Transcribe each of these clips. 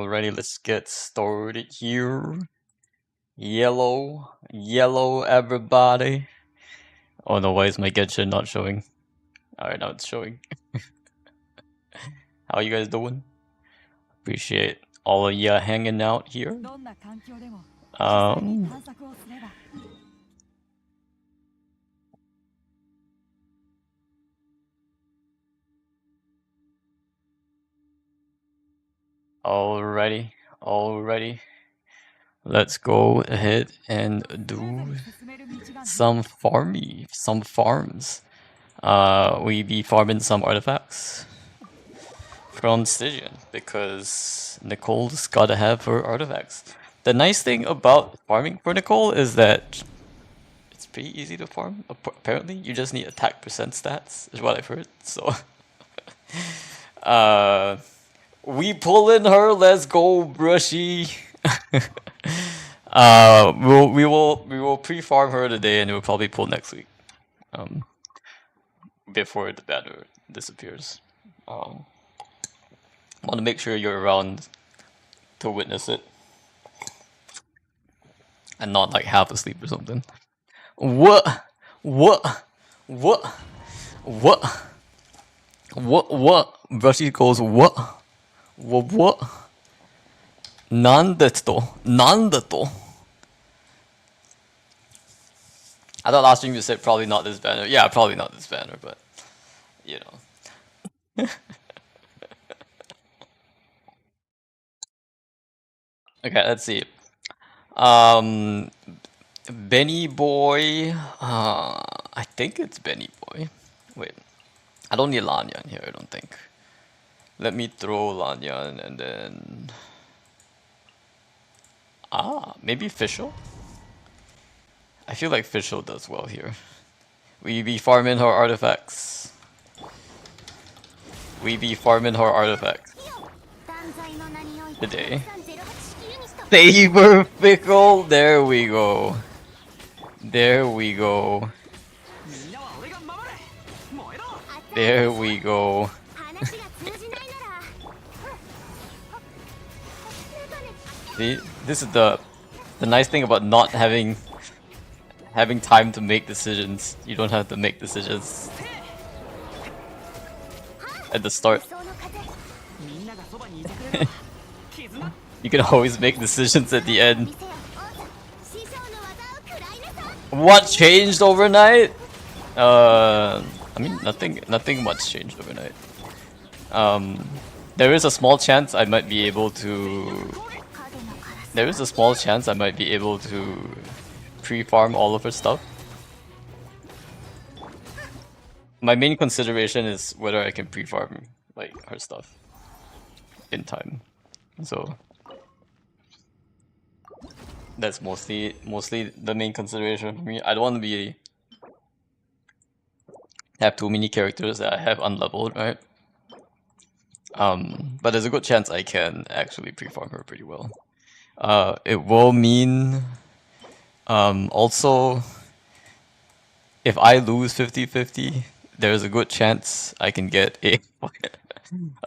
Alrighty, let's get started here. Yellow, everybody. Oh no, why is my Genshin not showing? Alright, now it's showing. How you guys doing? Appreciate all of ya hanging out here. Alrighty. Let's go ahead and do some farms. We be farming some artifacts from Stygian because Nicole's gotta have her artifacts. The nice thing about farming for Nicole is that it's pretty easy to farm. Apparently, you just need attack percent stats, is what I've heard. So, we pulling her. Let's go, Brushy. We will pre-farm her today, and we'll probably pull next week. Before the banner disappears. Want to make sure you're around to witness it, and not like half asleep or something. What? Brushy goes what? Nandato. I thought last stream you said probably not this banner. Yeah, probably not this banner, but you know. Okay, let's see. Benny Boy. I think it's Benny Boy. Wait, I don't need Lanya in here. I don't think. Let me throw Lanya in and then. Maybe Fischl? I feel like Fischl does well here. We be farming her artifacts. Today. Saber Fickle! There we go. See, this is the nice thing about not having time to make decisions. You don't have to make decisions at the start. You can always make decisions at the end. What changed overnight? I mean, nothing much changed overnight. There is a small chance I might be able to. Pre-farm all of her stuff. My main consideration is whether I can pre-farm like her stuff in time. So that's mostly the main consideration for me. I don't want to have too many characters that I have unleveled, right? But there's a good chance I can actually pre-farm her pretty well. It will mean also if I lose 50-50, there's a good chance I can get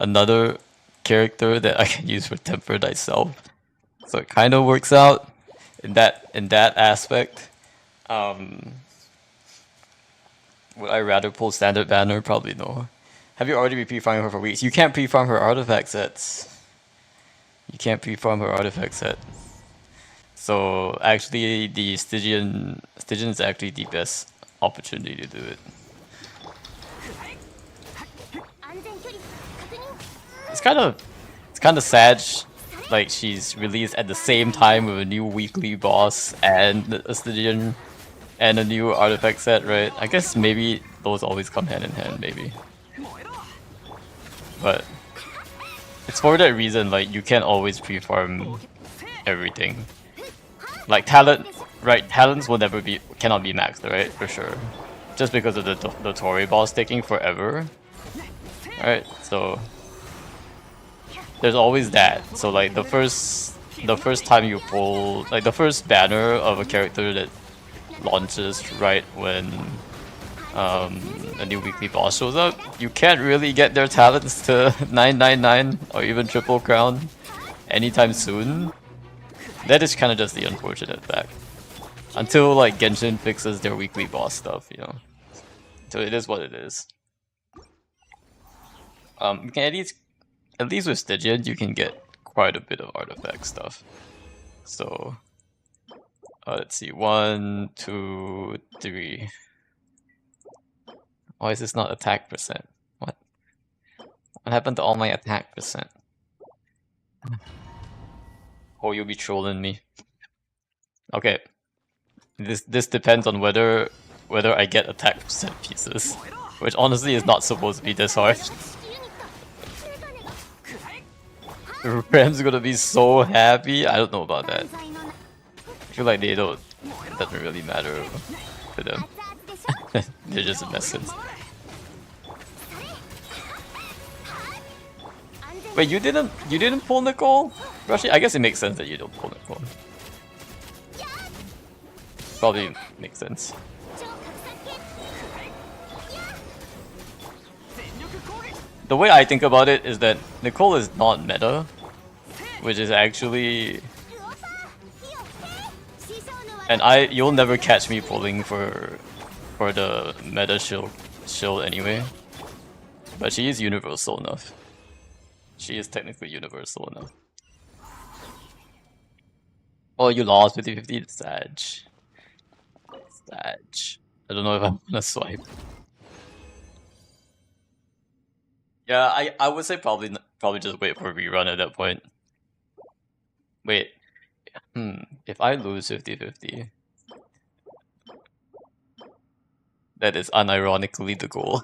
another character that I can use for Temper Thyself. So it kind of works out in that aspect. Would I rather pull standard banner? Probably no. Have you already been pre-farming her for weeks? You can't pre-farm her artifact sets. So actually, the Stygian is actually the best opportunity to do it. It's kind of sad. Like she's released at the same time with a new weekly boss and a Stygian and a new artifact set, right? I guess maybe those always come hand in hand, maybe. But it's for that reason, like you can't always pre-farm everything. Like talent, right? Talents cannot be maxed, right? For sure, just because of the Torii boss taking forever, right? So there's always that. So like the first time you pull, like the first banner of a character that launches right when a new weekly boss shows up, you can't really get their talents to 999 or even triple crown anytime soon, that is kind of just the unfortunate fact. Until like Genshin fixes their weekly boss stuff, you know. So it is what it is. You can at least with Stygian, you can get quite a bit of artifact stuff. So let's see, 1, 2, 3. Why is this not attack percent? What? What happened to all my attack percent? Oh, you'll be trolling me. Okay. This depends on whether I get attack percent pieces. Which honestly is not supposed to be this hard. Ram's gonna be so happy. I don't know about that. I feel like they don't. It doesn't really matter to them. They're just messes. Wait, you didn't pull Nicole? Actually, I guess it makes sense that you don't pull Nicole. Probably makes sense. The way I think about it is that Nicole is not meta, which is actually, and you'll never catch me pulling for the meta shield anyway. But she is universal enough. She is technically universal enough. Oh, you lost 50-50? Sag. I don't know if I'm gonna swipe. Yeah, I would say probably just wait for a rerun at that point. Wait. If I lose 50-50, that is unironically the goal.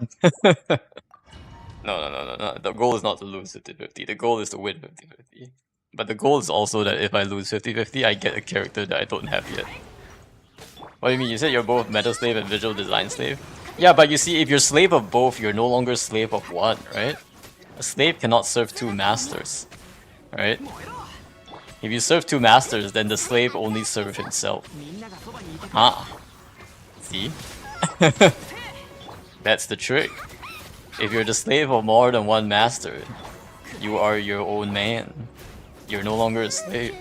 No. The goal is not to lose 50-50. The goal is to win 50-50. But the goal is also that if I lose 50-50, I get a character that I don't have yet. What do you mean? You said you're both meta slave and visual design slave? Yeah, but you see, if you're slave of both, you're no longer slave of one, right? A slave cannot serve two masters, right? If you serve two masters, then the slave only serves himself. Ah. See? That's the trick. If you're the slave of more than one master, you are your own man. You're no longer a slave.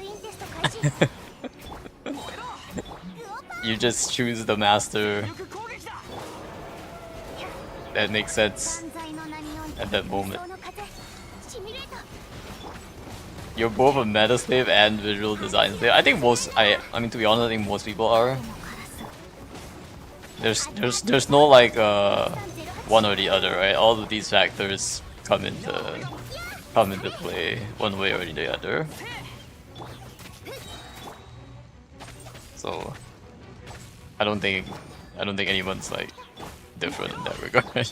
You just choose the master that makes sense at that moment. You're both a meta slave and visual design slave. I think I mean, to be honest, I think most people are. There's no like one or the other, right? All of these factors come into play one way or the other. So I don't think anyone's like different in that regard.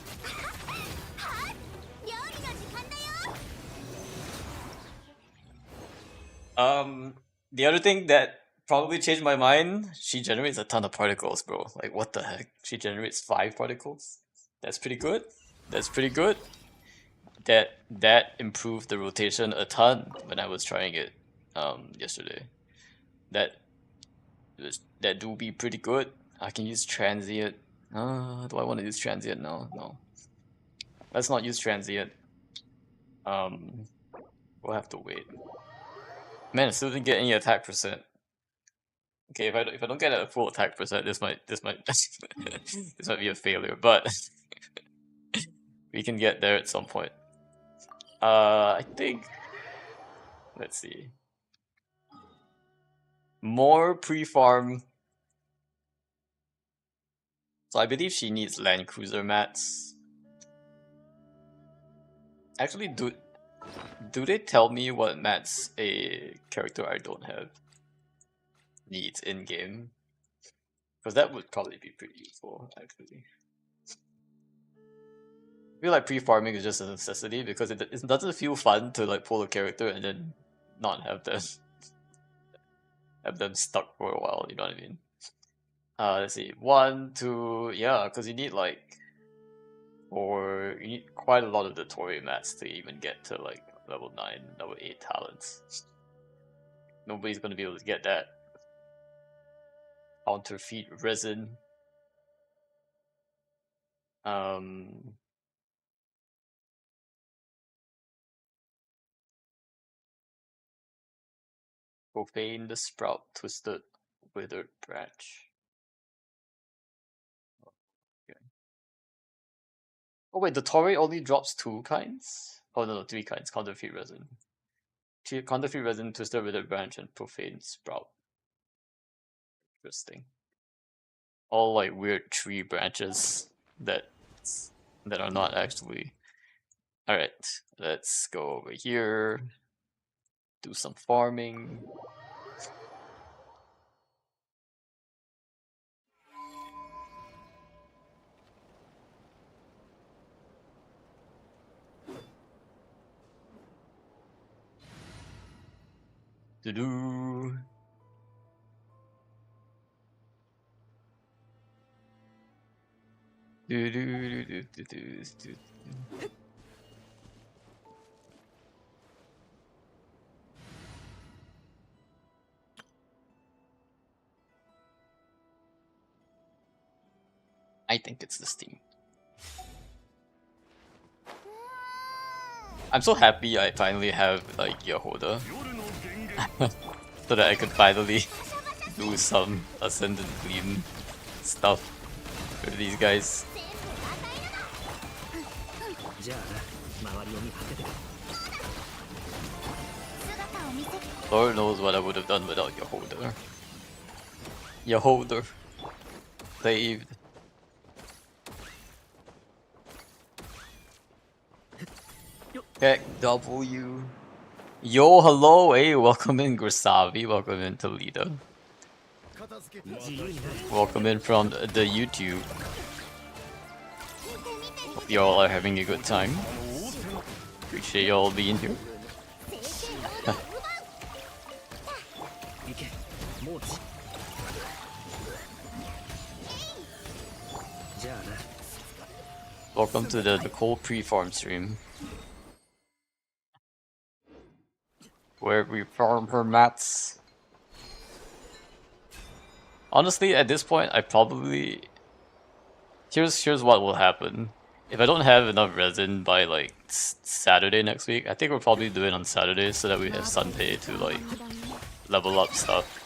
The other thing that probably changed my mind, she generates a ton of particles, bro. Like, what the heck? She generates 5 particles? That's pretty good. That's pretty good. That improved the rotation a ton when I was trying it yesterday. That do be pretty good. I can use transient. Do I want to use transient? No. Let's not use transient. We'll have to wait. Man, I still didn't get any attack percent. Okay, if I don't get a full attack percent, this might this might be a failure, but we can get there at some point. I think, let's see. More pre-farm. So I believe she needs land cruiser mats. Actually, do they tell me what mats a character I don't have needs in game? Because that would probably be pretty useful, actually. I feel like pre-farming is just a necessity because it doesn't feel fun to like pull a character and then not have them stuck for a while. You know what I mean? Let's see, 1, 2, yeah, because you need like you need quite a lot of the Torii mats to even get to like level 9, level 8 talents. Nobody's gonna be able to get that. Counterfeit resin. Profane the Sprout, Twisted Withered Branch. Okay. Oh wait, the Torre only drops 2 kinds? Oh no, 3 kinds. Counterfeit Resin. Counterfeit Resin, Twisted Withered Branch, and Profane Sprout. Interesting. All like weird tree branches that are not actually. Alright, let's go over here. Do some farming. Do-do. Do-do-do-do-do-do-do. I think it's this team. I'm so happy I finally have like Yehoda. So that I could finally do some Ascendant Gleam stuff with these guys. Lord knows what I would have done without Yehoda. Yehoda. Saved. Heck W. Yo, hello, hey, welcome in Grisavi, welcome in Toledo. Welcome in from the YouTube. Hope y'all are having a good time. Appreciate y'all being here. Welcome to the Nicole pre-farm stream, where we farm her mats. Honestly, at this point, I probably... Here's what will happen. If I don't have enough resin by like Saturday next week, I think we'll probably do it on Saturday so that we have Sunday to like level up stuff.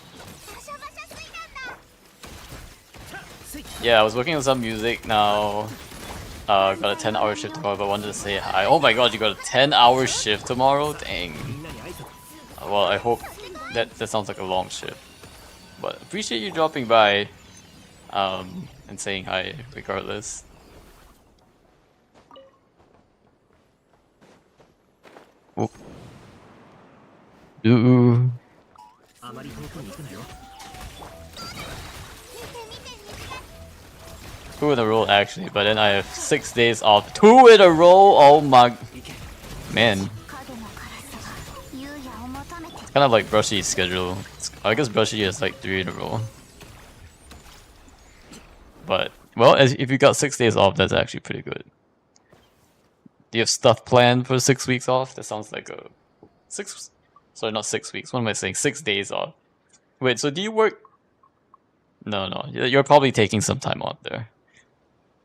Yeah, I was working on some music now. Got a 10-hour shift tomorrow, but I wanted to say hi. Oh my god, you got a 10-hour shift tomorrow? Dang. Well, I hope that sounds like a long shift. But appreciate you dropping by and saying hi regardless. Oh. Ooh. 2 in a row actually, but then I have 6 days off. 2 in a row? Oh my... Man. It's kind of like Brushy's schedule. I guess Brushy is like 3 in a row. But, well, if you got 6 days off, that's actually pretty good. Do you have stuff planned for 6 weeks off? That sounds like a... Sorry, not 6 weeks. What am I saying? 6 days off. Wait, so do you work... No, you're probably taking some time off there.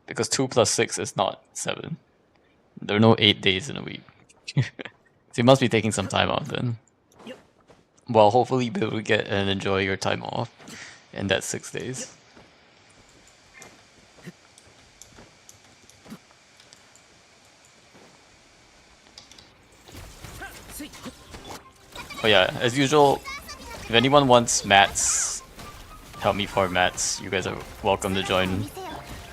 Because 2 plus 6 is not 7. There are no 8 days in a week. So you must be taking some time off then. Well, hopefully you'll be able to get and enjoy your time off in that 6 days. Oh yeah, as usual, if anyone wants mats, help me farm mats, you guys are welcome to join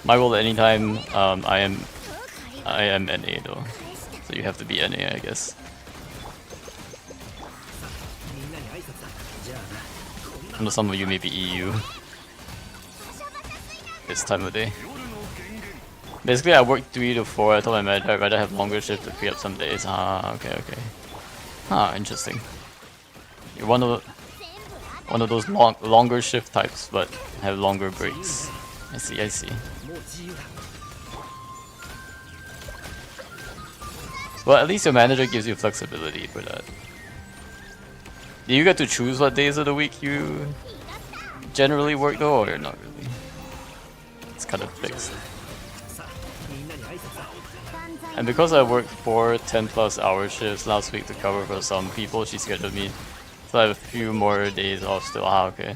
my role at any time. I am NA though, so you have to be NA, I guess. I know some of you may be EU this time of day. Basically, I work 3 to 4. I told my manager I'd rather have longer shifts to free up some days. Ah, okay. Ah, interesting. You're one of those longer shift types, but have longer breaks. I see. Well, at least your manager gives you flexibility for that. Do you get to choose what days of the week you generally work though, or not really? It's kind of fixed. And because I worked 4 10+ hour shifts last week to cover for some people, she scheduled me So I have a few more days off still. Ah, okay.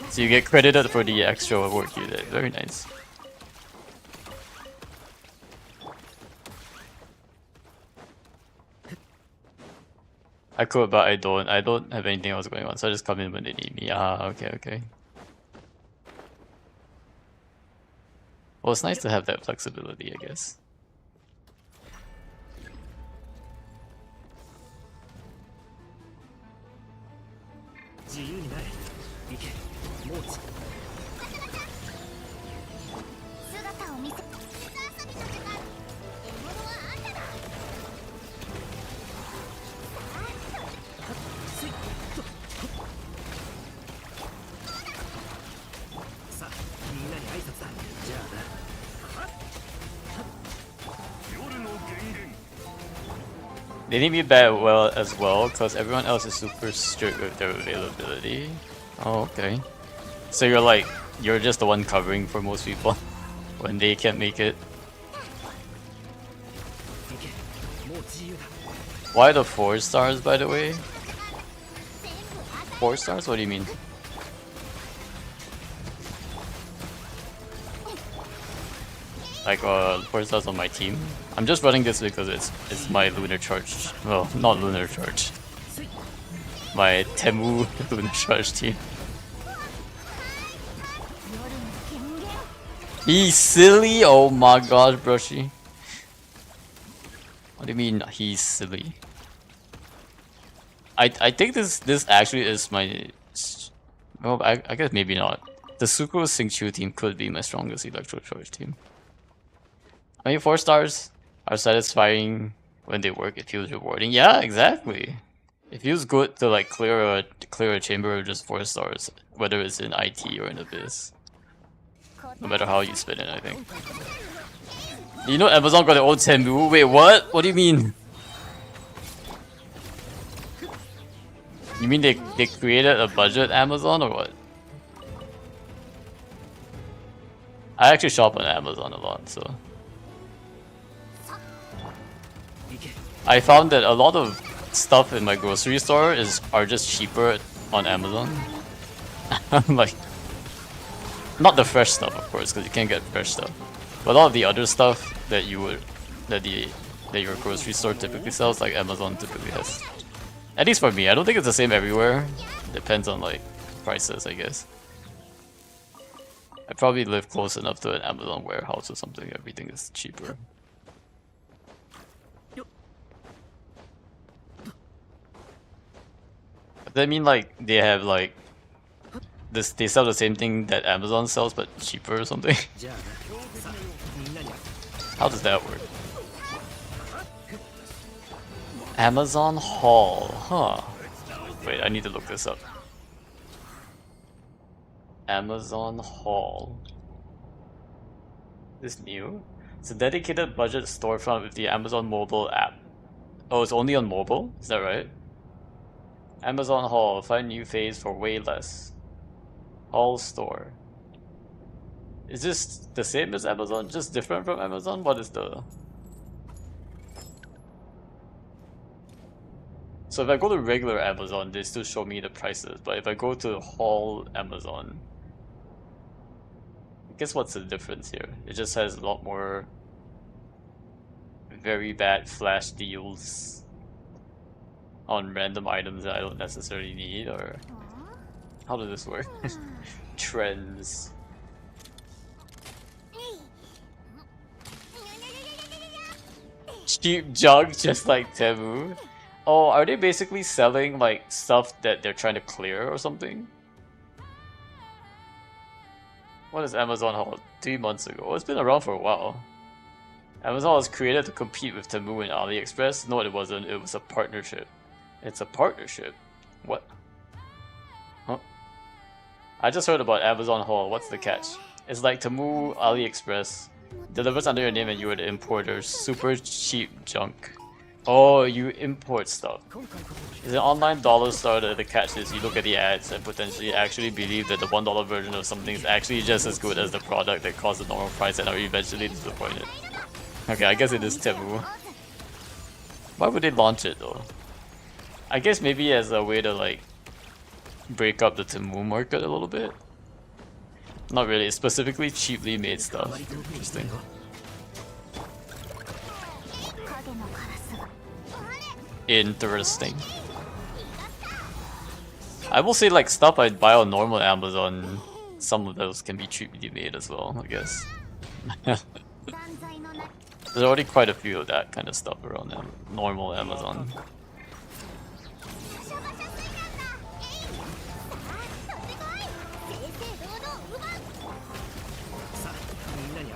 So you get credited for the extra work you did. Very nice. I could, but I don't. I don't have anything else going on, so I just come in when they need me. Ah, okay, okay. Well, it's nice to have that flexibility, I guess. They need me back well as well, because everyone else is super strict with their availability. Oh, okay. So you're just the one covering for most people when they can't make it. Why the 4 stars, by the way? 4 stars? What do you mean? Like 4 stars on my team? I'm just running this because it's my lunar charge. Well, not lunar charge. My Temu lunar charge team. He's silly? Oh my gosh, Brushy. What do you mean he's silly? I think this actually is my... Well, I guess maybe not. The Suko Singchu team could be my strongest Electro Charge team. I mean, 4 stars are satisfying when they work. It feels rewarding. Yeah, exactly. It feels good to like clear a chamber with just 4 stars, whether it's in IT or in Abyss. No matter how you spin it, I think. You know Amazon got their own Temu? Wait, what? What do you mean? You mean they created a budget Amazon or what? I actually shop on Amazon a lot, so... I found that a lot of stuff in my grocery store are just cheaper on Amazon. Like... Not the fresh stuff, of course, because you can't get fresh stuff. But a lot of the other stuff that your grocery store typically sells, like Amazon typically has. At least for me, I don't think it's the same everywhere. Depends on like prices, I guess. I probably live close enough to an Amazon warehouse or something. Everything is cheaper. Does that mean like they have like this? They sell the same thing that Amazon sells, but cheaper or something? How does that work? Amazon Hall, huh? Wait, I need to look this up. Amazon Hall. Is this new? It's a dedicated budget storefront with the Amazon mobile app. Oh, it's only on mobile? Is that right? Amazon Hall, find new phase for way less. Hall store. Is this the same as Amazon? Just different from Amazon? What is the... So if I go to regular Amazon, they still show me the prices, but if I go to Hall Amazon, I guess what's the difference here? It just has a lot more very bad flash deals on random items that I don't necessarily need, or how does this work? Trends. Cheap junk just like Temu. Oh, are they basically selling like stuff that they're trying to clear or something? What is Amazon Hall? 3 months ago. Oh, it's been around for a while. Amazon was created to compete with Temu and AliExpress. No, it wasn't. It was a partnership. It's a partnership? What? Huh? I just heard about Amazon Hall. What's the catch? It's like Temu, AliExpress. Delivers under your name and you are the importer. Super cheap junk. Oh, you import stuff. It's an online dollar store that the catch is you look at the ads and potentially actually believe that the $1 version of something is actually just as good as the product that costs the normal price and are eventually disappointed. Okay, I guess it is Temu. Why would they launch it though? I guess maybe as a way to like break up the Temu market a little bit. Not really, it's specifically cheaply made stuff. Interesting. Interesting. I will say like stuff I buy on normal Amazon, some of those can be cheaply made as well, I guess. There's already quite a few of that kind of stuff around normal Amazon.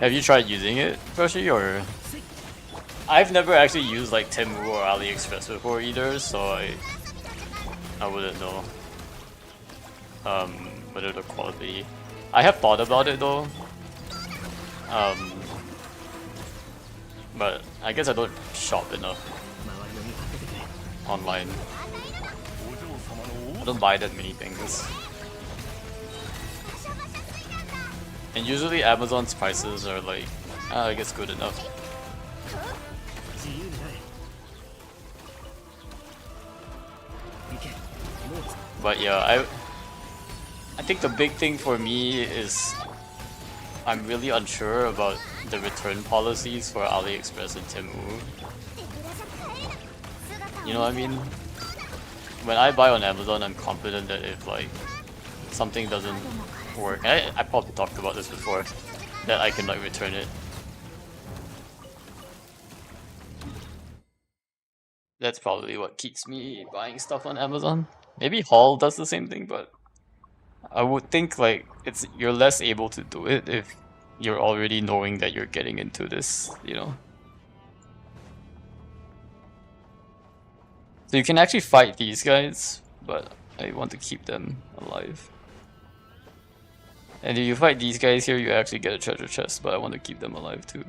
Have you tried using it, Roshi, or? I've never actually used like Temu or AliExpress before either, so I wouldn't know whether the quality. I have thought about it though. But I guess I don't shop enough online. I don't buy that many things. And usually Amazon's prices are like, I guess good enough. But yeah, I think the big thing for me is I'm really unsure about the return policies for AliExpress and Temu. You know what I mean? When I buy on Amazon, I'm confident that if like something doesn't work, I probably talked about this before, that I can like return it. That's probably what keeps me buying stuff on Amazon. Maybe Haul does the same thing, but I would think like you're less able to do it if you're already knowing that you're getting into this, you know. So you can actually fight these guys, but I want to keep them alive. And if you fight these guys here, you actually get a treasure chest, but I want to keep them alive too.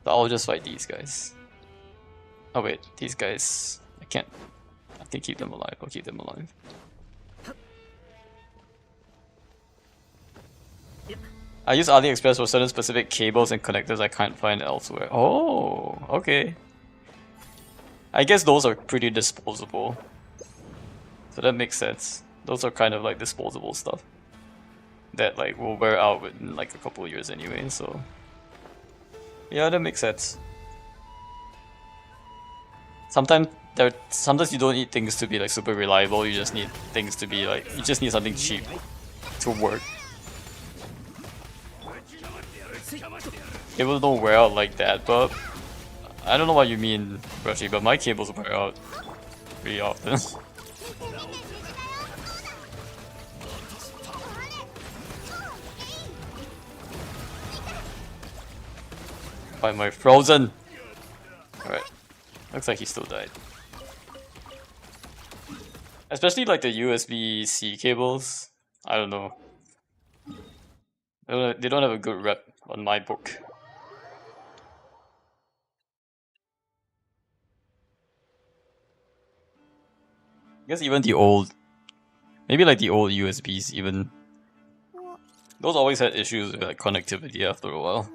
So I'll just fight these guys. Oh wait, these guys, I can keep them alive. I'll keep them alive. I use AliExpress for certain specific cables and connectors I can't find elsewhere. Oh, okay. I guess those are pretty disposable. So that makes sense. Those are kind of like disposable stuff that like will wear out within like a couple of years anyway, so yeah, that makes sense. Sometimes you don't need things to be like super reliable, you just need things to be like, you just need something cheap to work. Cables don't wear out like that, but I don't know what you mean, Rashi, but my cables wear out pretty often. Why am I frozen? Alright. Looks like he still died. Especially like the USB-C cables. I don't know. They don't have a good rep on my book. I guess even the old, maybe like the old USBs even, those always had issues with like connectivity after a while.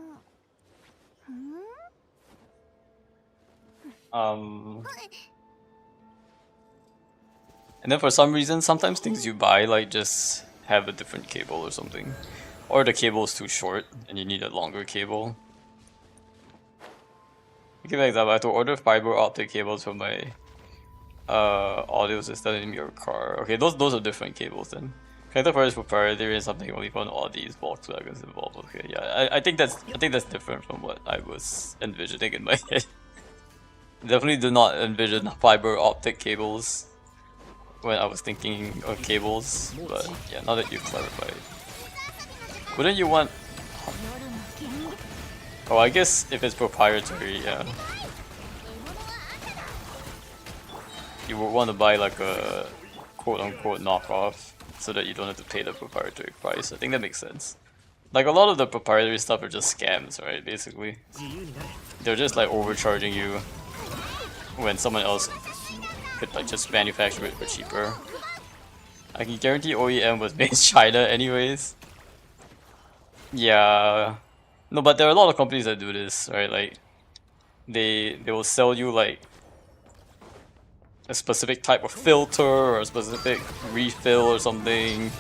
And then for some reason, sometimes things you buy like just have a different cable or something. Or the cable is too short and you need a longer cable. To give an example, I have to order fiber optic cables for my audio system in your car. Okay, those are different cables then. Connector for is proprietary and something only found all these Volkswagens involved. Okay, yeah, I think that's different from what I was envisioning in my head. Definitely do not envision fiber optic cables when I was thinking of cables, but yeah, now that you've clarified. Wouldn't you want... Oh, I guess if it's proprietary, yeah. You would want to buy like a quote-unquote knockoff so that you don't have to pay the proprietary price. I think that makes sense. Like a lot of the proprietary stuff are just scams, right, basically. They're just like overcharging you when someone else could like just manufacture it for cheaper. I can guarantee OEM was made in China anyways. Yeah. No, but there are a lot of companies that do this, right? Like they will sell you like a specific type of filter or a specific refill or something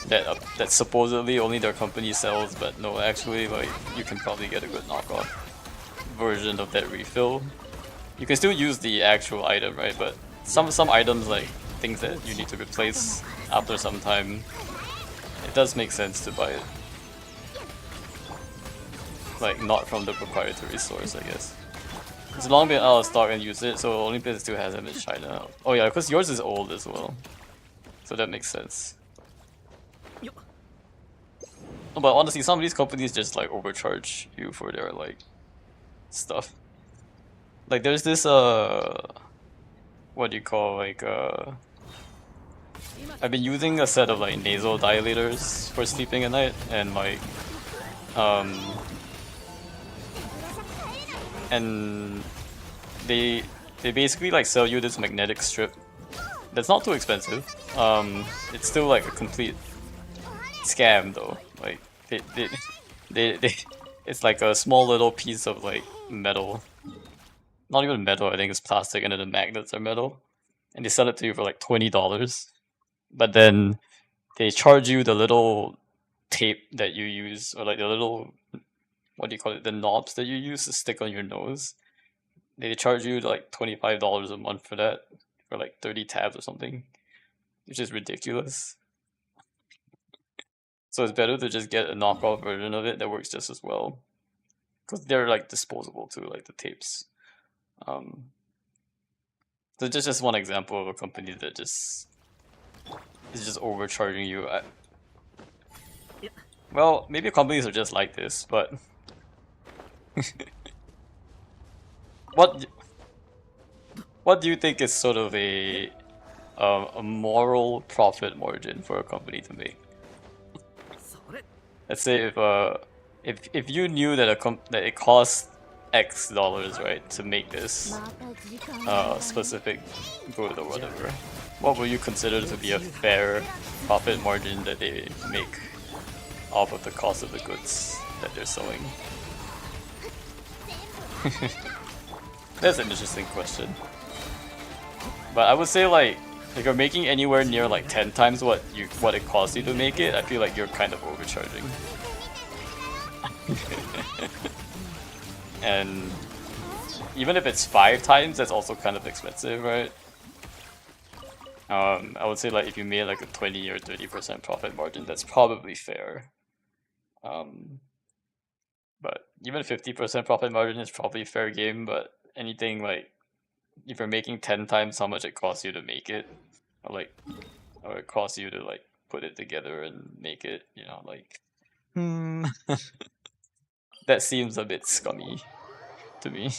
that supposedly only their company sells, but no, actually, like, you can probably get a good knockoff version of that refill. You can still use the actual item, right? But some items, like things that you need to replace after some time, it does make sense to buy it. Like, not from the proprietary source, I guess. It's long been out of stock and use it, so the only place that still has them is China. Oh yeah, because yours is old as well. So that makes sense. No, but honestly, some of these companies just like overcharge you for their like stuff. Like there's this what do you call, like I've been using a set of like nasal dilators for sleeping at night, and like and they basically like sell you this magnetic strip that's not too expensive. It's still like a complete scam though. Like they it's like a small little piece of like metal. Not even metal, I think it's plastic, and then the magnets are metal. And they sell it to you for like $20. But then they charge you the little tape that you use, or like the little, what do you call it, the knobs that you use to stick on your nose. They charge you like $25 a month for that, for like 30 tabs or something, which is ridiculous. So it's better to just get a knockoff version of it that works just as well, because they're like disposable too, like the tapes. So just one example of a company that just is just overcharging you. Well, maybe companies are just like this, but what what do you think is sort of a moral profit margin for a company to make? Let's say if you knew that that it costs X dollars, right, to make this specific good or whatever, what would you consider to be a fair profit margin that they make off of the cost of the goods that they're selling? That's an interesting question. But I would say, like, if you're making anywhere near like 10 times what it costs you to make it, I feel like you're kind of overcharging. And even if it's 5 times, that's also kind of expensive, right? I would say, like, if you made like a 20 or 30% profit margin, that's probably fair. But even 50% profit margin is probably fair game, but anything like, if you're making 10 times how much it costs you to make it, or it costs you to like put it together and make it, you know, like, that seems a bit scummy to me.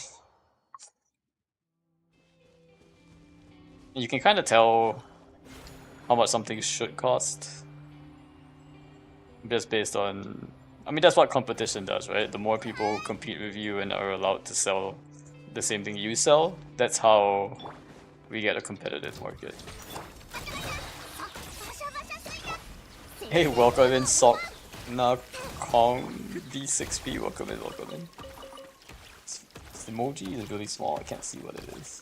You can kind of tell how much something should cost just based on, I mean, that's what competition does, right? The more people compete with you and are allowed to sell the same thing you sell, that's how we get a competitive market. Hey, welcome in, Sok Na Kong D6P, welcome in, welcome in. This emoji is really small, I can't see what it is.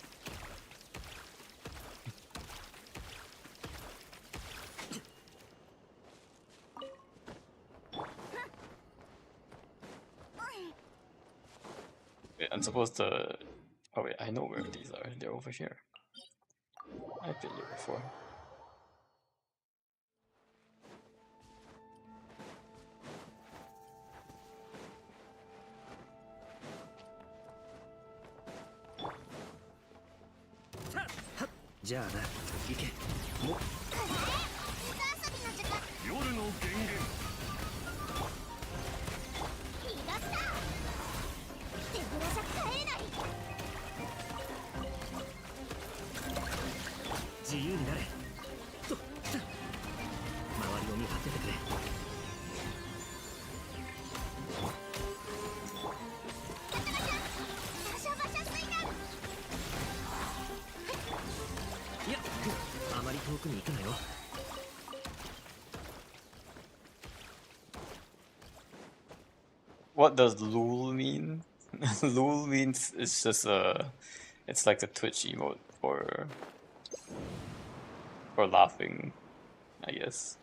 Wait, I'm supposed to... Oh wait, I know where these are, they're over here. I've been here before. What does LUL mean? LUL means it's just it's like a Twitch emote for laughing, I guess.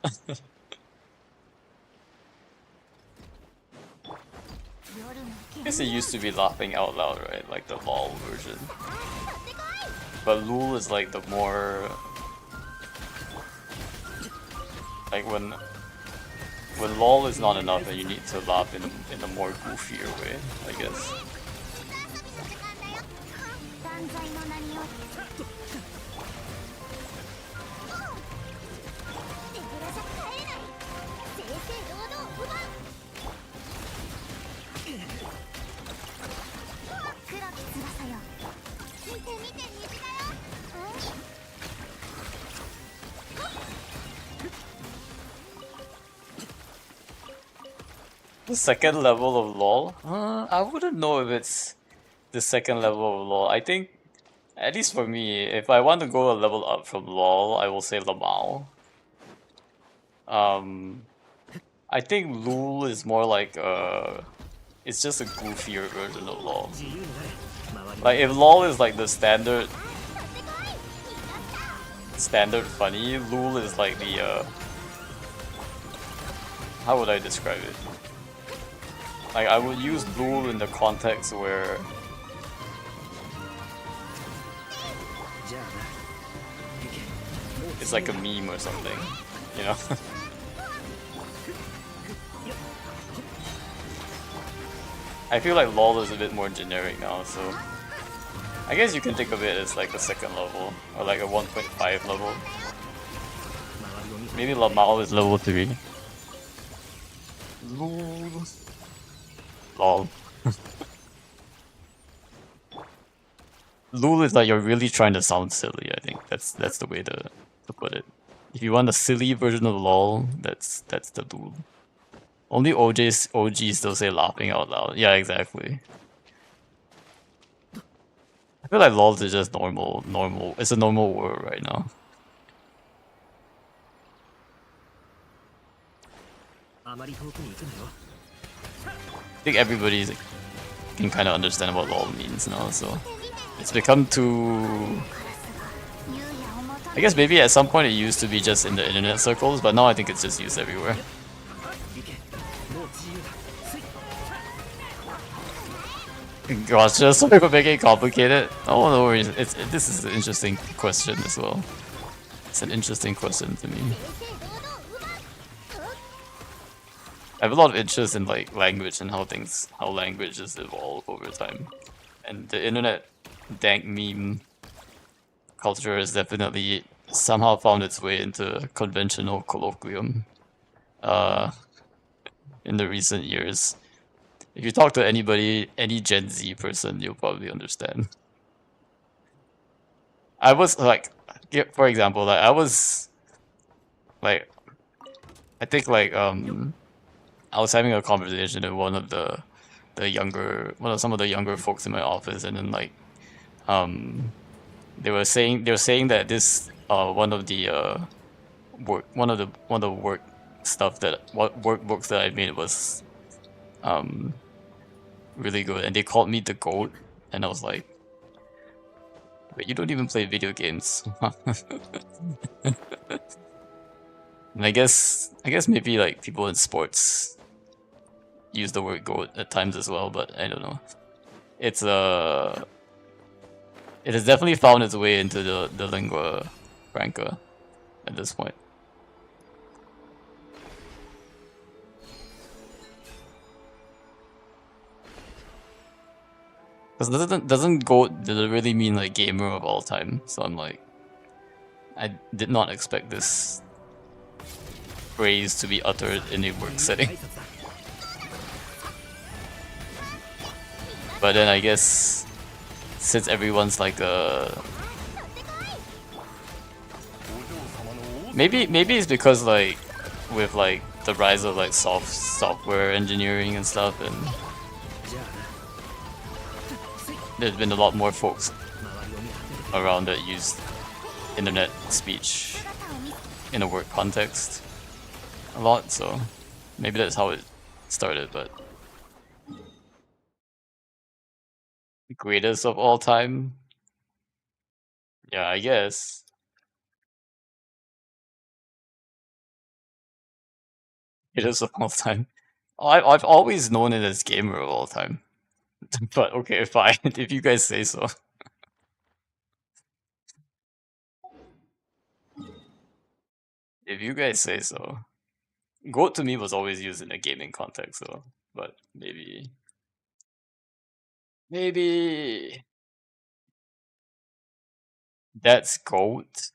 I guess it used to be laughing out loud, right? Like the LOL version. But LUL is like the more like when LOL is not enough and you need to laugh in a more goofier way, I guess. The second level of LOL? I wouldn't know if it's the second level of LOL. I think, at least for me, if I want to go a level up from LOL, I will say Lamau. I think LUL is more like it's just a goofier version of LOL. Like if LOL is like the standard funny, LUL is like the how would I describe it? Like I would use LUL in the context where it's like a meme or something, you know? I feel like LOL is a bit more generic now, so I guess you can think of it as like a second level or like a 1.5 level. Maybe Lamau is level 3. LOL. LUL is like you're really trying to sound silly, I think. That's the way to put it. If you want a silly version of LOL, that's the LUL. Only OGs still say laughing out loud. Yeah, exactly. I feel like LOL is just normal. It's a normal word right now. I think everybody can kind of understand what LOL means now, so it's become too... I guess maybe at some point it used to be just in the internet circles, but now I think it's just used everywhere. Gosh, just sorry for making it complicated. Oh no worries, this is an interesting question as well. It's an interesting question to me. I have a lot of interest in like language and how languages evolve over time. And the internet dank meme culture has definitely somehow found its way into conventional colloquium in the recent years. If you talk to anybody, any Gen Z person, you'll probably understand. I was like, for example, like I was like, I think like I was having a conversation with one of some of the younger folks in my office, and then like they were saying that this one of the work stuff that workbooks that I made was really good, and they called me the GOAT, and I was like, wait, you don't even play video games. And I guess maybe like people in sports use the word GOAT at times as well, but I don't know. It's it has definitely found its way into the lingua franca at this point. Because doesn't GOAT really mean like gamer of all time? So I'm like, I did not expect this phrase to be uttered in a work setting. But then I guess since everyone's like maybe it's because like with like the rise of like software engineering and stuff, and there's been a lot more folks around that use internet speech in a work context a lot, so maybe that's how it started, but Greatest of all time? Yeah, I guess. Greatest of all time. I've always known it as gamer of all time. But okay, fine, if you guys say so. If you guys say so. GOAT to me was always used in a gaming context though. But maybe that's GOAT.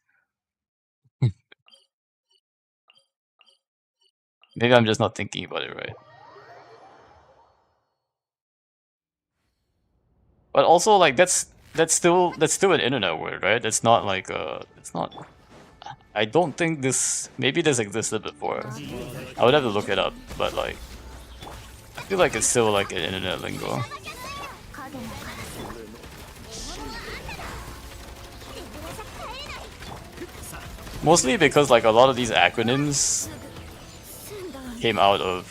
Maybe I'm just not thinking about it right. But also like that's still an internet word, right? It's not like it's not I don't think maybe this existed before. I would have to look it up, but like I feel like it's still like an internet lingo. Mostly because like a lot of these acronyms came out of,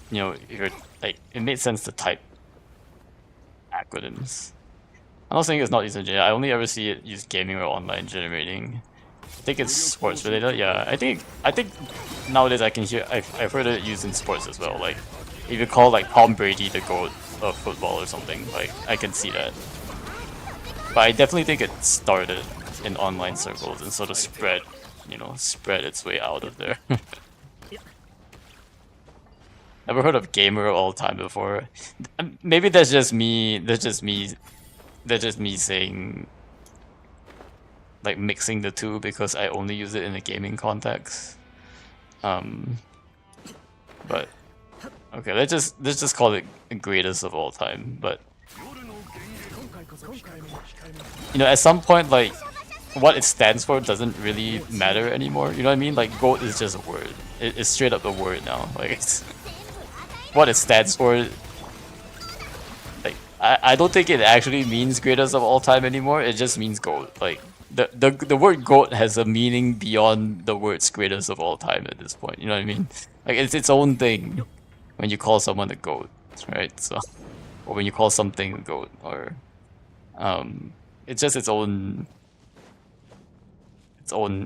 you know, like it made sense to type acronyms. I'm not saying it's not used in general. I only ever see it used gaming or online generating. I think it's sports related. Yeah, I think nowadays I've heard it used in sports as well. Like if you call like Tom Brady the GOAT of football or something, like I can see that. But I definitely think it started in online circles and sort of spread, spread its way out of there. Never heard of gamer all time before. Maybe that's just me. That's just me saying, like mixing the two because I only use it in a gaming context. But okay, let's just call it greatest of all time. But at some point, like what it stands for doesn't really matter anymore. You know what I mean? Like GOAT is just a word. It's straight up a word now. Like it's what it stands for. Like I don't think it actually means greatest of all time anymore. It just means GOAT. Like the word GOAT has a meaning beyond the words greatest of all time at this point. You know what I mean? Like it's its own thing when you call someone a GOAT, right? So, or when you call something a GOAT, or it's just its own,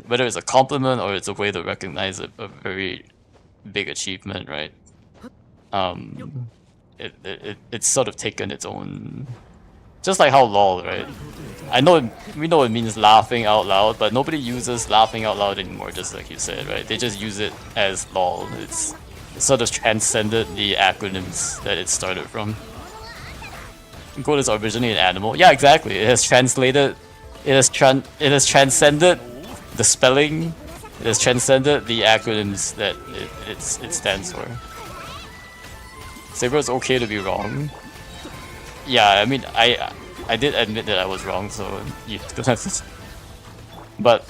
whether it's a compliment or it's a way to recognize a very big achievement, right? It's sort of taken its own, just like how LOL, right? We know it means laughing out loud, but nobody uses laughing out loud anymore, just like you said, right? They just use it as LOL. It's sort of transcended the acronyms that it started from. GOAT is originally an animal. Yeah, exactly. It has transcended the spelling. It has transcended the acronyms that it stands for. Saber, it's okay to be wrong. Yeah, I mean, I did admit that I was wrong, so you don't have to. But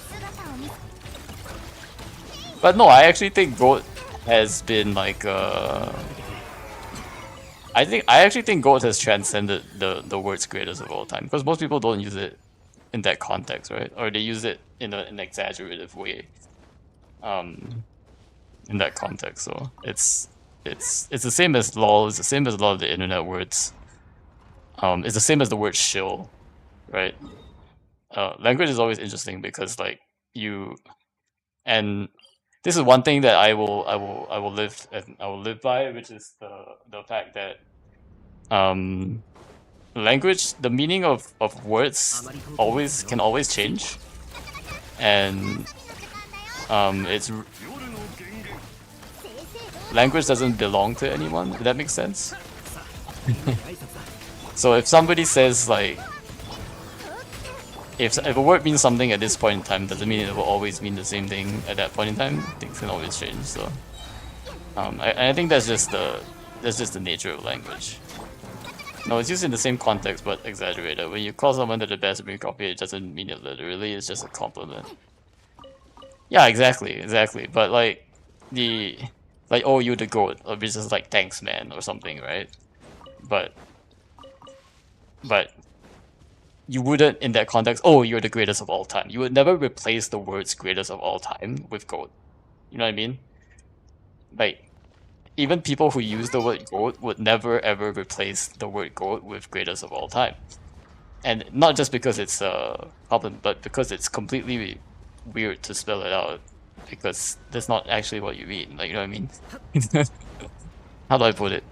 no, I actually think GOAT has been like I actually think GOAT has transcended the words greatest of all time, because most people don't use it in that context, right? Or they use it in an exaggerative way. In that context, so it's the same as LOL. It's the same as a lot of the internet words. It's the same as the word shill, right? Language is always interesting because like and this is one thing that I will live by, which is the fact that language, the meaning of words can always change, and it's language doesn't belong to anyone. If that makes sense. So if somebody says like, if a word means something at this point in time, doesn't mean it will always mean the same thing at that point in time. Things can always change. So, I think that's just the nature of language. No, it's used in the same context but exaggerated. When you call someone the best brain copy, it doesn't mean it literally. It's just a compliment. Yeah, exactly. But like oh, you're the GOAT, or it's just like thanks, man, or something, right? But you wouldn't, in that context, oh, you're the greatest of all time. You would never replace the words greatest of all time with GOAT. You know what I mean? Like, even people who use the word goat would never ever replace the word goat with greatest of all time. And not just because it's a problem, but because it's completely weird to spell it out. Because that's not actually what you mean. Like, you know what I mean? How do I put it?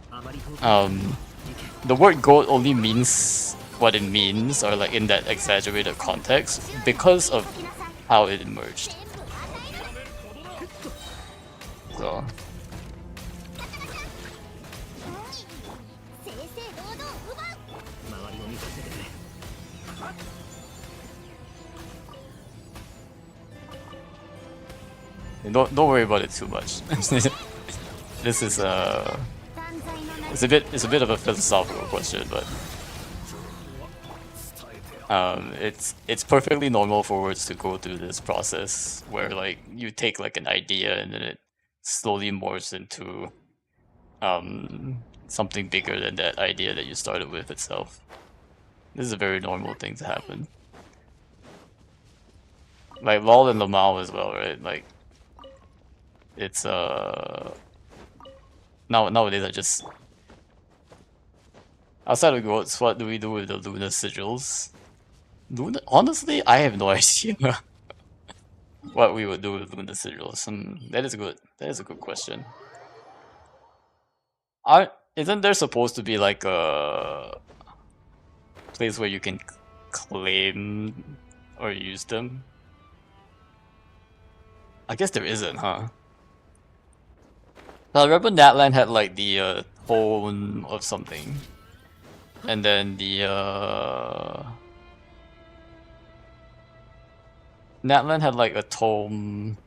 The word goat only means what it means, or like in that exaggerated context, because of how it emerged. So. Don't worry about it too much. This is it's a bit of a philosophical question, but it's perfectly normal for words to go through this process where like you take like an idea and then it slowly morphs into something bigger than that idea that you started with itself. This is a very normal thing to happen. Like LOL and LMAO as well, right? Like it's nowadays I just outside of goats, what do we do with the lunar sigils? Honestly, I have no idea what we would do with lunar sigils. That is good. That is a good question. Isn't there supposed to be like a place where you can claim or use them? I guess there isn't, huh? I remember Natlan had like the tone of something, and then the Natlan had like a tome.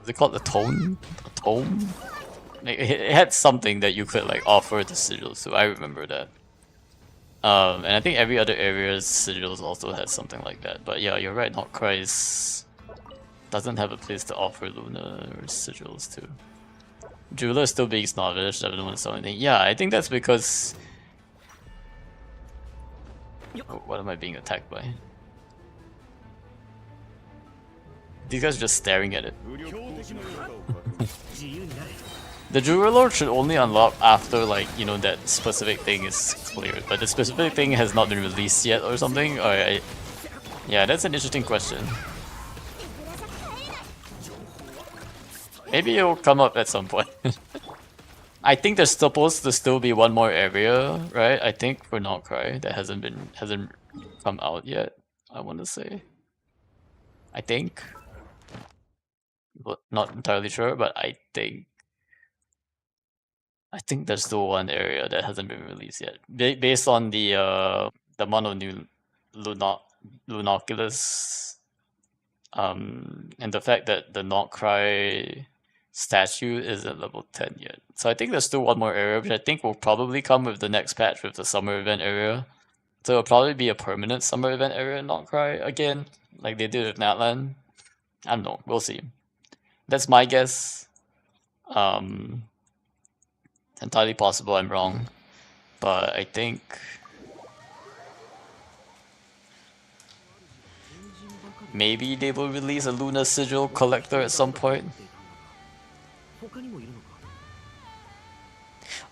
Was it called a tone? A tome? Like, it had something that you could like offer the sigils to. I remember that. And I think every other area's sigils also has something like that. But yeah, you're right. Notcry doesn't have a place to offer lunar sigils to. Jeweler is still being snobbish. I don't want to sell anything. Yeah, I think that's because. What am I being attacked by? These guys are just staring at it. The Jeweler should only unlock after, like, you know, that specific thing is cleared. But the specific thing has not been released yet or something? Or yeah, that's an interesting question. Maybe it'll come up at some point. I think there's supposed to still be one more area, right? I think for Notcry that hasn't come out yet. I want to say. I think. But not entirely sure, but I think there's still one area that hasn't been released yet. Based on the amount of new Lunoculus, and the fact that the Notcry statue isn't level 10 yet. So I think there's still one more area, which I think will probably come with the next patch with the summer event area. So it'll probably be a permanent summer event area in Notcry again, like they did with Natlan. I don't know, we'll see. That's my guess. Entirely possible I'm wrong, but I think maybe they will release a Lunar Sigil collector at some point.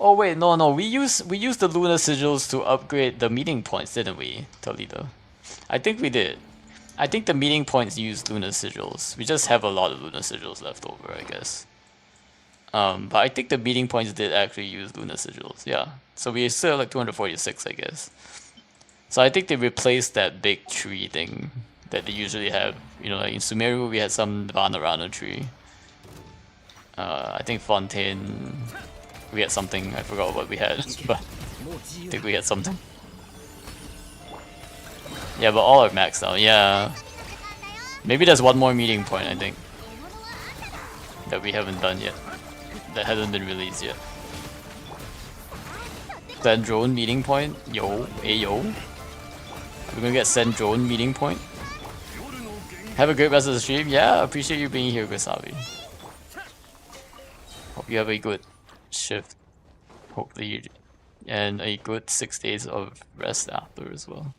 Oh wait, no, we used the Lunar Sigils to upgrade the meeting points, didn't we, Toledo? I think we did. I think the meeting points use Lunar Sigils. We just have a lot of Lunar Sigils left over, I guess. But I think the meeting points did actually use Lunar Sigils, yeah. So we still have like 246, I guess. So I think they replaced that big tree thing that they usually have. You know, like in Sumeru we had some Vanarana tree. I think Fontaine, we had something, I forgot what we had, but I think we had something. Yeah, but all are maxed out, yeah. Maybe there's one more meeting point, I think, that we haven't done yet. That hasn't been released yet. Send drone meeting point? Yo, ayo. We're gonna get send drone meeting point. Have a great rest of the stream. Yeah, appreciate you being here, Gusavi. Hope you have a good shift. Hopefully you, and a good 6 days of rest after as well.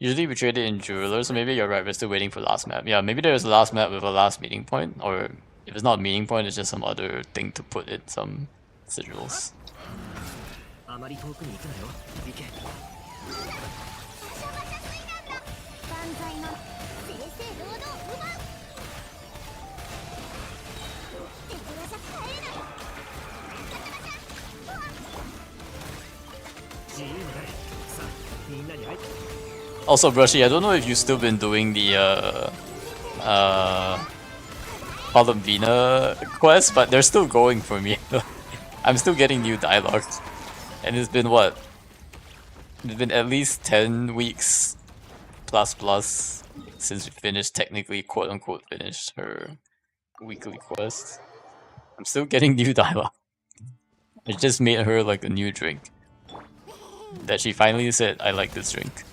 Usually we trade it in jeweler, so maybe you're right, we're still waiting for last map. Yeah, maybe there's a last map with a last meeting point, or if it's not a meeting point, it's just some other thing to put in some sigils. Also, Brushy, I don't know if you've still been doing the Columbina quest, but they're still going for me. I'm still getting new dialogues. And it's been what? It's been at least 10 weeks plus since we finished, technically, quote unquote, finished her weekly quest. I'm still getting new dialogue. I just made her like a new drink. That she finally said, I like this drink.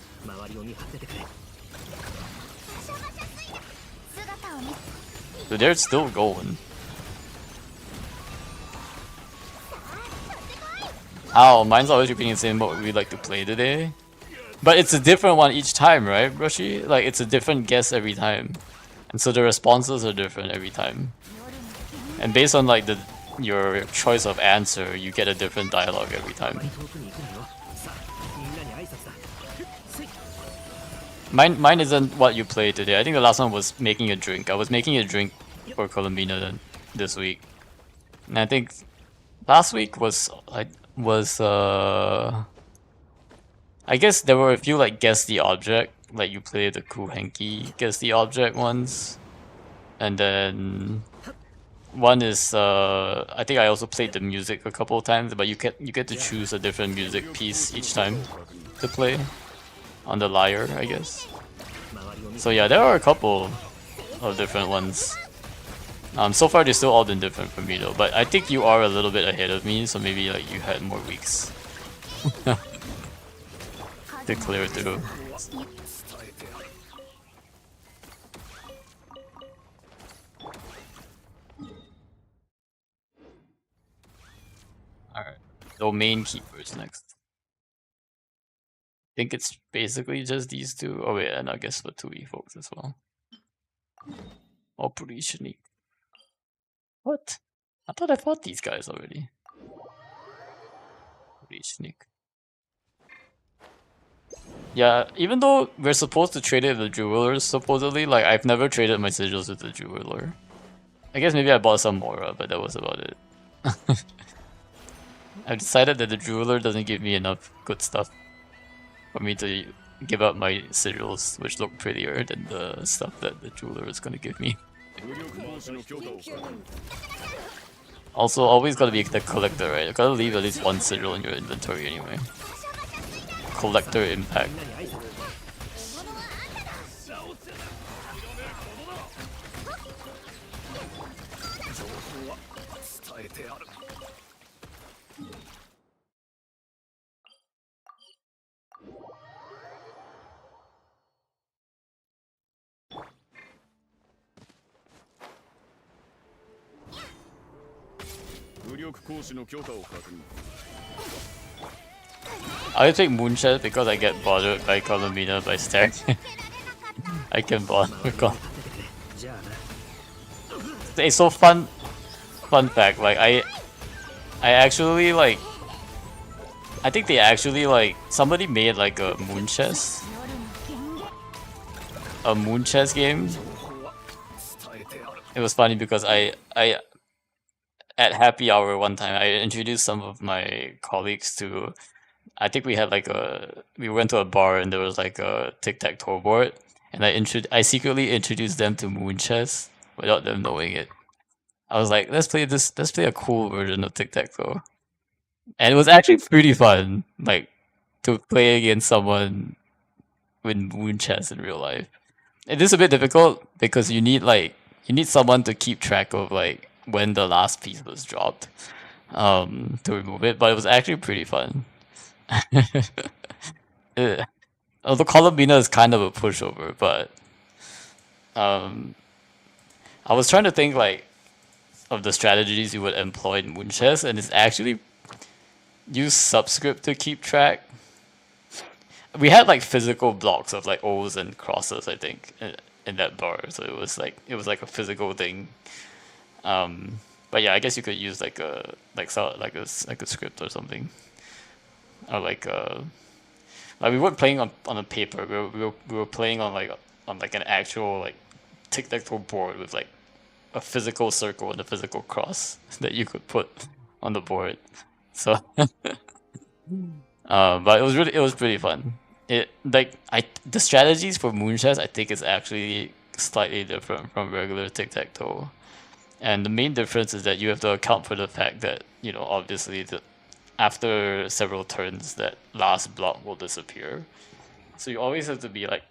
So they're still going. Ow, mine's always repeating the same what we like to play today. But it's a different one each time, right, Brushy? Like, it's a different guess every time. And so the responses are different every time. And based on like your choice of answer, you get a different dialogue every time. Mine isn't what you played today. I think the last one was making a drink. I was making a drink for Columbina this week. And I think last week was I guess there were a few like guess the object, like you played the Kuhenki guess the object ones. And then one is I think I also played the music a couple of times, but you get to choose a different music piece each time to play on the lyre, I guess. So yeah, there are a couple of different ones. So far they've still all been different for me though, but I think you are a little bit ahead of me, so maybe like you had more weeks to clear through. Alright, domain keepers next. I think it's basically just these two. Oh wait, and I guess the 2E folks as well. Operation. What? I thought I fought these guys already. Sneak. Yeah, even though we're supposed to trade it with the jewelers, supposedly, like I've never traded my sigils with the jeweler. I guess maybe I bought some more, but that was about it. I've decided that the jeweler doesn't give me enough good stuff for me to give up my sigils, which look prettier than the stuff that the jeweler is gonna give me. Also, always gotta be the collector, right? You gotta leave at least one sigil in your inventory anyway. Collector impact. I take Moonshot because I get bothered by Columbina by stack. I can bother God. It's so fun fact, like I actually like I think they actually like somebody made like a moon chess game. It was funny because I at happy hour one time I introduced some of my colleagues to, I think we had like we went to a bar and there was like a tic-tac-toe board, and I secretly introduced them to moon chess without them knowing it. I was like, let's play a cool version of tic-tac-toe. And it was actually pretty fun, like to play against someone with moon chess in real life. It is a bit difficult because you need someone to keep track of like when the last piece was dropped to remove it, but it was actually pretty fun. Although Columbina is kind of a pushover, but I was trying to think like of the strategies you would employ in moon chess, and it's actually use subscript to keep track. we had like physical blocks of like O's and crosses, I think, in that bar. So it was like a physical thing. But yeah, I guess you could use like a like a script or something, or like we weren't playing on a paper. We were playing on like an actual like tic-tac-toe board with like a physical circle and a physical cross that you could put on the board. So, but it was pretty fun. It like the strategies for moon chess I think is actually slightly different from regular tic-tac-toe. And the main difference is that you have to account for the fact that, you know, obviously after several turns that last block will disappear. So you always have to be like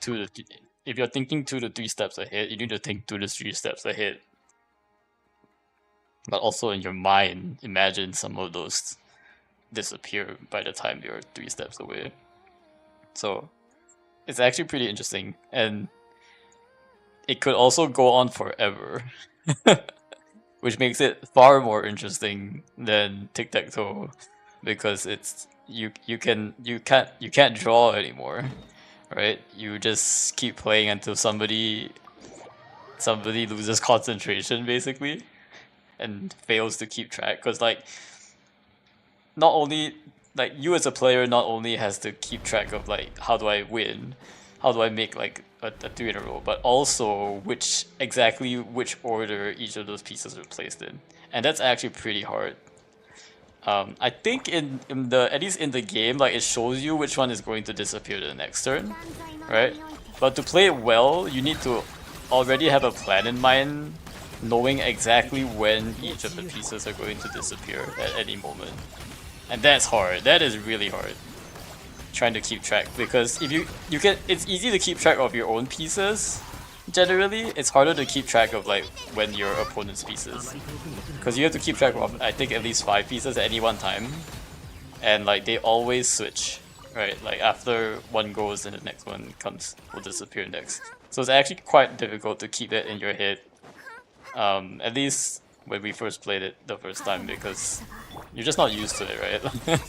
if you're thinking 2 to 3 steps ahead, you need to think 2 to 3 steps ahead. But also in your mind, imagine some of those disappear by the time you're 3 steps away. So it's actually pretty interesting, and it could also go on forever, which makes it far more interesting than tic-tac-toe, because it's you can't draw anymore, right? You just keep playing until somebody loses concentration basically and fails to keep track, because like not only like you as a player not only has to keep track of like how do I win, how do I make like a 3 in a row, but also exactly which order each of those pieces are placed in, and that's actually pretty hard. I think in the at least in the game, like it shows you which one is going to disappear the next turn, right? But to play it well, you need to already have a plan in mind, knowing exactly when each of the pieces are going to disappear at any moment. And that's hard. That is really hard. Trying to keep track, because if you can, it's easy to keep track of your own pieces. Generally, it's harder to keep track of like when your opponent's pieces, because you have to keep track of I think at least 5 pieces at any one time, and like they always switch, right? Like after one goes, then the next one will disappear next. So it's actually quite difficult to keep that in your head. At least when we first played it the first time, because you're just not used to it, right?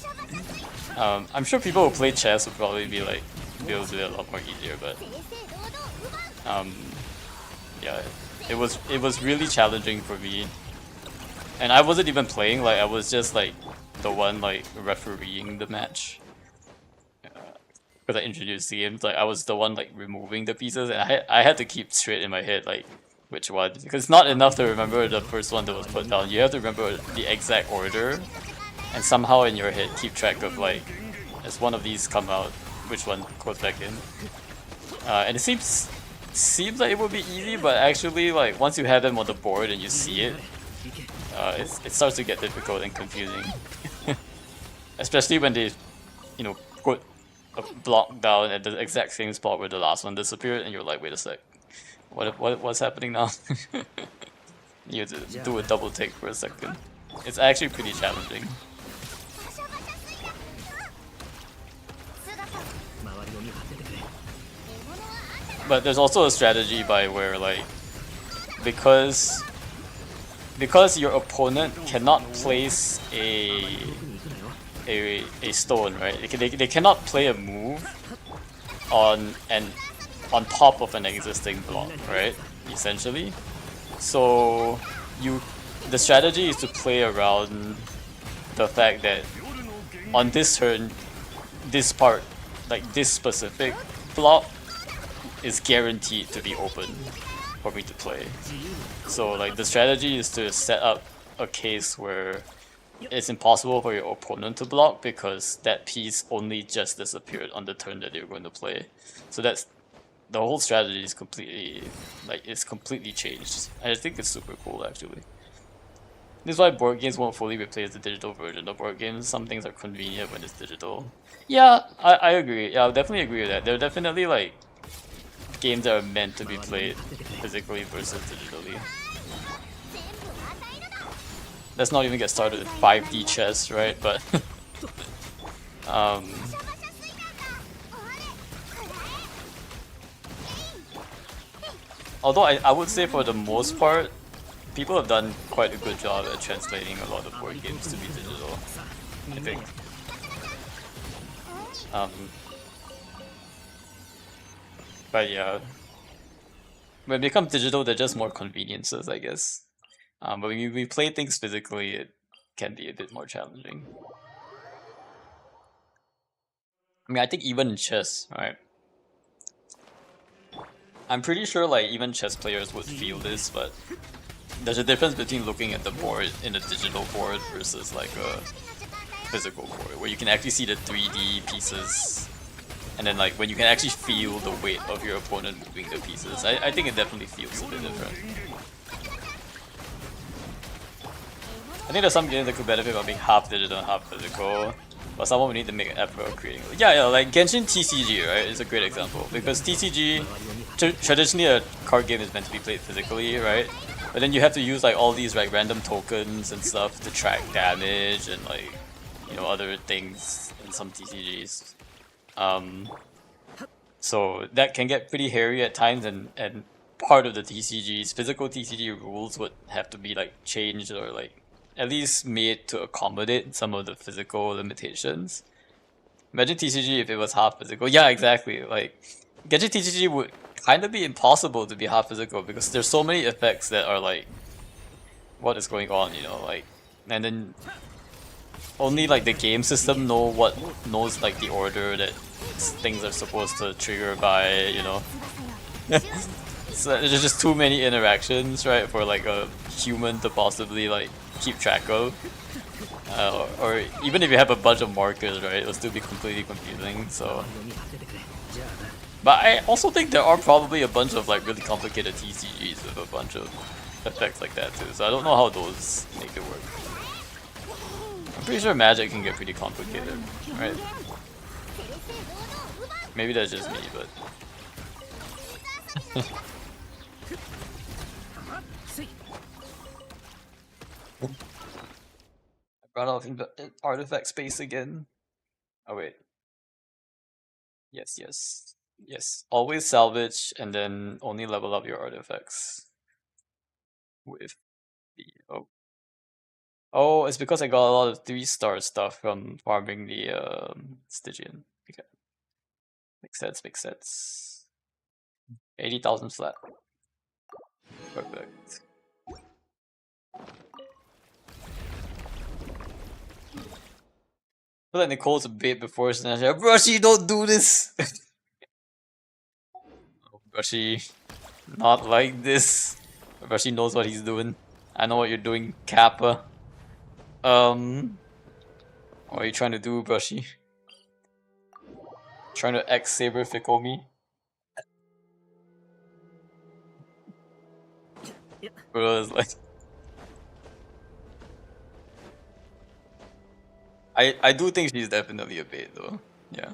I'm sure people who play chess would probably be able to do it a lot more easier, but yeah, it was really challenging for me, and I wasn't even playing. Like I was just like the one like refereeing the match, because I introduced the game. Like I was the one like removing the pieces, and I had to keep straight in my head like which one, because it's not enough to remember the first one that was put down. You have to remember the exact order, and somehow in your head keep track of like as one of these come out, which one goes back in. And it seems like it would be easy, but actually like once you have them on the board and you see it, it starts to get difficult and confusing. Especially when they, you know, put a block down at the exact same spot where the last one disappeared, and you're like, wait a sec, what's happening now? You have to do a double take for a second. It's actually pretty challenging. But there's also a strategy by where like because your opponent cannot place a stone, right? They cannot play a move on top of an existing block, right? Essentially. So the strategy is to play around the fact that on this turn, this part, like this specific block, is guaranteed to be open for me to play. So like the strategy is to set up a case where it's impossible for your opponent to block, because that piece only just disappeared on the turn that you're going to play. So that's the whole strategy is completely changed. I think it's super cool actually. This is why board games won't fully replace the digital version of board games. Some things are convenient when it's digital. Yeah, I agree. Yeah, I'll definitely agree with that. There are definitely like games that are meant to be played physically versus digitally. Let's not even get started with 5D chess, right? But although I would say for the most part, people have done quite a good job at translating a lot of board games to be digital, I think. But yeah, when they become digital, they're just more conveniences, I guess. But when we play things physically, it can be a bit more challenging. I mean, I think even in chess, right? I'm pretty sure like even chess players would feel this, but there's a difference between looking at the board in a digital board versus like a physical board, where you can actually see the 3D pieces, and then like when you can actually feel the weight of your opponent moving the pieces. I think it definitely feels a bit different. I think there's some games that could benefit from being half digital and half physical, but someone would need to make an effort of creating. Yeah, like Genshin TCG, right, is a great example, because TCG, traditionally a card game is meant to be played physically, right? But then you have to use like all these like random tokens and stuff to track damage and like, you know, other things in some TCGs. So that can get pretty hairy at times, and part of the TCG's physical TCG rules would have to be like changed or like at least made to accommodate some of the physical limitations. Imagine TCG if it was half physical. Yeah, exactly. Like Genshin TCG would kind of be impossible to be half physical because there's so many effects that are like, what is going on, you know, like, and then only like the game system knows like the order that things are supposed to trigger by, you know. So there's just too many interactions, right, for like a human to possibly like keep track of. Or even if you have a bunch of markers, right, it'll still be completely confusing. So, but I also think there are probably a bunch of like really complicated TCGs with a bunch of effects like that too. So I don't know how those make it work. I'm pretty sure Magic can get pretty complicated, right? Maybe that's just me, but I brought off artifact space again. Oh wait. Yes. Always salvage and then only level up your artifacts with the oh, it's because I got a lot of 3-star stuff from farming the Stygian. Okay. Makes sense. 80,000 flat. Perfect. I feel like Nicole's a bit before Snatch. Brushy, don't do this! Oh, Brushy, not like this. Brushy knows what he's doing. I know what you're doing, Kappa. What are you trying to do, Brushy? Trying to X-Saber Fickle me? Bro, it's like... I do think she's definitely a bait though. Yeah.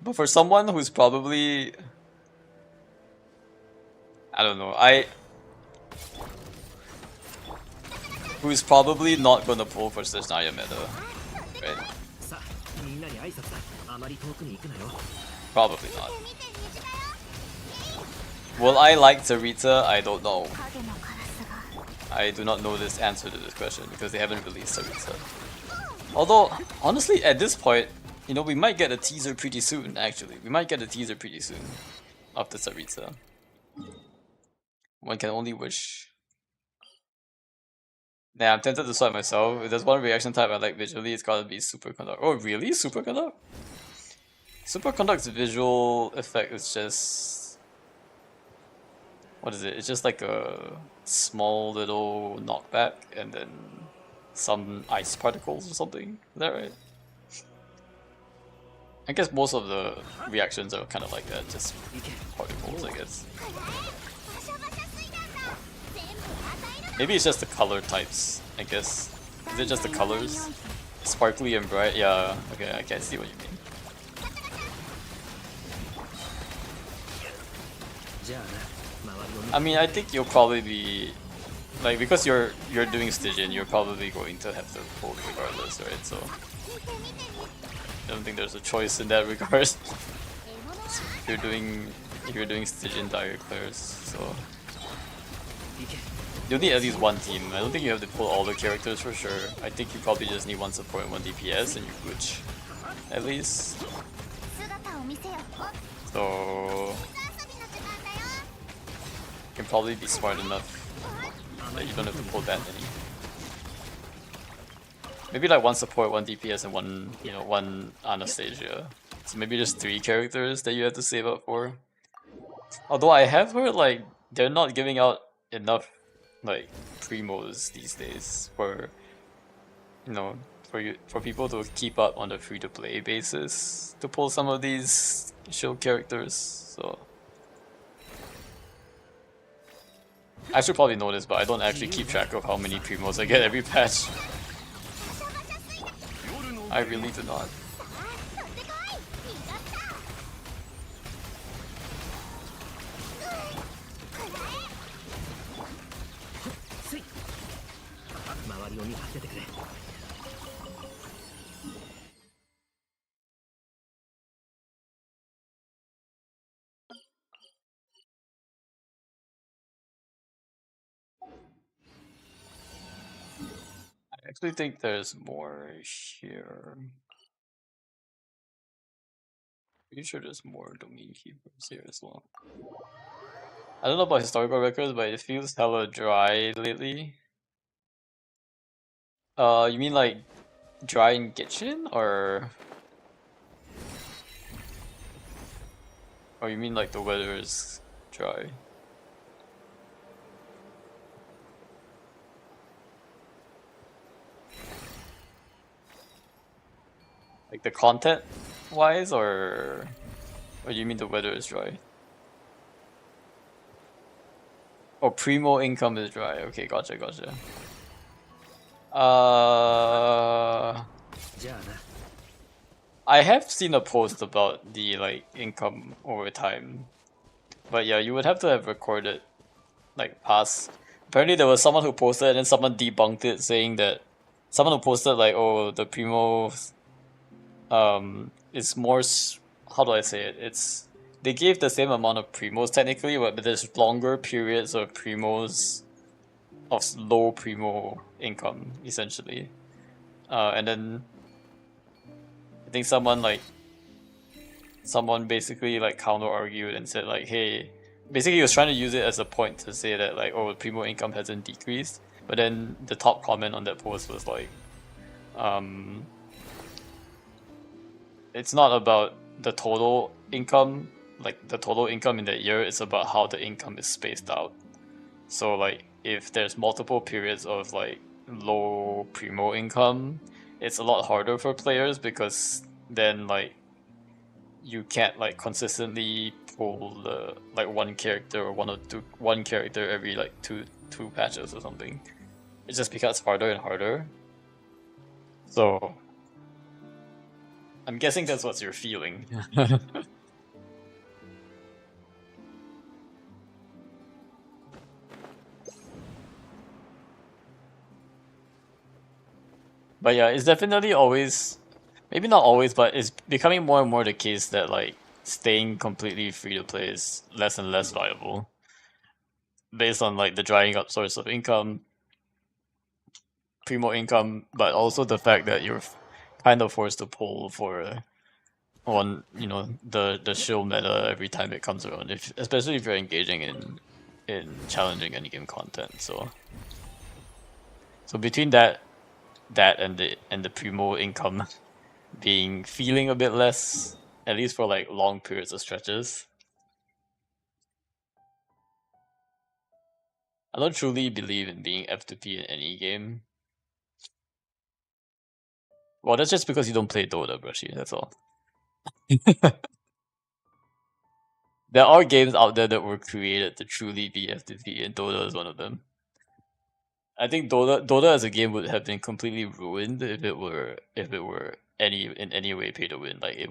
But for someone who's probably... I don't know, who's probably not gonna pull for such Naya meta, right? Probably not. Will I like Sarita? I don't know. I do not know this answer to this question because they haven't released Sarita. Although, honestly, at this point, you know, we might get a teaser pretty soon, actually. We might get a teaser pretty soon of the Sarita. One can only wish. Nah, I'm tempted to swipe myself. If there's one reaction type I like visually, it's gotta be Superconduct. Oh, really? Superconduct? Superconduct's visual effect is just... what is it? It's just like a small little knockback and then some ice particles or something. Is that right? I guess most of the reactions are kind of like that, just particles, I guess. Maybe it's just the color types, I guess. Is it just the colors? Sparkly and bright? Yeah, okay, I can see what you mean. I mean, I think you'll probably be... like, because you're doing Stygian, you're probably going to have to pull regardless, right? So... I don't think there's a choice in that regard. If you're doing Stygian dire clears, so... you'll need at least one team. I don't think you have to pull all the characters for sure. I think you probably just need one support and one DPS and you're good. At least. So can probably be smart enough that you don't have to pull that many. Maybe like one support, one DPS, and one, you know, one Anastasia. So maybe just 3 characters that you have to save up for. Although I have heard like they're not giving out enough like primos these days for, you know, for people to keep up on the free to play basis to pull some of these shield characters. So I should probably know this, but I don't actually keep track of how many primos I get every patch. I really do not. I actually think there's more here. Pretty sure there's more domain keepers here as well. I don't know about historical records, but it feels hella dry lately. You mean like dry in Gitchin, or you mean like the weather is dry? Like the content wise, or do you mean the weather is dry? Oh, primo income is dry. Okay, gotcha, gotcha. I have seen a post about the like income over time, but yeah, you would have to have recorded like past. Apparently, there was someone who posted, and then someone debunked it, saying that someone who posted like, oh, the primo, is more. How do I say it? It's they gave the same amount of primos technically, but there's longer periods of primos of low primo income essentially. And then I think someone basically like counter argued and said like, hey, basically he was trying to use it as a point to say that like, oh, primo income hasn't decreased. But then the top comment on that post was like, it's not about the total income, like the total income in that year. It's about how the income is spaced out. So like if there's multiple periods of like low primo income, it's a lot harder for players because then like you can't like consistently pull the like one character or one character every like two patches or something. It just becomes harder and harder. So I'm guessing that's what you're feeling. But yeah, it's definitely always, maybe not always, but it's becoming more and more the case that like staying completely free to play is less and less viable based on like the drying up source of income, primo income, but also the fact that you're kind of forced to pull for on, you know, the shield meta every time it comes around, if especially if you're engaging in challenging any game content. So between that and the primo income being feeling a bit less, at least for like long periods of stretches, I don't truly believe in being F2P in any game. Well, that's just because you don't play Dota, Brushy, that's all. There are games out there that were created to truly be F2P, and Dota is one of them. I think Dota as a game would have been completely ruined if it were in any way pay to win. Like it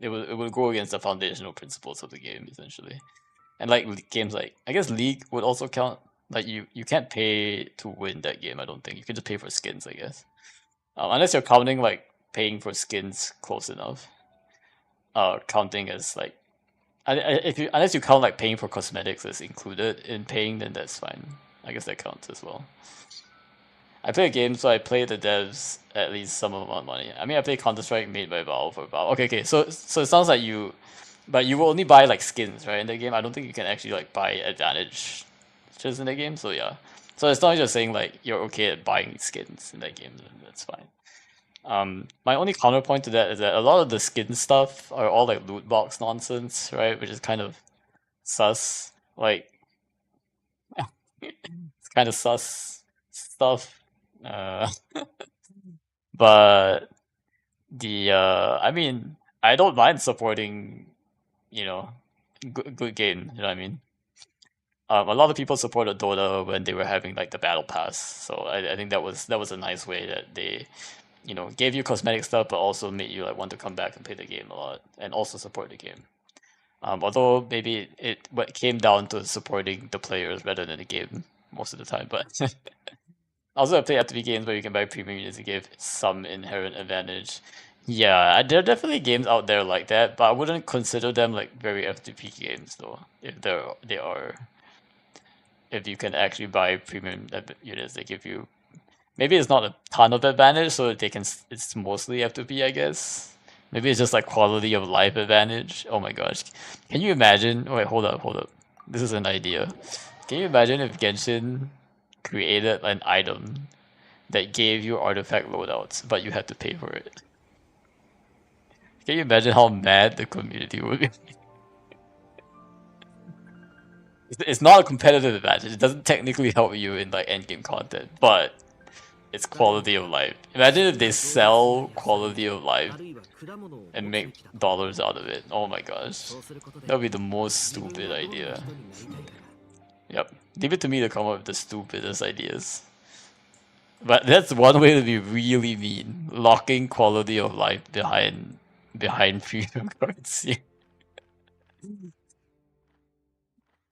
would go against the foundational principles of the game essentially. And like games like, I guess League would also count. Like you can't pay to win that game. I don't think you can just pay for skins. I guess unless you're counting like paying for skins close enough. Counting as like, if you unless you count like paying for cosmetics as included in paying, then that's fine. I guess that counts as well. I play a game, so I play the devs at least some amount of money. I mean, I play Counter Strike made by Valve for Valve. Okay, so it sounds like But you will only buy like skins, right? In the game, I don't think you can actually like buy advantage just in the game. So yeah, so as long as you're saying like you're okay at buying skins in that game, then that's fine. My only counterpoint to that is that a lot of the skin stuff are all like loot box nonsense, right? Which is kind of sus. Like it's kind of sus stuff. Uh, but I mean, I don't mind supporting, you know, good game. You know what I mean? A lot of people supported Dota when they were having like the battle pass, so I think that was a nice way that they gave you cosmetic stuff, but also made you like want to come back and play the game a lot, and also support the game. Although maybe it what came down to supporting the players rather than the game most of the time, but also I play FTP games where you can buy premium units to give some inherent advantage. Yeah, there are definitely games out there like that, but I wouldn't consider them like very FTP games though. If they are, if you can actually buy premium units, they give you maybe it's not a ton of advantage, so they can. It's mostly FTP, I guess. Maybe it's just like quality of life advantage. Oh my gosh, can you imagine? Wait, hold up. This is an idea. Can you imagine if Genshin created an item that gave you artifact loadouts, but you had to pay for it? Can you imagine how mad the community would be? It's not a competitive advantage. It doesn't technically help you in like endgame content, but it's quality of life. Imagine if they sell quality of life and make dollars out of it. Oh my gosh. That would be the most stupid idea. Yep. Leave it to me to come up with the stupidest ideas. But that's one way to be really mean. Locking quality of life behind premium cards.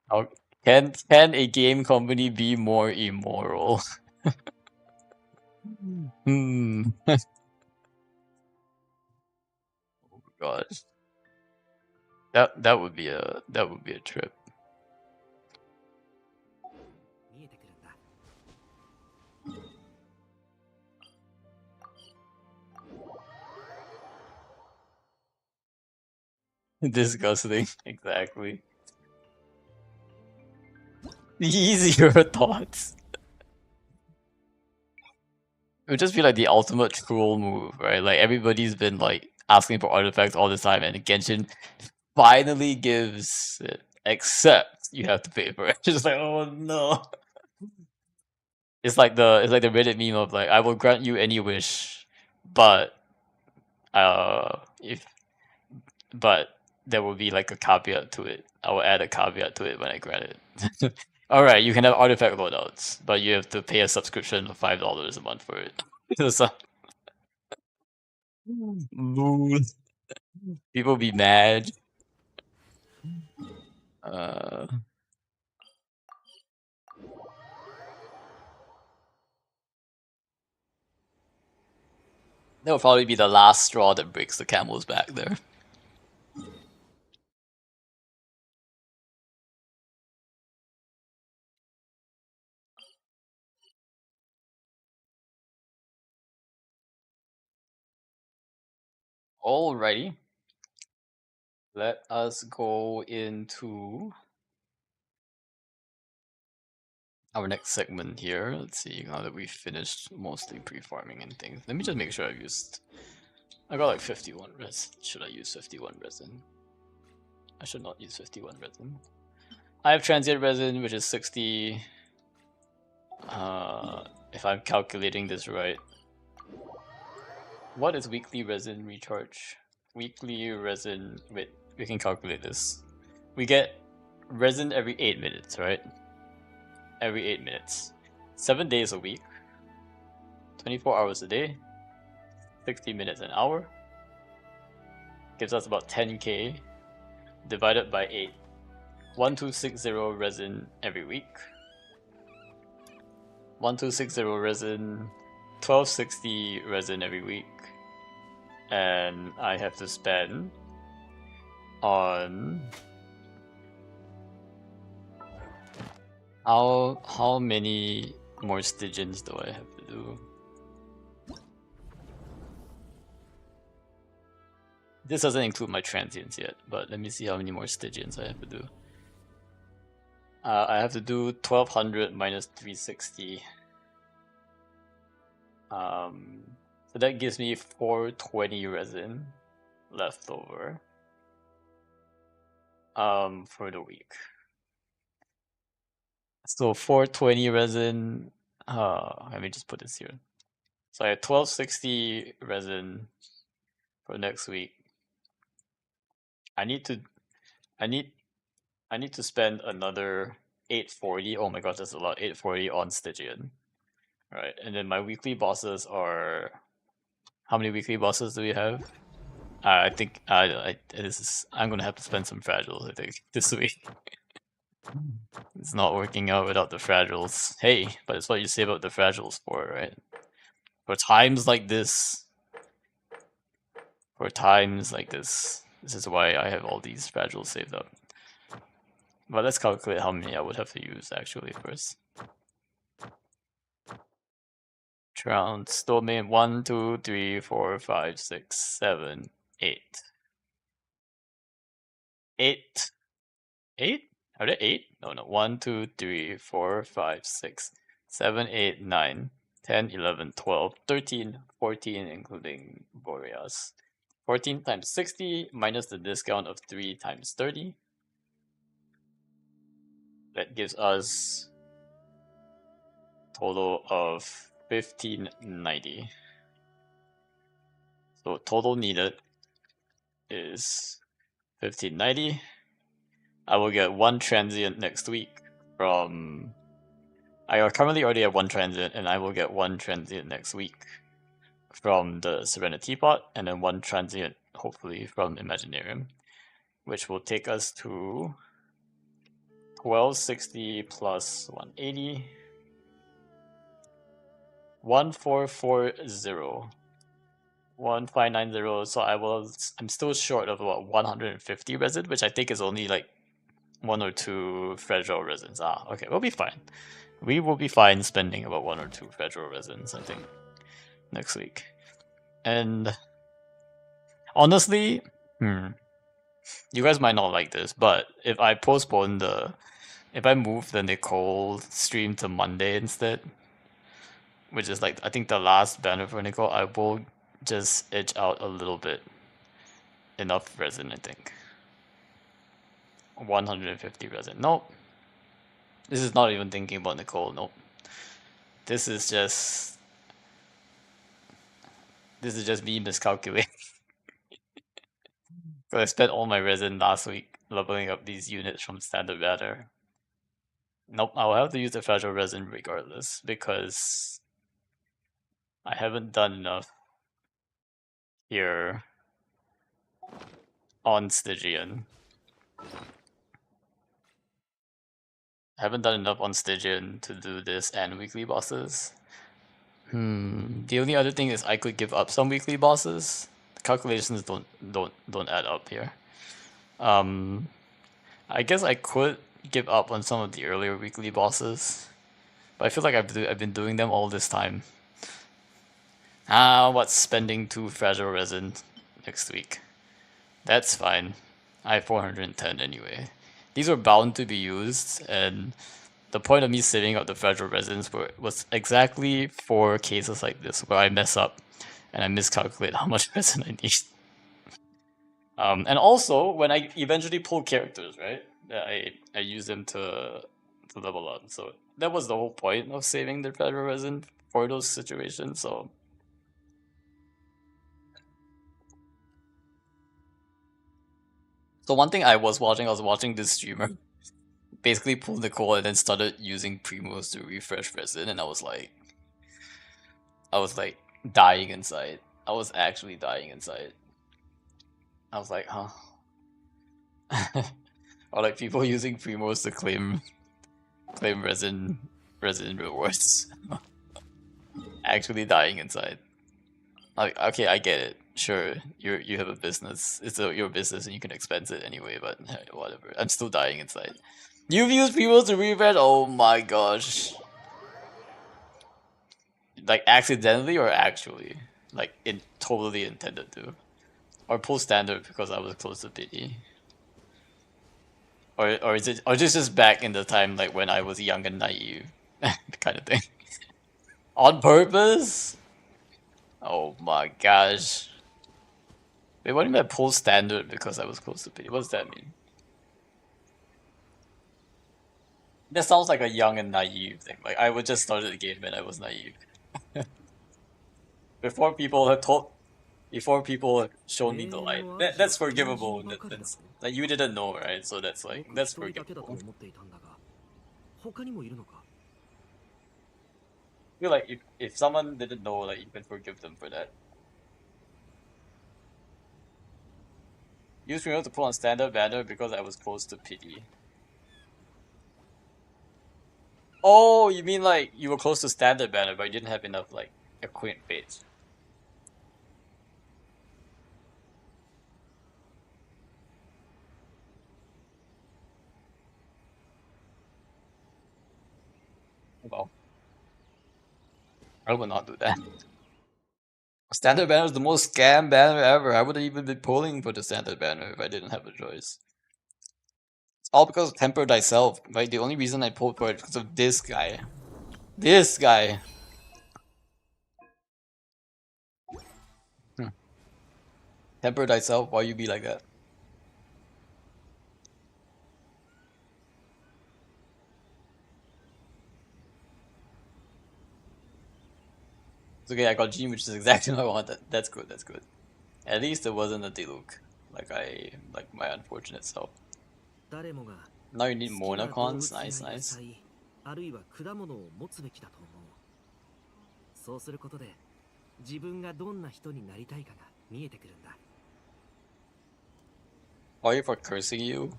How can a game company be more immoral? Hmm. Gosh. That would be a trip. Disgusting. Exactly. Easier thoughts. It would just be like the ultimate troll move, right? Like everybody's been like asking for artifacts all this time, and Genshin finally gives it, except you have to pay for it. Just like, oh no. It's like the Reddit meme of like, I will grant you any wish, but if but there will be like a caveat to it. I will add a caveat to it when I grant it. All right, you can have artifact loadouts, but you have to pay a subscription of $5 a month for it. So, lol. People be mad. Uh, that will probably be the last straw that breaks the camel's back there. Alrighty, let us go into our next segment here. Let's see, now that we've finished mostly pre-farming and things. Let me just make sure I got like 51 resin. Should I use 51 resin? I should not use 51 resin. I have transient resin, which is 60. If I'm calculating this right. What is weekly resin recharge? Weekly resin. Wait, we can calculate this. We get resin every 8 minutes, right? Every 8 minutes. 7 days a week. 24 hours a day. 60 minutes an hour. Gives us about 10k divided by 8. 1260 resin every week. 1260 resin. 1260 resin every week. And I have to spend on how many more Stygians do I have to do? This doesn't include my transients yet, but let me see how many more Stygians I have to do. I have to do 1200 minus 360. So that gives me 420 resin left over for the week. So 420 resin. Let me just put this here. So I have 1260 resin for next week. I need to spend another 840. Oh my gosh, that's a lot. 840 on Stygian. Right, and then my weekly bosses are, how many weekly bosses do we have? I think I'm gonna have to spend some fragiles, I think, this week. It's not working out without the fragiles. Hey, but it's what you say about the fragiles for, right? For times like this, this is why I have all these fragiles saved up. But let's calculate how many I would have to use actually first. Rounds domain 1, 2, 3, 4, 5, 6, 7, 8. 8. 8? Are there 8? No, no. 1, 2, 3, 4, 5, 6, 7, 8, 9, 10, 11, 12, 13, 14, including Boreas. 14 times 60 minus the discount of 3 times 30. That gives us total of 1590. So total needed is 1590. I will get 1 transient next week from... I currently already have 1 transient, and I will get 1 transient next week from the Serenity Pot, and then 1 transient, hopefully, from Imaginarium, which will take us to 1260 plus 180, 1440, 1590. So I'm still short of about 150 resin, which I think is only like 1 or 2 fragile resins. Okay, we'll be fine. We will be fine spending about 1 or 2 fragile resins, I think, next week. And honestly, you guys might not like this, but if I move the Nicole stream to Monday instead, which is like I think the last banner for Nicole, I will just edge out a little bit. Enough resin, I think. 150 resin. Nope. This is not even thinking about Nicole. Nope. This is just me miscalculating. So I spent all my resin last week leveling up these units from standard banner. Nope, I'll have to use the fragile resin regardless because I haven't done enough here on Stygian. Haven't done enough on Stygian to do this and weekly bosses. The only other thing is I could give up some weekly bosses. The calculations don't add up here. I guess I could give up on some of the earlier weekly bosses, but I feel like I've been doing them all this time. What's spending 2 fragile resin next week? That's fine. I have 410 anyway. These were bound to be used, and the point of me saving up the fragile resins was exactly for cases like this where I mess up and I miscalculate how much resin I need. And also when I eventually pull characters, right? I use them to level up. So that was the whole point of saving the fragile resin for those situations. So one thing I was watching this streamer basically pull Nicole and then started using Primos to refresh resin, and I was like dying inside. I was actually dying inside. I was like, huh? Or like people using Primos to claim resin rewards. Actually dying inside. Like, okay, I get it. Sure, you have a business. It's your business and you can expense it anyway, but whatever. I'm still dying inside. You've used Primos to refresh? Oh my gosh. Like accidentally or actually? Like totally intended to. Or pull standard because I was close to pity. Or is it, or this is back in the time like when I was young and naive kind of thing. On purpose? Oh my gosh. Wait, what do you mean by pull standard because I was close to pity? What does that mean? That sounds like a young and naive thing. Like I would just started the game when I was naive. Before people had told before people had shown me the light. That's forgivable in that sense. Like you didn't know, right? So that's like that's forgivable. I feel like if someone didn't know, like you can forgive them for that. Use remote to pull on standard banner because I was close to pity. Oh, you mean like you were close to standard banner, but you didn't have enough like acquaint fates. Well, I would not do that. Standard banner is the most scam banner ever. I wouldn't even be pulling for the standard banner if I didn't have a choice. It's all because of temper thyself. Right? The only reason I pulled for it is because of this guy. This guy. Hmm. Temper thyself. Why you be like that? It's okay. I got Gene, which is exactly what I wanted. That's good. That's good. At least it wasn't a Diluc. Like my unfortunate self. Now you need Monacons. Nice, nice. あるいは果物を持つべきだと思う。そうすることで自分がどんな人になりたいかが見えてくるんだ。Why for cursing you?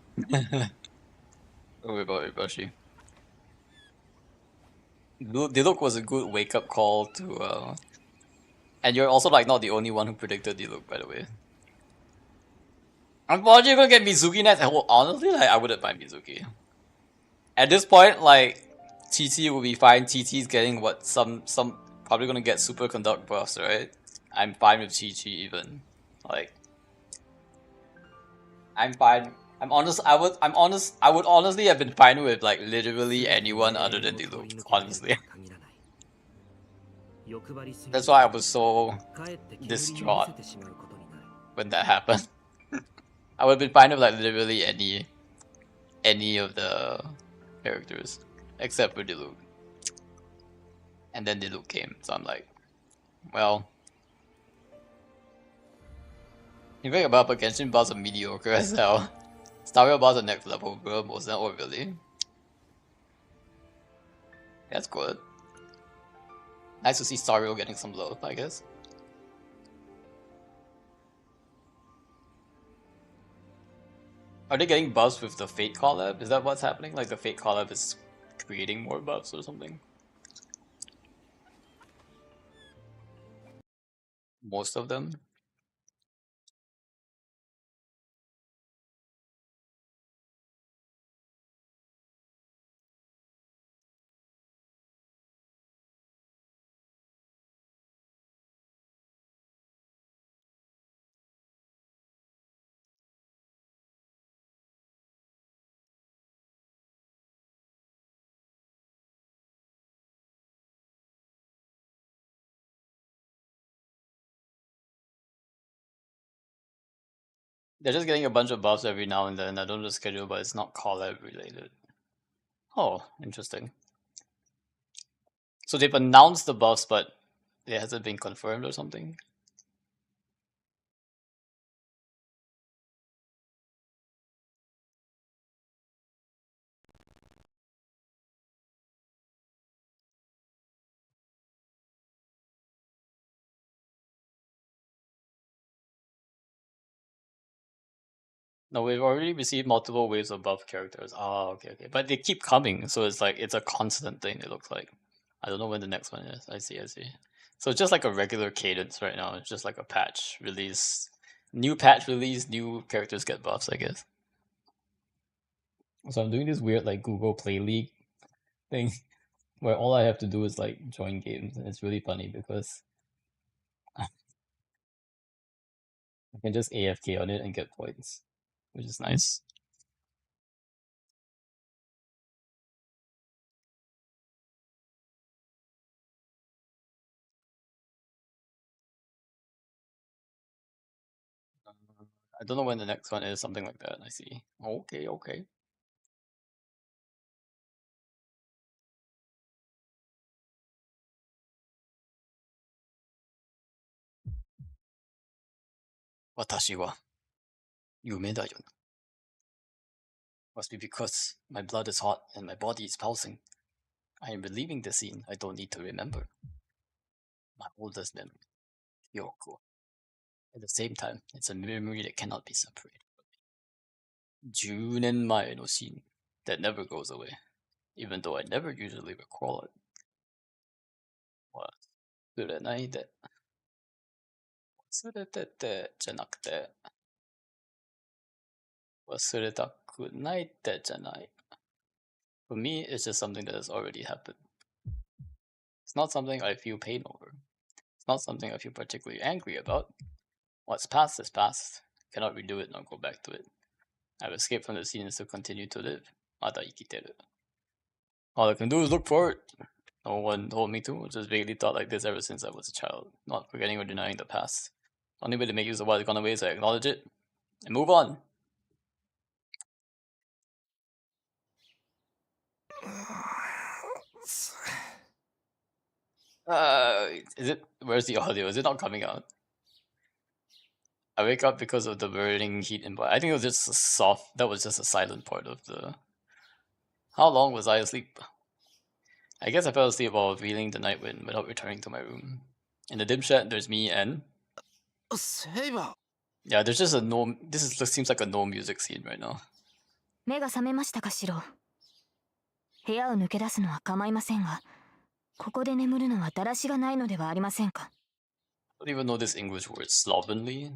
Oh, about Ibashi. Diluc was a good wake up call to and you're also like not the only one who predicted Diluc, by the way. Unfortunately, you're gonna get Mizuki next. Well, honestly, like I wouldn't mind Mizuki. At this point, like TT will be fine. TT's getting what some probably gonna get superconduct buffs, right? I'm fine with Chi even. Like I'm fine. I'm honest. I'm honest. I would honestly have been fine with like literally anyone other than Diluc. Honestly, that's why I was so distraught when that happened. I would have been fine with like literally any of the characters except for Diluc. And then Diluc came, so I'm like, well, you think about Genshin boss are mediocre as hell. Star Rail boss are next level, bro. Most not really. That's good. Nice to see Star Rail getting some love, I guess. Are they getting buffs with the Fate collab? Is that what's happening? Like the Fate collab is creating more buffs or something? Most of them? They're just getting a bunch of buffs every now and then. I don't know the schedule, but it's not collab related. Oh, interesting. So they've announced the buffs, but it hasn't been confirmed or something? No, we've already received multiple waves of buff characters. Oh, okay, okay. But they keep coming, so it's like it's a constant thing, it looks like. I don't know when the next one is. I see, I see. So it's just like a regular cadence right now. It's just like a patch release. New patch release, new characters get buffs, I guess. So I'm doing this weird like Google Play League thing where all I have to do is like join games, and it's really funny because I can just AFK on it and get points, which is nice. I don't know when the next one is, something like that, I see. Okay, okay. Watashi wa yume da yo. Must be because my blood is hot and my body is pulsing. I am relieving the scene I don't need to remember. My oldest memory, Yoko. At the same time, it's a memory that cannot be separated. 10年前の scene that never goes away, even though I never usually recall it. 忘れないで。忘れててじゃなくて、忘れたくないってじゃない。For me, it's just something that has already happened. It's not something I feel pain over. It's not something I feel particularly angry about. What's past is past. Cannot redo it nor go back to it. I've escaped from the scene and still continue to live. まだ生きてる. All I can do is look for it. No one told me to. Just vaguely thought like this ever since I was a child. Not forgetting or denying the past. Only way to make use of what has gone away is I acknowledge it and move on. Is it? Where's the audio? Is it not coming out? I wake up because of the burning heat in my. I think it was just a soft. That was just a silent part of the. How long was I asleep? I guess I fell asleep while feeling the night wind without returning to my room. In the dim shed, there's me and. Saber. Yeah, there's just a no. This seems like a no music scene right now. 目が覚めましたか、シロ。部屋を抜け出すのは構いませんが、ここで眠るのはだらしがないのではありませんか。I don't even know this English word. Slovenly.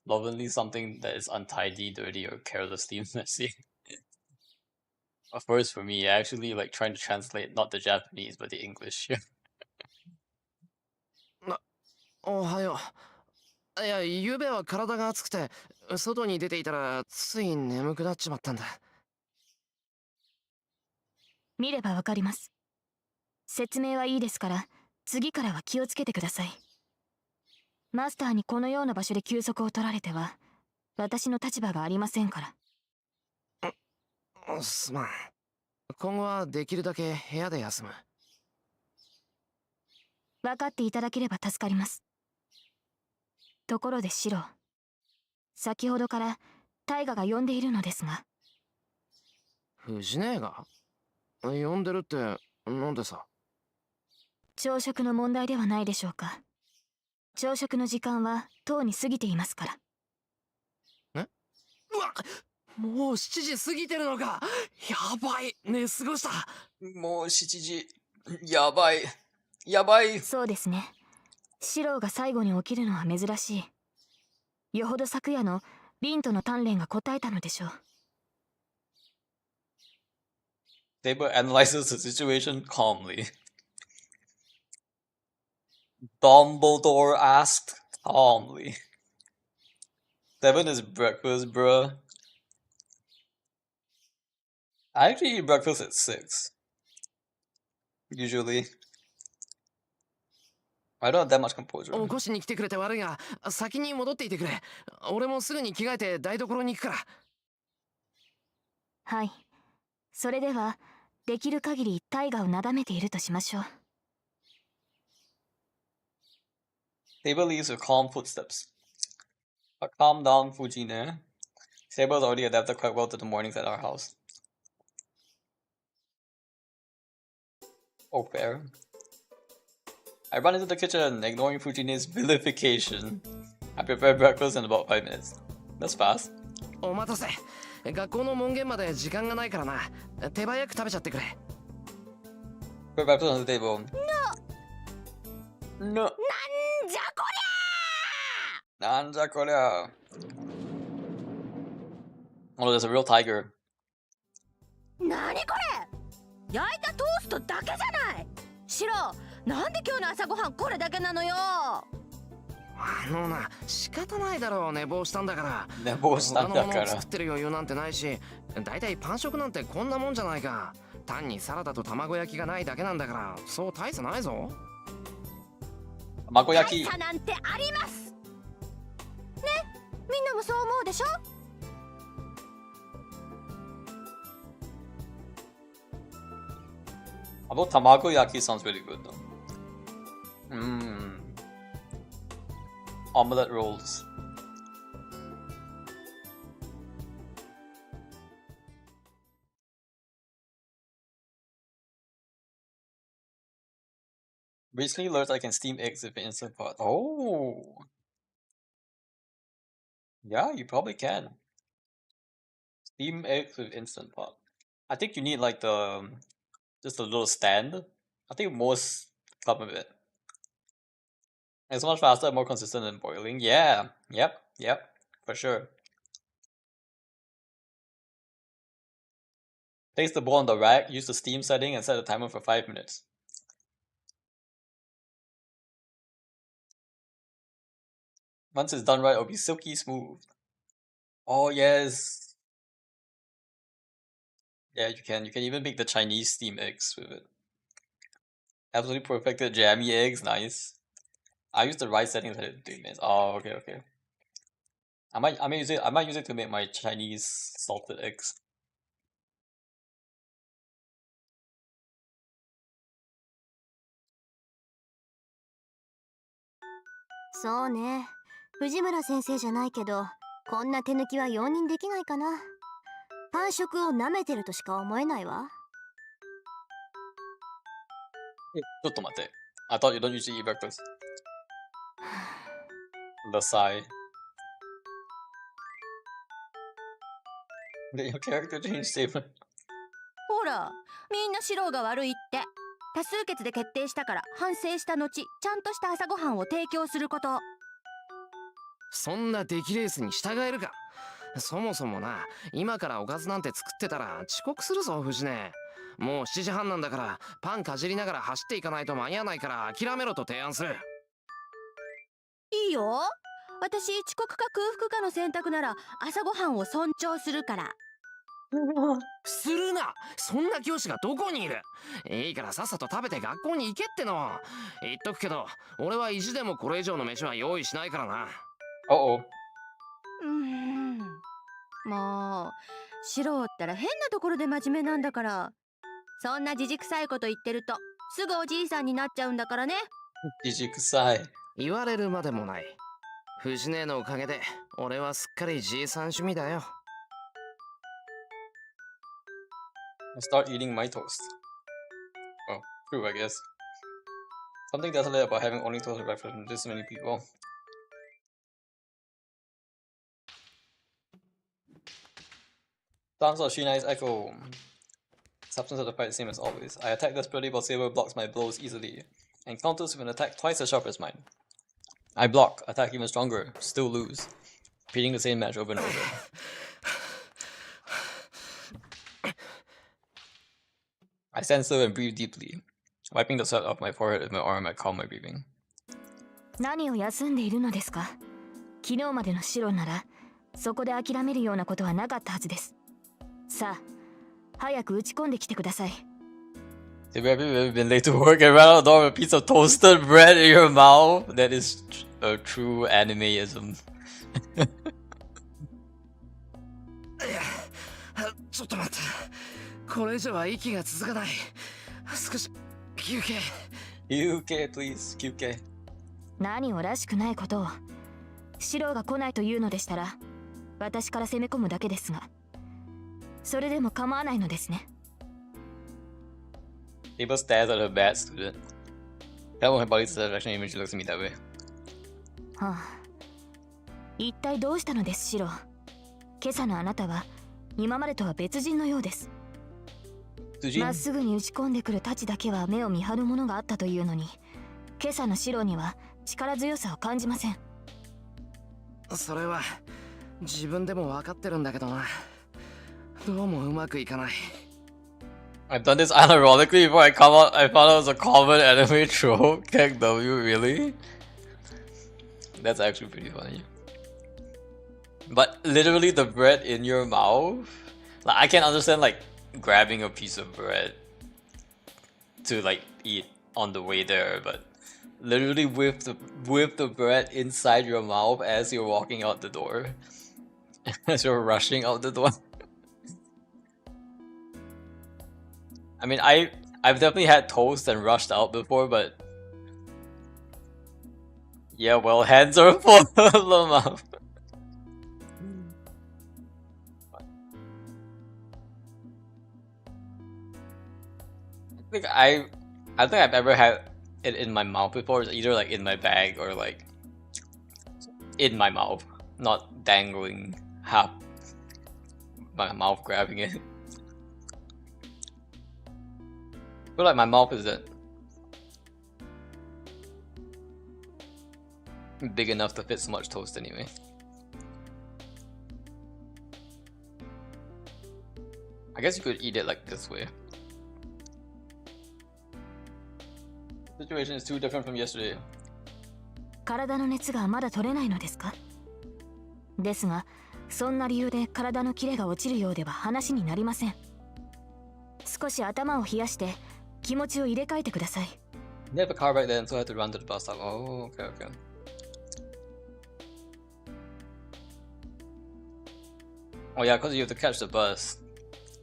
Slovenly, something that is untidy, dirty, or carelessly messy. Of course, for me, I actually like trying to translate not the Japanese but the English. おはよう。いや、ゆうべは体が熱くて、外に出ていたらつい眠くなっちまったんだ。見ればわかります。説明はいいですから、次からは気をつけてください。マスターにこのような場所で休息を取られては、私の立場がありませんから。すまん。今後はできるだけ部屋で休む。分かっていただければ助かります。ところでシロ、先ほどからタイガが呼んでいるのですが。藤姉が呼んでるってなんでさ。朝食の問題ではないでしょうか。朝食の時間はとうに過ぎていますから。え？うわ、もう7時過ぎてるのか。やばい、寝過ごした。もう7時。やばい。やばい。そうですね。シローが最後に起きるのは珍しい。よほど昨夜のリンとの鍛錬が答えたのでしょう。Saber analyzes the situation calmly. Dumbledore asked calmly. 7 is breakfast, bruh. I actually eat breakfast at 6. Usually. I don't have that much composure. 起こしに来てくれて悪いが、先に戻っていてくれ。俺もすぐに着替えて台所に行くから。はい。それでは、できる限りタイガをなだめているとしましょう。Saber leaves with calm footsteps. But calm down, Fujine. Saber's already adapted quite well to the mornings at our house. Oh, fair. I run into the kitchen, ignoring Fujine's vilification. I prepare breakfast in about 5 minutes. That's fast. お待たせ。学校の門限まで時間がないからな。手早く食べちゃってくれ。Put breakfast on the table. No. なんじゃこなんじゃこりゃ. Oh, there's a real tiger. りゃ。なにこれ。焼いたトーストだけじゃない。シロ、なんで今日の朝ごはんこれだけなのよ。な、仕方ないだろう、寝坊したんだから。寝坊したんだから。他のものを作ってる余裕なんてないし、だいたいパン食なんてこんなもんじゃないか。単にサラダと卵焼きがないだけなんだから、そう大差ないぞ。卵焼き。大差なんてあります。ね、みんなもそう思うでしょ。Although tamagoyaki sounds really good though. Omelette rolls. Recently learned I can steam eggs with an instant pot. Oh! Yeah, you probably can. Steam eggs with instant pot. I think you need like the just a little stand. I think most come with it. It's much faster and more consistent than boiling. Yeah. Yep. For sure. Place the bowl on the rack, use the steam setting, and set the timer for 5 minutes. Once it's done right, it'll be silky smooth. Oh yes. Yeah, you can. You can even make the Chinese steam eggs with it. Absolutely perfected jammy eggs, nice. I use the rice settings at 3 minutes. Oh, okay. I might use it to make my Chinese salted eggs. そうね、藤村先生じゃないけど、こんな手抜きは容認できないかな。パン食を舐めてるとしか思えないわ。ちょっと待って。I thought you don't usually eat breakfast. The sigh. Did your character change statement? ほら、みんなシローが悪いって。多数決で決定したから反省した後、ちゃんとした朝ごはんを提供すること。そんな出来レースに従えるか。そもそもな、今からおかずなんて作ってたら遅刻するぞ、藤根。もう7時半なんだから、パンかじりながら走っていかないと間に合わないから諦めろと提案する。いいよ。私、遅刻か空腹かの選択なら朝ごはんを尊重するから。するな。そんな教師がどこにいる。いいからさっさと食べて学校に行けっての。言っとくけど、俺は意地でもこれ以上の飯は用意しないからな。Uh-oh. もう、シローったら変なところで真面目なんだから。そんなじじくさいこと言ってるとすぐおじいさんになっちゃうんだからね。じじくさい。言われるまでもない。藤姉のおかげで俺はすっかりじいさん趣味だよ。I start eating my toast. Oh, true, I guess. Something desolate about having only toast for breakfast from this many people. Dance of Shinai's Echo. Substance of the fight the same as always. I attack desperately while Saber blocks my blows easily, and counters with an attack twice as sharp as mine. I block, attack even stronger, still lose. Repeating the same match over and over. I stand still and breathe deeply, wiping the sweat off my forehead with my arm. I calm my breathing. 何を休んでいるのですか。昨日までのシロならそこで諦めるようなことはなかったはずです。さあ、早く打ち込んできてください。Have you ever been late to work and ran out the door with a piece of toasted bread in your mouth? That is a true animeism. ちょっと待って。これ以上は息が続かない。少し休憩。休憩 please 休憩。何をらしくないことを。シロが来ないというのでしたら私から攻め込むだけですが、それでも構わないのですね。People stares at a bad student. That when her body satisfaction image looks at me that way. はあ、一体どうしたのですシロ。今朝のあなたは今までとは別人のようです。まっすぐに打ち込んでくる太刀だけは目を見張るものがあったというのに、今朝のシロには力強さを感じません。それは自分でも分かってるんだけどな。どうもうまくいかない。I've done this unironically before I found out it was a common anime trope. Keg W, really? That's actually pretty funny. But literally the bread in your mouth? Like, I can understand like grabbing a piece of bread to like eat on the way there, but literally with the bread inside your mouth as you're walking out the door. As you're rushing out the door. I mean, I've definitely had toast and rushed out before, but yeah, well, hands are full of mouth. I think I've ever had it in my mouth before. It's either like in my bag or like in my mouth, not dangling half my mouth grabbing it. I feel like my mouth isn't big enough to fit so much toast anyway. I guess you could eat it like this way. The situation is too different from yesterday. 体の熱がまだ取れないのですか？ですが、そんな理由で体のキレが落ちるようでは話になりません。少し頭を冷やして気持ちを入れ替えてください。They have a car back then, so I had to run to the bus stop. Oh, okay, okay. Oh yeah, because you have to catch the bus.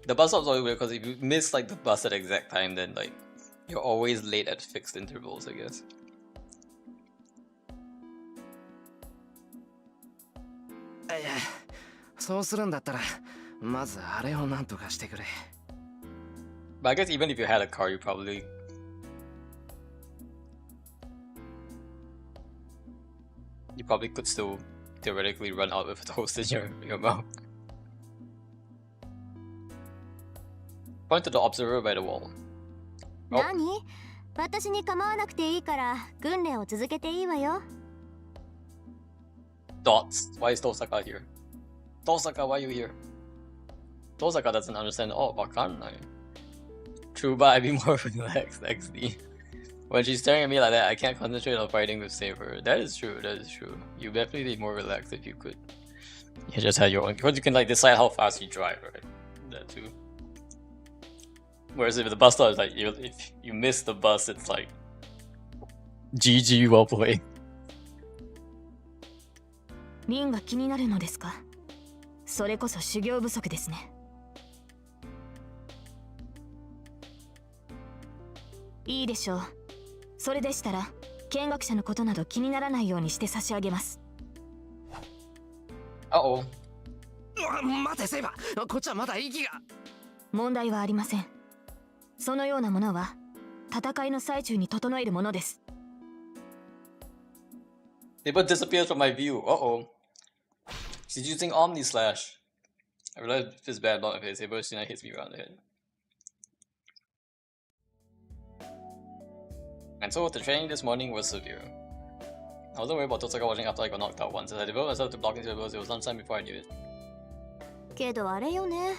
The bus stop's always weird because if you miss like the bus at the exact time, then like you're always late at fixed intervals, I guess. Yeah. そうするんだったら、まずあれをなんとかしてくれ。But I guess even if you had a car, you probably could still theoretically run out with toast in your mouth. Point to the observer by the wall. Oh. 何？私に構わなくていいから訓練を続けていいわよ。Dots. Why is Tosaka here? Tosaka, why are you here? Tosaka doesn't understand. Oh, wakanai. True, but I'd be more relaxed, XD. When she's staring at me like that, I can't concentrate on fighting with Saber. That is true, that is true. You'd definitely be more relaxed if you could. You just had your own, because you can like decide how fast you drive, right? That too. Whereas if the bus stop is like, if you miss the bus, it's like GG, well played. リンが気になるのですか？それこそ修行不足ですね。いいでしょう。それでしたら見学者のことなど気にならないようにして差し上げます。Uh-oh. 待てセイバー、こっちはまだ息が。問題はありません。そのようなものは戦いの最中に整えるものです。Saber disappears from my view. Uh-oh. She's using Omni Slash. I realize this bad not okay. Saber hits me around the head. And so the training this morning was severe. I wasn't worried about Tosaka watching after I got knocked out once. As I devoted myself to blocking Saber's, it was lunchtime before I knew it. けどあれよね。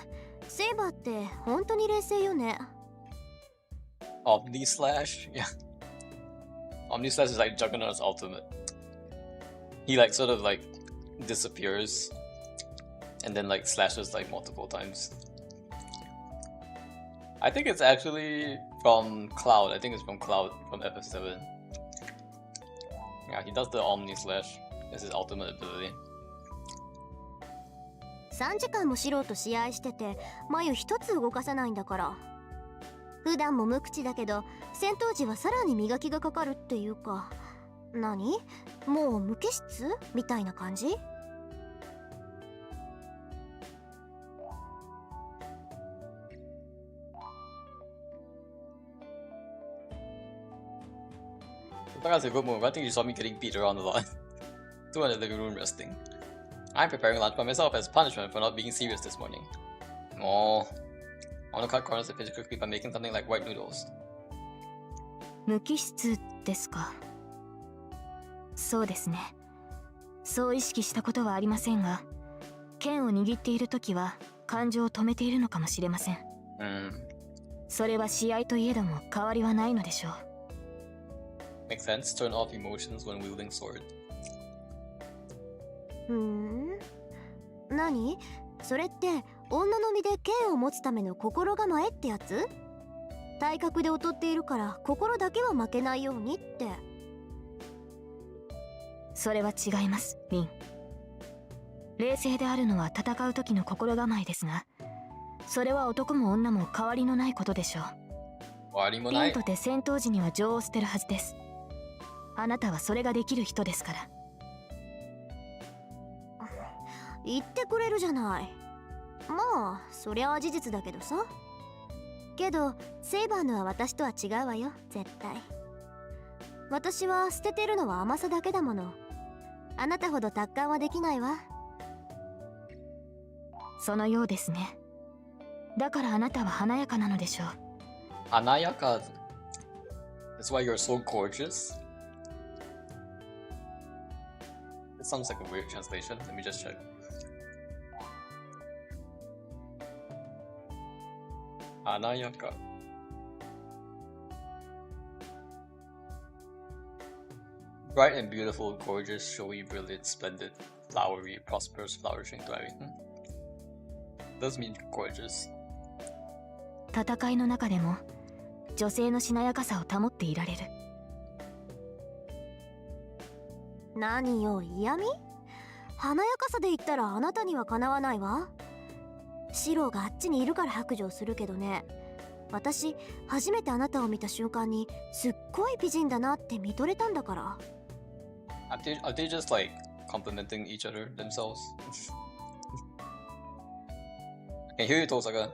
セイバーって本当に冷静よね。Omni Slash? Yeah. Omni Slash is like Juggernaut's ultimate. He like sort of like disappears and then like slashes like multiple times. I think it's actually from Cloud. I think it's from Cloud from FF7. Yeah, he does the Omni Slash. That's his ultimate ability. 3時間も素人試合してて眉一つ動かさないんだから。普段も無口だけど戦闘時はさらに磨きがかかるっていうか、何？もう無機質みたいな感じ？That's a good move. I think you saw me getting beat around a lot. Two in the living room resting. I'm preparing lunch by myself as punishment for not being serious this morning. Oh, I want to cut corners and finish quickly by making something like white noodles. 無機質ですか。そうですね。そう意識したことはありませんが、剣を握っているときは感情を止めているのかもしれません。それは試合といえども変わりはないのでしょう。Makes sense. Turn off emotions when wielding sword. 何それって女の身で剣を持つための心構えってやつ？体格で劣っているから心だけは負けないようにって。それは違います、リン。冷静であるのは戦う時の心構えですが、それは男も女も変わりのないことでしょう。終わりもリない。ンとて戦闘時には情を捨てるはずです。あなたはそれができる人ですから。言ってくれるじゃない。まあそりゃあ事実だけどさ。けどセイバーのは私とは違うわよ、絶対。私は捨ててるのは甘さだけだもの。あなたほど達観はできないわ。そのようですね。だからあなたは華やかなのでしょう。Anayaka. That's why you're so gorgeous. It sounds like a weird translation. Let me just check. Anayaka. Bright and beautiful, gorgeous, showy, brilliant, splendid, flowery, prosperous, flourishing, thriving. Does mean gorgeous. 戦いの中でも女性のしなやかさを保っていられる。何よ、嫌味？華やかさで言ったらあなたにはかなわないわ。シロがあっちにいるから白状するけどね、私初めてあなたを見た瞬間にすっごい美人だなって見とれたんだから。Are they just like complimenting each other themselves? I can hear you, Tosaka.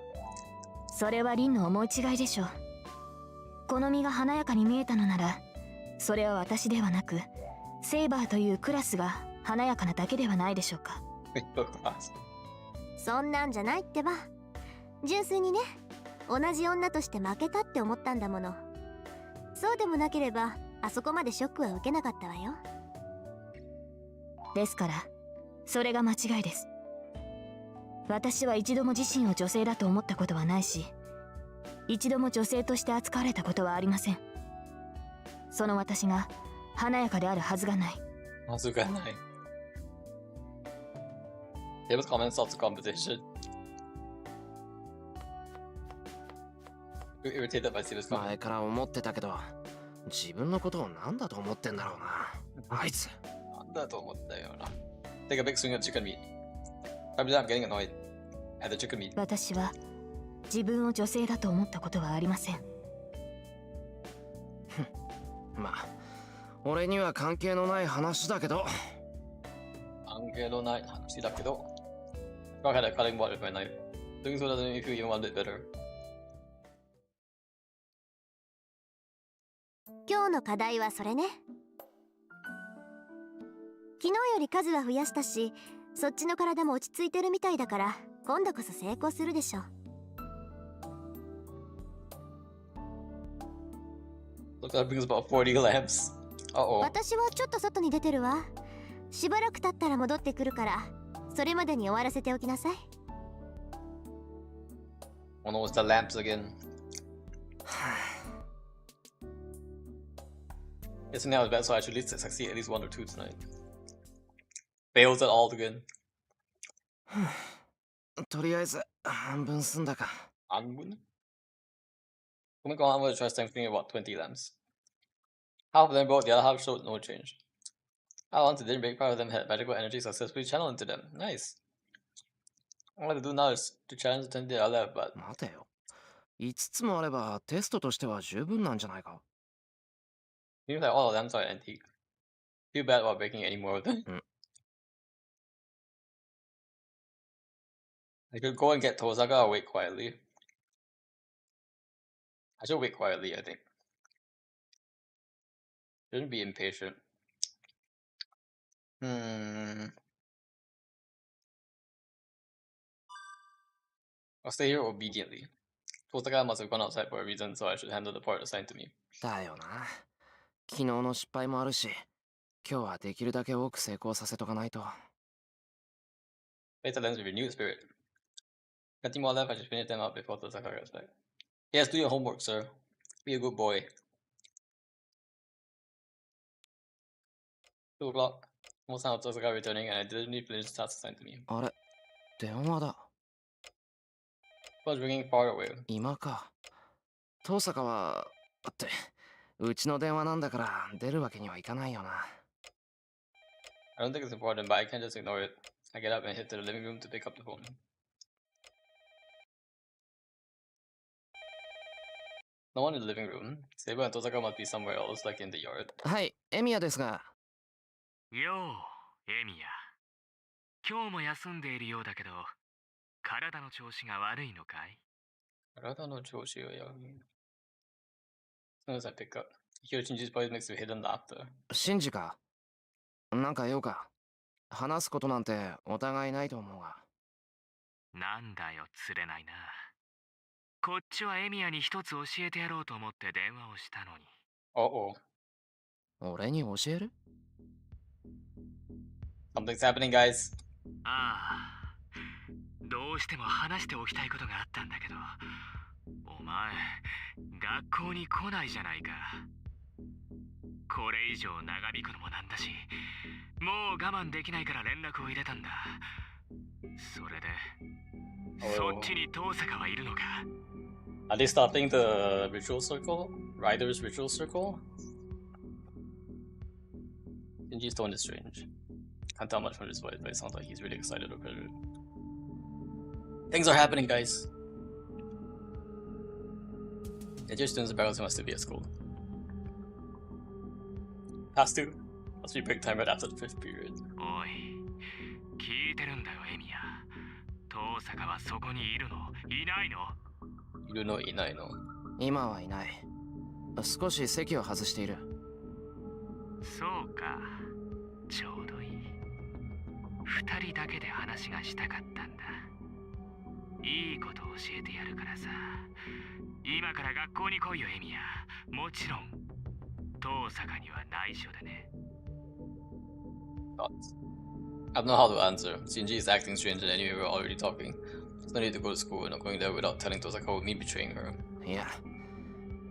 それはリンの思い違いでしょう。この身が華やかに見えたのなら、それは私ではなくセイバーというクラスが華やかなだけではないでしょうか。そんなんじゃないってば。純粋にね、同じ女として負けたって思ったんだもの。そうでもなければあそこまでショックは受けなかったわよ。ですからそれが間違いです。私は一度も自身を女性だと思ったことはないし、一度も女性として扱われたことはありません。その私が華やかであるはずがない。Hazuganai. It was comments off the competition. You're irritated by Siva's 前 comment. から思ってたけど、自分のことを何だと思ってんだろうな、あいつ。なんだと思ったよな。Take a big swing at chicken meat. Probably I'm getting annoyed at the chicken meat. 私は自分を女性だと思ったことはありません。まあ俺には関係のない話だけど。関係のない話だけど。Go ahead at cutting water with my knife. Doing so doesn't make you feel even one bit better. 今日の課題はそれね。昨日より数は増やしたし、そっちの体も落ち着いてるみたいだから、今度こそ成功するでしょ。Look, that brings about 40 lamps. Uh-oh. 私はちょっと外に出てるわ。しばらく経ったら戻ってくるから、それまでに終わらせておきなさい。Oh no, it's the lamps again. Yesterday I was bad, so I should at least succeed at least one or two tonight. Fails at all again. とりあえず半分済んだか。Angun? Oh my god, I'm gonna try strengthening about 20 lamps. Half of them broke, the other half showed no change. How once it didn't break, part of them had magical energy successfully channeled into them. Nice. All I have to do now is to challenge the 10 that are left, but 待てよ。5つもあればテストとしては十分なんじゃないか。seems like all of them are antique. Feel bad about breaking any more of them. I could go and get Tosaka or wait quietly. I should wait quietly, I think. Shouldn't be impatient. I'll stay here obediently. Tosaka must have gone outside for a reason, so I should handle the part assigned to me. だよな。昨日の失敗もあるし、今日はできるだけ多く成功させとかないと。Face the lens with renewed spirit. Got more left, I should finish them out before Tosaka gets back. Yes, do your homework, sir. Be a good boy. 2 o'clock. Almost now Tosaka returning and I didn't need finish tasks assigned to me. あれ、電話だ。 Was ringing far away. 今か。遠坂は、って、うちの電話なんだから出るわけにはいかないよな。I don't think it's important, but I can't just ignore it. I get up and head to the living room to pick up the phone. No one in the living room. Saber and Tosaka must be somewhere else, like in the yard. はい、エミヤですが。よう、エミヤ。今日も休んでいるようだけど、体の調子が悪いのかい？ Rada no Joshi or Yagi. As soon as I pick up, I hear Shinji's voice makes a hidden laughter. シンジか。なんか用か。話すことなんてお互いないと思うが。なんだよ、釣れないな。こっちはエミヤに一つ教えてやろうと思って電話をしたのに。Uh-oh. 俺に教える？ Something's happening, guys. ああ、どうしても話しておきたいことがあったんだけど、お前、学校に来ないじゃないか。これ以上長引くのもなんだし、もう我慢できないから連絡を入れたんだ。それで、そっちに遠坂はいるのか？ Are they starting the ritual circle? Rider's ritual circle? Shinji's tone is strange. Can't tell much from his voice, but it sounds like he's really excited or pressured. Things are happening, guys. It just turns the barrels must be at school. Has to. Must be break time right after the 5th period. おい、聞いてるんだよ、エミヤ。遠坂はそこにいるの？いないの？ You know, inai no. 今はいない。少し席を外している。そうか、ちょうどいい。二人だけで話がしたかったんだ。いいこと教えてやるからさ。今から学校に来いよ、エミヤ。もちろん、遠坂には内緒でね。I don't know how to answer. Shinji is acting strange and anyway we're already talking. There's no need to go to school and not going there without telling Tosaka would me betraying her. いや、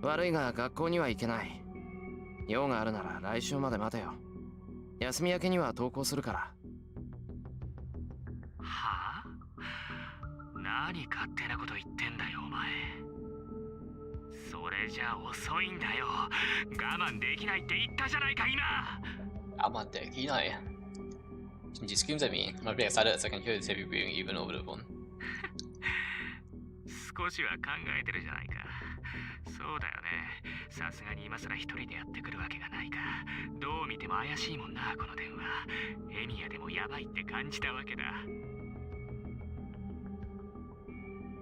悪いが学校には行けない。用があるなら来週まで待てよ。休み明けには登校するから。はあ？何勝手なこと言ってんだよ、お前。それじゃ遅いんだよ。我慢できないって言ったじゃないか、今。I'm on deck, inai. Shinji screams at me. I'm very excited as I can hear his heavy breathing even over the phone. 少しは考えてるじゃないか。そうだよね。さすがに今更一人でやってくるわけがないか。どう見ても怪しいもんな、この電話。エミヤでもやばいって感じたわけだ。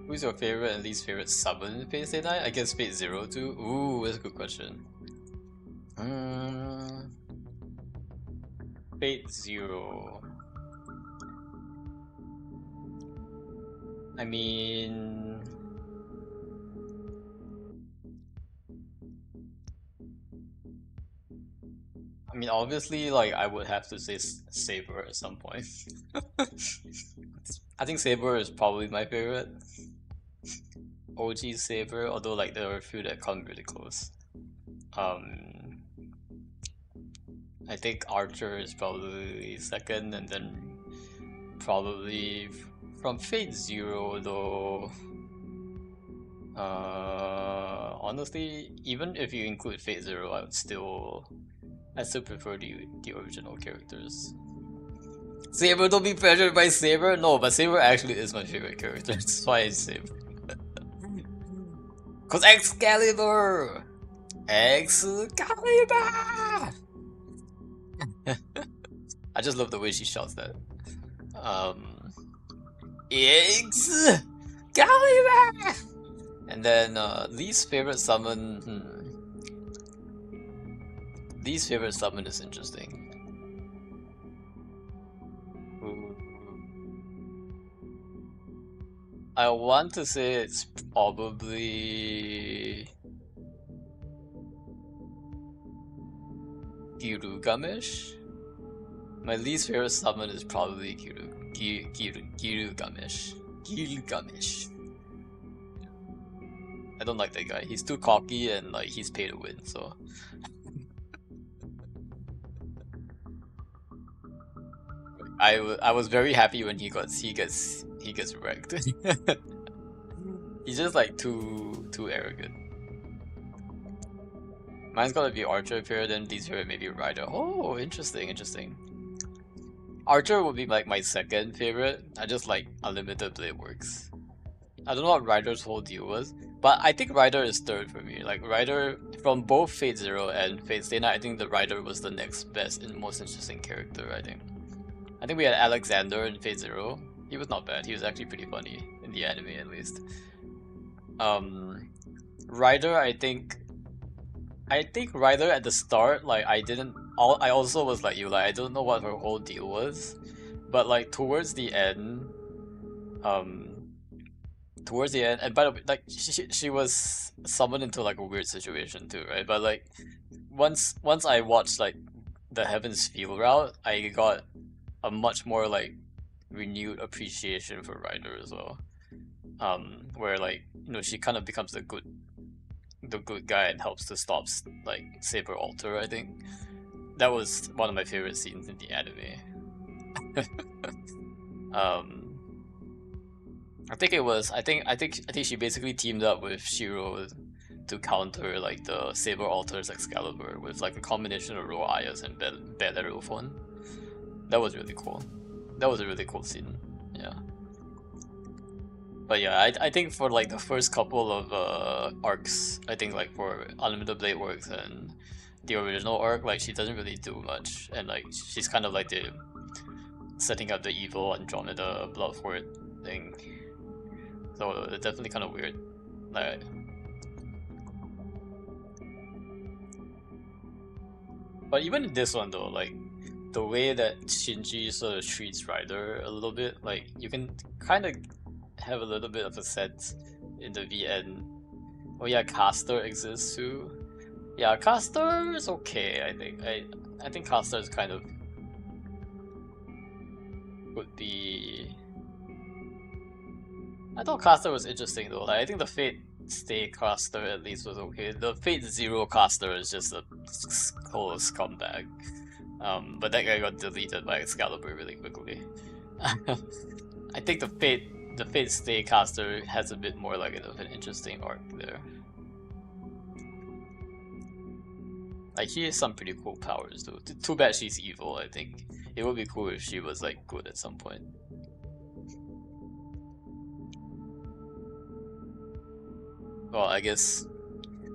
Who's your favorite and least favorite summon in Fate Stay Night? I guess Fate Zero too. Ooh, that's a good question. Fate Zero. I mean, obviously, like, I would have to say Saber at some point. I think Saber is probably my favorite. OG Saber, although, like, there are a few that come really close. I think Archer is probably second, and then probably from Fate Zero, though. Honestly, even if you include Fate Zero, I still prefer the original characters. Saber, don't be pressured by Saber. No, but Saber actually is my favorite character. That's why it's Saber. Cause Excalibur! Excalibur! I just love the way she shouts that. Excalibur! And then least favorite summon. Least favorite summon is interesting. I want to say it's probably Girugamesh. My least favorite summon is probably Girugamesh. Girugamesh. I don't like that guy. He's too cocky and like he's paid to win, so. I was very happy when he gets wrecked. He's just like too arrogant. Mine's gotta be Archer period, then Bleed's period, maybe Rider. Oh, interesting. Archer would be like my second favorite. I just like Unlimited Blade Works. I don't know what Rider's whole deal was, but I think Rider is third for me. Like Rider, from both Fate Zero and Fate Stay Night, I think the Rider was the next best and most interesting character. I think we had Alexander in Fate Zero. He was not bad. He was actually pretty funny in the anime, at least. Rider, I think Rider at the start, like I also was like you, like I don't know what her whole deal was, but like towards the end, and by the way, like she was summoned into like a weird situation too, right? But like once I watched like the Heaven's Feel route, I got a much more like renewed appreciation for Rider as well. Where like, you know, she kind of becomes the good guy and helps to stop like Saber Alter. I think that was one of my favorite scenes in the anime. I think she basically teamed up with Shiro to counter like the Saber Alter's Excalibur with like a combination of Ro Ayas and Bellerophon. That was really cool. That was a really cool scene. Yeah. But yeah, I think for like the first couple of arcs, I think like for Unlimited Blade Works and the original arc, like she doesn't really do much, and like she's kind of like the setting up the evil Andromeda Bloodfort thing. So it's definitely kind of weird. Like, but even in this one though, like the way that Shinji sort of treats Rider a little bit, like you can kind of have a little bit of a sense in the VN. Oh yeah, Castor exists too. Yeah, Castor is okay. I think Castor is kind of would be. I thought Castor was interesting though. Like I think the Fate Stay Castor at least was okay. The Fate Zero Castor is just a whole scumbag. But that guy got deleted by Excalibur really quickly. I think the Fate Stay Caster has a bit more like of an interesting arc there. Like he has some pretty cool powers though. Too bad she's evil. I think it would be cool if she was like good at some point. Well, I guess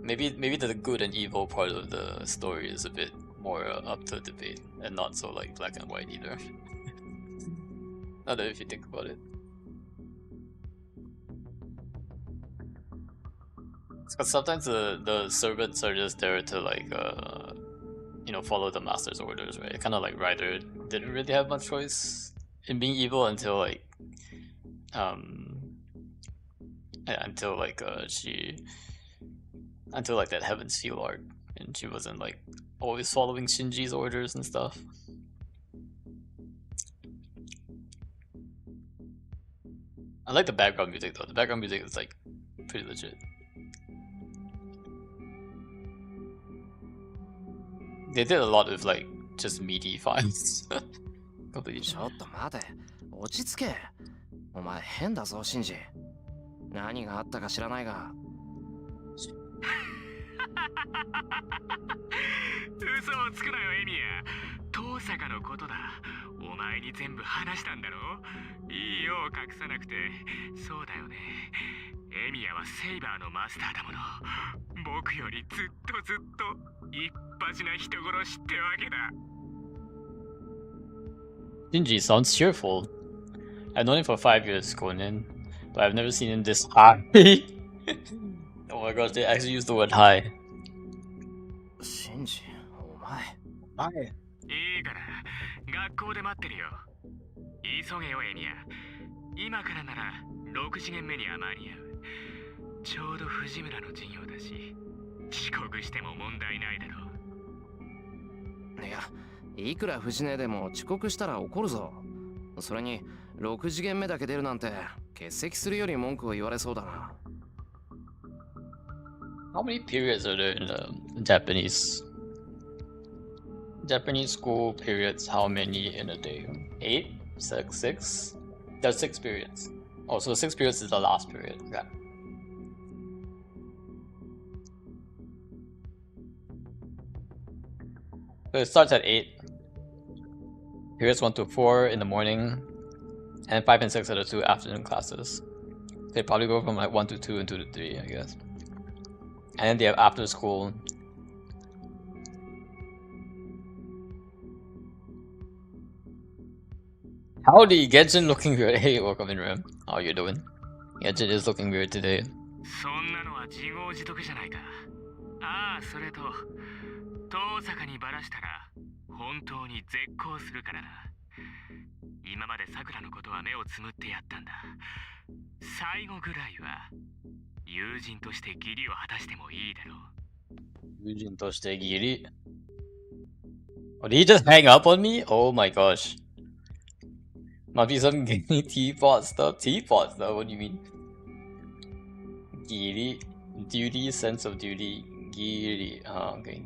maybe the good and evil part of the story is a bit more up to debate and not so like black and white either. Not if you think about it. Because sometimes the servants are just there to like you know, follow the master's orders, right? Kind of like Rider didn't really have much choice in being evil until like until like that Heaven's Feel arc, and she wasn't like always following Shinji's orders and stuff. I like the background music though. The background music is like pretty legit. They did a lot of like just meaty fights. ちょっと待て、落ち着け。お前変だぞ、シンジ。何があったか知らないが。嘘をつくなよ、エミヤ。遠坂のことだ。お前に全部話したんだろ。いいよ、隠さなくて。そうだよね。エミヤはセイバーのマスターだもの。僕よりずっと一発な人殺しってわけだ。Shinji sounds cheerful. I've known him for 5 years, Conan, but I've never seen him this high. Oh my gosh, they actually used the word high. シンジ、お前。High. いいから、学校で待ってるよ。急げよ、エミヤ。今からなら6次元目には間に合う。ちょうど藤村の授業だし、遅刻しても問題ないだろう。いや、いくら藤根でも遅刻したら怒るぞ。それに6次元目だけ出るなんて欠席するより文句を言われそうだな。How many periods are there in the Japanese school periods? How many in a day? 8? Six? There's 6 periods. Oh, so 6 periods is the last period. Okay. So it starts at 8. Periods 1 to 4 in the morning, and 5 and 6 are the 2 afternoon classes. They probably go from like 1 to 2 and 2 to 3, I guess. And then they have after school. Howdy, Genshin looking weird. Hey, welcome in, Ram. How you doing? Genshin is looking weird today. そんなのは自業自得じゃないか。ああ、それと遠坂にバラしたら本当に絶交するからな。今まで桜のことは目をつむってやったんだ。最後ぐらいは友人として義理を果たしてもいいだろう。友人として義理? Oh, did he just hang up on me? Oh my gosh. Might be some gaming teapot stuff. Teapot stuff? What do you mean? Giri. Duty, sense of duty. Giri. Okay.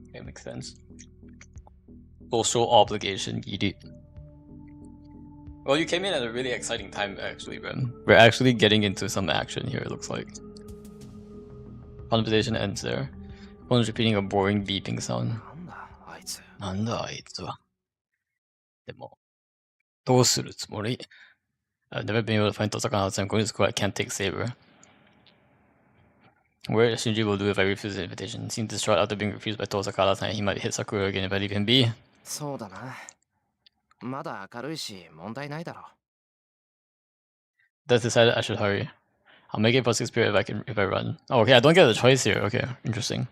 Okay, makes sense. Social obligation. Giri. Well, you came in at a really exciting time, actually, Rem. We're actually getting into some action here, it looks like. Conversation ends there. One's repeating a boring beeping sound. なんだあいつは。でも、どうするつもり? I've never been able to find Tosaka outside. I'm going to school. I can't take Saber. Where Shinji will do if I refuse the invitation. Seems distraught after being refused by Tosaka last night. He might hit Sakura again if I leave him be. そうだな。まだ明るいし問題ないだろう。 That's decided I should hurry. I'll make it for 6 period if I run. Oh, okay, I don't get a choice here. Okay, interesting.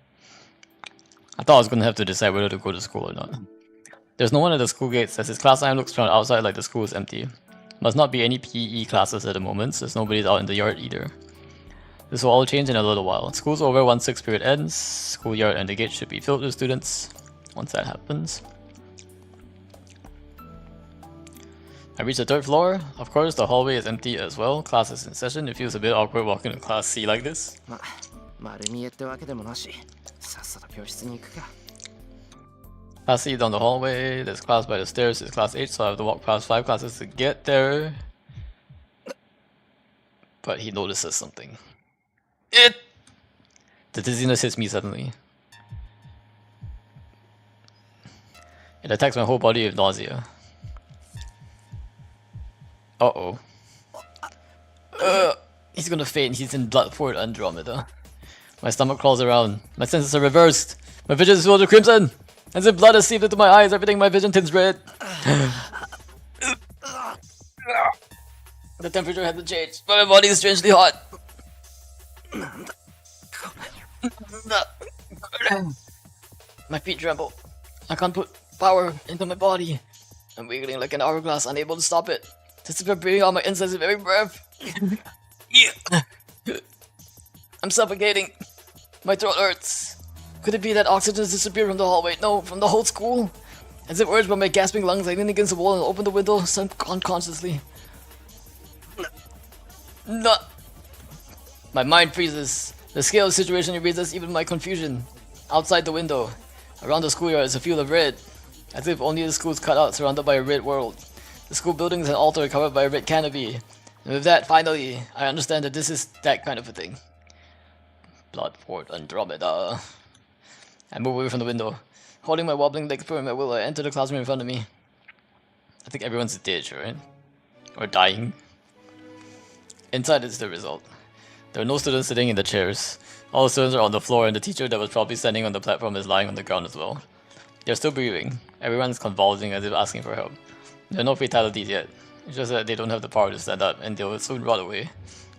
I thought I was gonna have to decide whether to go to school or not. There's no one at the school gates. As his class time looks from outside like the school is empty. Must not be any PE classes at the moment, since nobody's out in the yard either. This will all change in a little while. School's over once 6 period ends. Schoolyard and the gate should be filled with students once that happens. I reached the 3rd floor. Of course, the hallway is empty as well. Class is in session. It feels a bit awkward walking to class C like this. 丸見えってわけでもなし、さっさと教室に行くか。 Class C down the hallway. There's class by the stairs. It's class H, so I have to walk past 5 classes to get there. But he notices something. The dizziness hits me suddenly. It attacks my whole body with nausea. Uh-oh. He's gonna faint. He's in blood-poured Andromeda. My stomach crawls around. My senses are reversed. My vision is filled with crimson. As if blood has seeped into my eyes, everything in my vision turns red. The temperature hasn't changed, but my body is strangely hot. My feet tremble. I can't put power into my body. I'm wiggling like an hourglass, unable to stop it. Just by breathing out my insides with every breath. I'm suffocating. My throat hurts. Could it be that oxygen has disappeared from the hallway? No, from the whole school. As if urged by my gasping lungs, I lean against the wall and open the window unconsciously. No. My mind freezes. The scale of the situation erases even my confusion. Outside the window, around the schoolyard is a field of red. As if only the school is cut out, surrounded by a red world. The school building is an altar covered by a red canopy. And with that, finally, I understand that this is that kind of a thing. Blood-poured Andromeda. I move away from the window. Holding my wobbling legs firm at will, I enter the classroom in front of me. I think everyone's dead, right? Or dying. Inside is the result. There are no students sitting in the chairs. All the students are on the floor, and the teacher that was probably standing on the platform is lying on the ground as well. They're still breathing. Everyone's convulsing as if asking for help. There are no fatalities yet. It's just that they don't have the power to stand up, and they will soon rot away,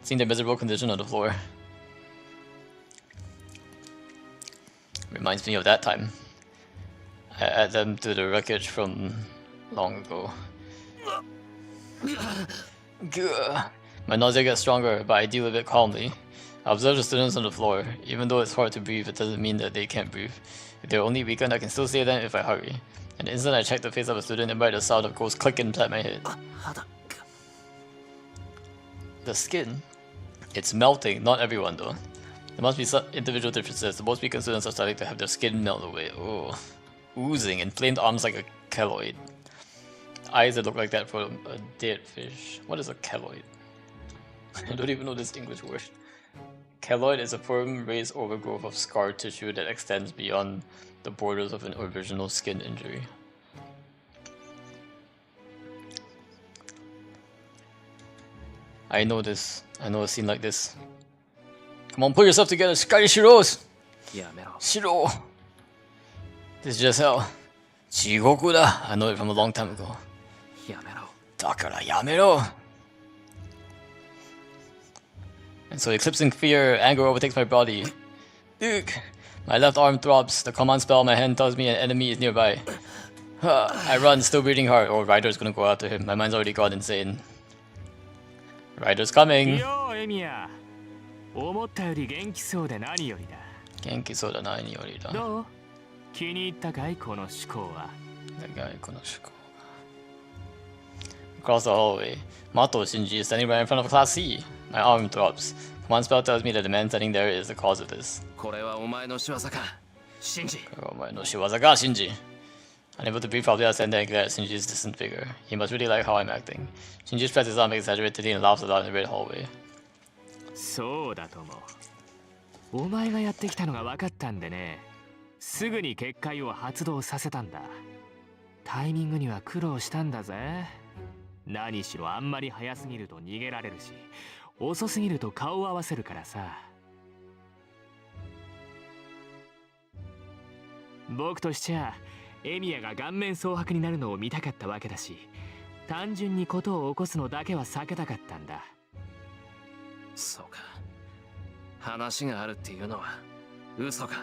seeing their miserable condition on the floor. Reminds me of that time. I add them to the wreckage from long ago. Gah. My nausea gets stronger, but I deal with it calmly. I observe the students on the floor. Even though it's hard to breathe, it doesn't mean that they can't breathe. If they're only weakened, I can still save them if I hurry. And the instant I check the face of a student, and by the sound of ghosts clicking inside my head. The skin? It's melting, not everyone though. There must be some individual differences. The most weakened students are starting to have their skin melt away. Oh. Oozing, inflamed arms like a keloid. eyes that look like that for a dead fish. What is a keloid? I don't even know this English word. Keloid is a firm raised overgrowth of scar tissue that extends beyond the borders of an original skin injury. I know this. I know a scene like this. Come on, pull yourself together, Sky Shiros! やめろ。 Shiro! This is just hell. 地獄だ. I know it from a long time ago. やめろ。だからやめろ! And so, eclipsing fear, anger overtakes my body. Ugh. My left arm throbs. The command spell on my hand tells me an enemy is nearby. I run, still breathing hard. Oh, Ryder's gonna go after him. My mind's already gone insane. Ryder's coming. よエミヤ、思ったより元気そうで何よりだ。元気そうだな、何よりだ。どう？気に入ったかいこの思考は。Across the hallway, Mato Shinji is standing right in front of Class C. My arm throbs. One spell tells me that the man standing there is the cause of this. これはお前の仕業か。シンジ。お前の仕業か、Shinji. Unable to breathe properly, I stand there and glare at Shinji's distant figure. He must really like how I'm acting. Shinji spreads his arm exaggeratedly and laughs aloud in the red hallway. そうだとも。お前がやってきたのが分かったんでね。すぐに結界を発動させたんだ。タイミングには苦労したんだぜ。何しろあんまり早すぎると逃げられるし、遅すぎると顔を合わせるからさ。僕としちゃエミヤが顔面蒼白になるのを見たかったわけだし、単純にことを起こすのだけは避けたかったんだ。そうか。話があるっていうのは嘘か。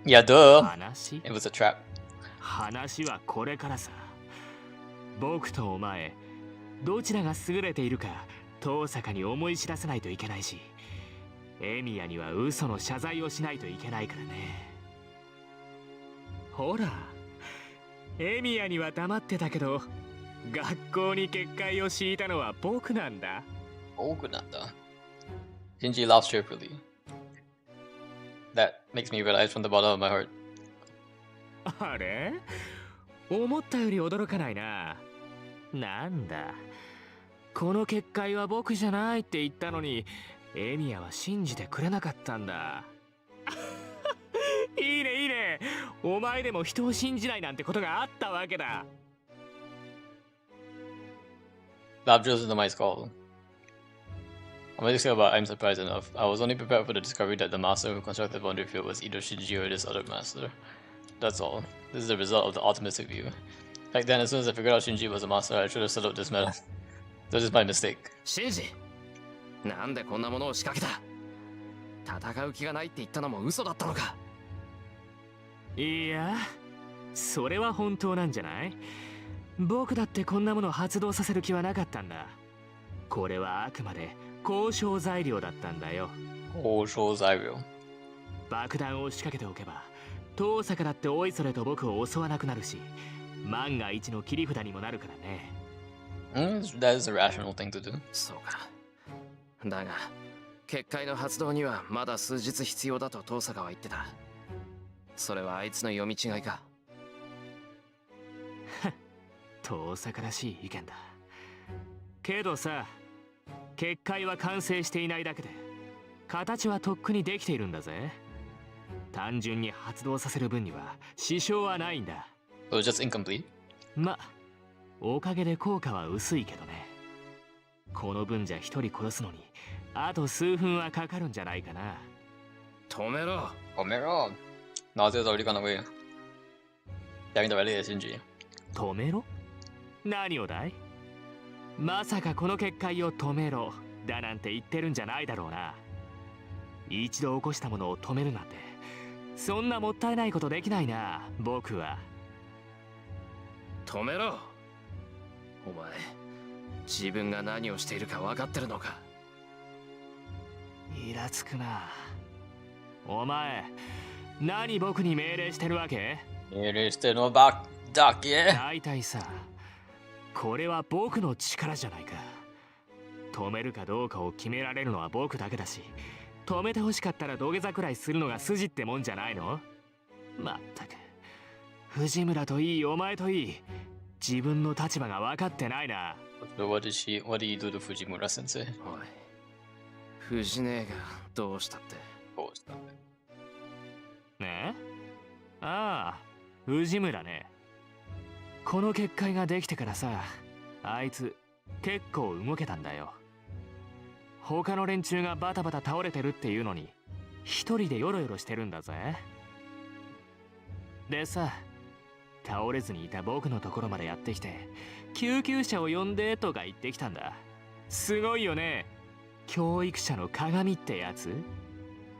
Yeah, duh. 話？ It was a trap. 話はこれからさ。僕とお前、どちらが優れているか遠坂に思い知らせないといけないし、エミヤには嘘の謝罪をしないといけないからね。ほら、エミヤには黙ってたけど、学校に結界を敷いたのは僕なんだ。僕なんだ. Shinji laughs cheerfully. That makes me realize from the bottom of my heart. あれ？思ったより驚かないな。なんだ。この結界は僕じゃないって言ったのに、エミヤは信じてくれなかったんだ。いいねいいね。お前でも人を信じないなんてことがあったわけだ。Lab drills into my skull. I'm ready to say about I'm surprised enough. I was only prepared for the discovery that the master who constructed Boundary Field was either Shinji or this other master. That's all. This is the result of the optimistic view. Back then, as soon as I figured out Shinji was a master, I should have set up this meta. That is my mistake. シンジ、なんでこんなものを仕掛けた？戦う気がないって言ったのも嘘だったのか？いや、それは本当なんじゃない？僕だってこんなものを発動させる気はなかったんだ。これはあくまで交渉材料だったんだよ。交渉材料。爆弾を仕掛けておけば、遠坂だっておいそれと僕を襲わなくなるし、万が一の切り札にもなるからね。That is a rational thing to do. そうか。だが、結界の発動にはまだ数日必要だと遠坂は言ってた。それはあいつの読み違いか。遠坂らしい意見だ。けどさ、結界は完成していないだけで、形はとっくにできているんだぜ。単純に発動させる分には支障はないんだ。So it's just incomplete? ま、おかげで効果は薄いけどね。この分じゃ一人殺すのに、あと数分はかかるんじゃないかな。止めろ。止めろ。Nausea's already gone away. Having the rally is Shinji. 止めろ？何をだい？まさかこの結界を止めろだなんて言ってるんじゃないだろうな。一度起こしたものを止めるなんて、そんなもったいないことできないな、僕は。止めろ。お前、自分が何をしているか分かってるのか？イラつくな。お前、何僕に命令してるわけ？命令してるのばっだけ？大体さ、これは僕の力じゃないか。止めるかどうかを決められるのは僕だけだし、止めてほしかったら土下座くらいするのが筋ってもんじゃないの？まったく、藤村といいお前といい、自分の立場が分かってないな。 So what do you do to Fujimura sensei? おい藤姉がどうしたって。 Oh, it's not that. ねえ、ああ、藤村ね。この結界ができてからさ、あいつ結構動けたんだよ。他の連中がバタバタ倒れてるっていうのに一人でヨロヨロしてるんだぜ。でさ、倒れずにいた僕のところまでやってきて救急車を呼んでとか言ってきたんだ。すごいよね、教育者の鏡ってやつ。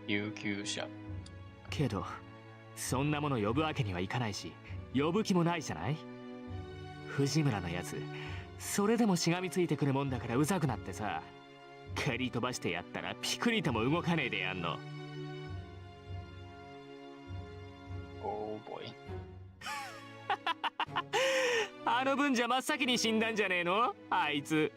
救急車。けどそんなもの呼ぶわけにはいかないし、呼ぶ気もないじゃない。藤村のやつそれでもしがみついてくるもんだからうざくなってさ、蹴り飛ばしてやったらピクリとも動かねえでやんの。Oh boy. あの分じゃ真っ先に死んだんじゃねえのあいつ。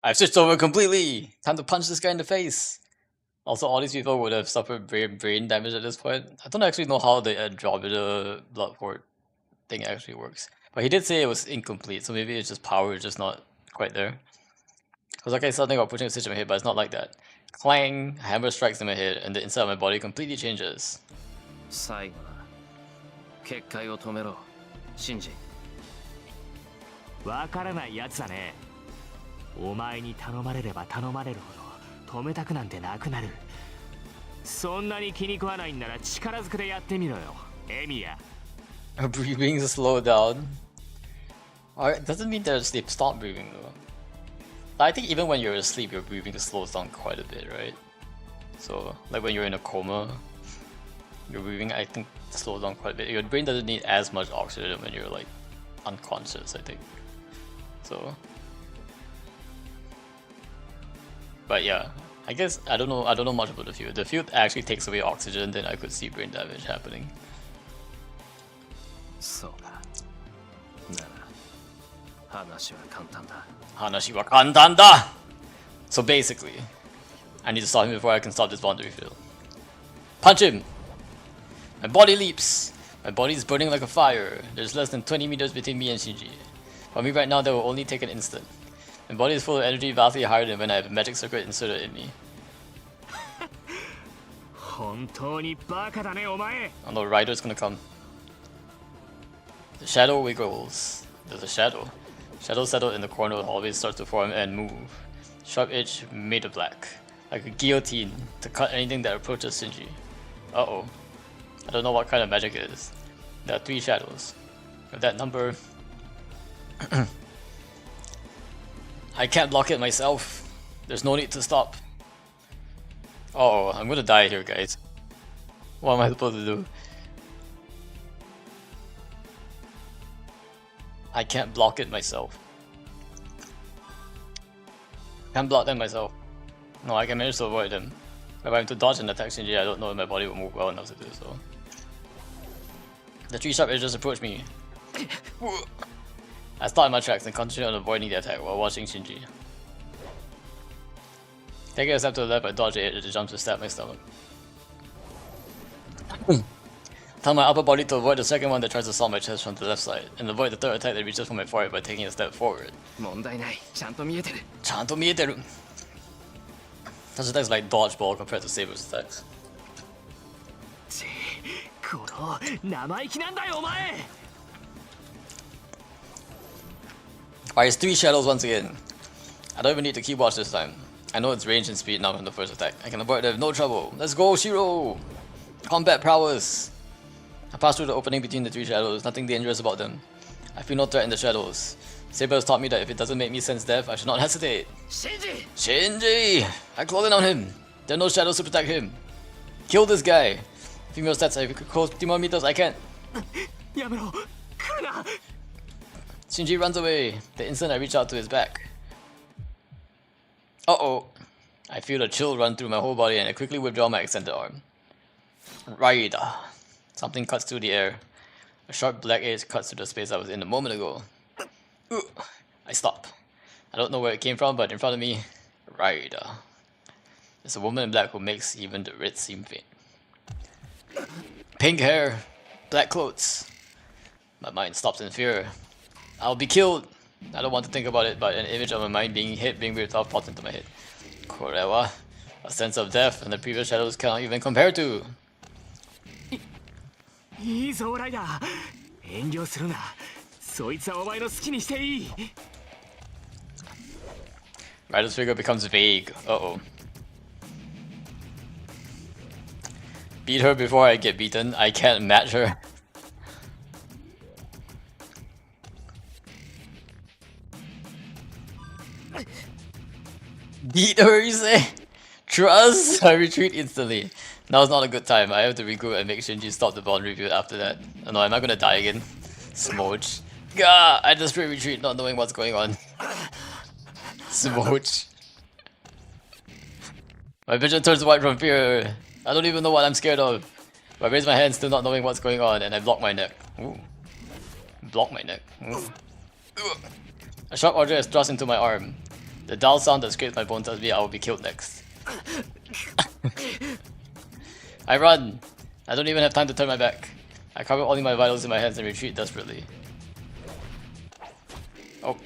I've switched over completely! Time to punch this guy in the face! Also, all these people would have suffered brain damage at this point. I don't actually know how the Andromeda blood port thing actually works. But he did say it was incomplete, so maybe it's just power is just not quite there. Because like I said something about pushing a stitch in my head, but it's not like that. Clang, hammer strikes in my head, and the inside of my body completely changes. 最後な。結界を止めろ、シンジ。わからないやつだね。お前に頼まれれば頼まれるほど止めたくなんてなくなる。そんなに気に食わないんなら力ずくでやってみろよ、エミヤ。Breathing slow down. Alright, doesn't mean they're asleep. Stop breathing though. I think even when you're asleep, your breathing slows down quite a bit, right? So, like when you're in a coma, your breathing, I think, slows down quite a bit. Your brain doesn't need as much oxygen when you're like unconscious, I think. So, but yeah, I guess I don't know much about the field. The field actually takes away oxygen, then I could see brain damage happening. そうか。なら話は簡単だ。Hanashi wa kantan da! So basically, I need to stop him before I can stop this boundary field. Punch him! My body leaps! My body is burning like a fire. There's less than 20 meters between me and Shinji. For me right now, that will only take an instant. My body is full of energy vastly higher than when I have a magic circuit inserted in me. 本当にバカだね、お前。 Oh no, Rider's gonna come. The shadow wiggles. There's a shadow. Shadow settled in the corner of the hallway starts to form and move. Sharp edge made of black. Like a guillotine to cut anything that approaches Shinji. Uh-oh. I don't know what kind of magic it is. There are 3 shadows. With that number... I can't block it myself. There's no need to stop. Uh-oh, I'm gonna die here, guys. What am I supposed to do? I can't block it myself. Can't block them myself. No, I can manage to avoid them. If I'm to dodge and attack Shinji, I don't know if my body will move well enough to do so. The 3 sharp edges approach me. I stop in my tracks and concentrate on avoiding the attack while watching Shinji. Taking a step to the left, I dodge the edge as it jumps to stab my stomach. Tell my upper body to avoid the second one that tries to assault my chest from the left side, and avoid the third attack that reaches for my forehead by taking a step forward. 問題ない。ちゃんと見えてる。ちゃんと見えてる. Such attacks like dodgeball compared to Saber's attacks. この生意気なんだよ、お前。 Fires 3 shadows once again. I don't even need to keep watch this time. I know its range and speed now from the first attack. I can avoid it with no trouble. Let's go, Shiro! Combat prowess! I pass through the opening between the 3 shadows, nothing dangerous about them. I feel no threat in the shadows. Saber has taught me that if it doesn't make me sense death, I should not hesitate. Shinji! Shinji! I close in on him. There are no shadows to protect him. Kill this guy. Female stats, if you could close 3 more meters, I can't. やめろ、来るな。 Shinji runs away. The instant I reach out to his back. Uh-oh. I feel a chill run through my whole body and I quickly withdraw my extended arm. Raida. Something cuts through the air. A sharp black edge cuts through the space I was in a moment ago. I stop. I don't know where it came from, but in front of me, Raida. There's a woman in black who makes even the red seem faint. Pink hair, black clothes. My mind stops in fear. I'll be killed. I don't want to think about it, but an image of my mind being hit, being ripped off, pops into my head. Korewa, a sense of death and the previous shadows cannot even compare to. いいぞライダー、遠慮するな。そいつはお前の好きにしていい。Ryder's figure becomes vague. Uh-oh. Beat her before I get beaten. I can't match her. Beat her, you say? Trust? I retreat instantly. Now's not a good time. I have to regroup and make Shinji stop the bond review after that. Oh no, am I gonna die again? Smooch. Gah! I just retreat not knowing what's going on. Smooch. My vision turns white from fear. I don't even know what I'm scared of. I raise my hand still not knowing what's going on and I block my neck. Ooh. Block my neck. Ooh. A sharp object is thrust into my arm. The dull sound that scrapes my bone tells me I will be killed next. I run. I don't even have time to turn my back. I cover only my vitals in my hands and retreat desperately. Oh.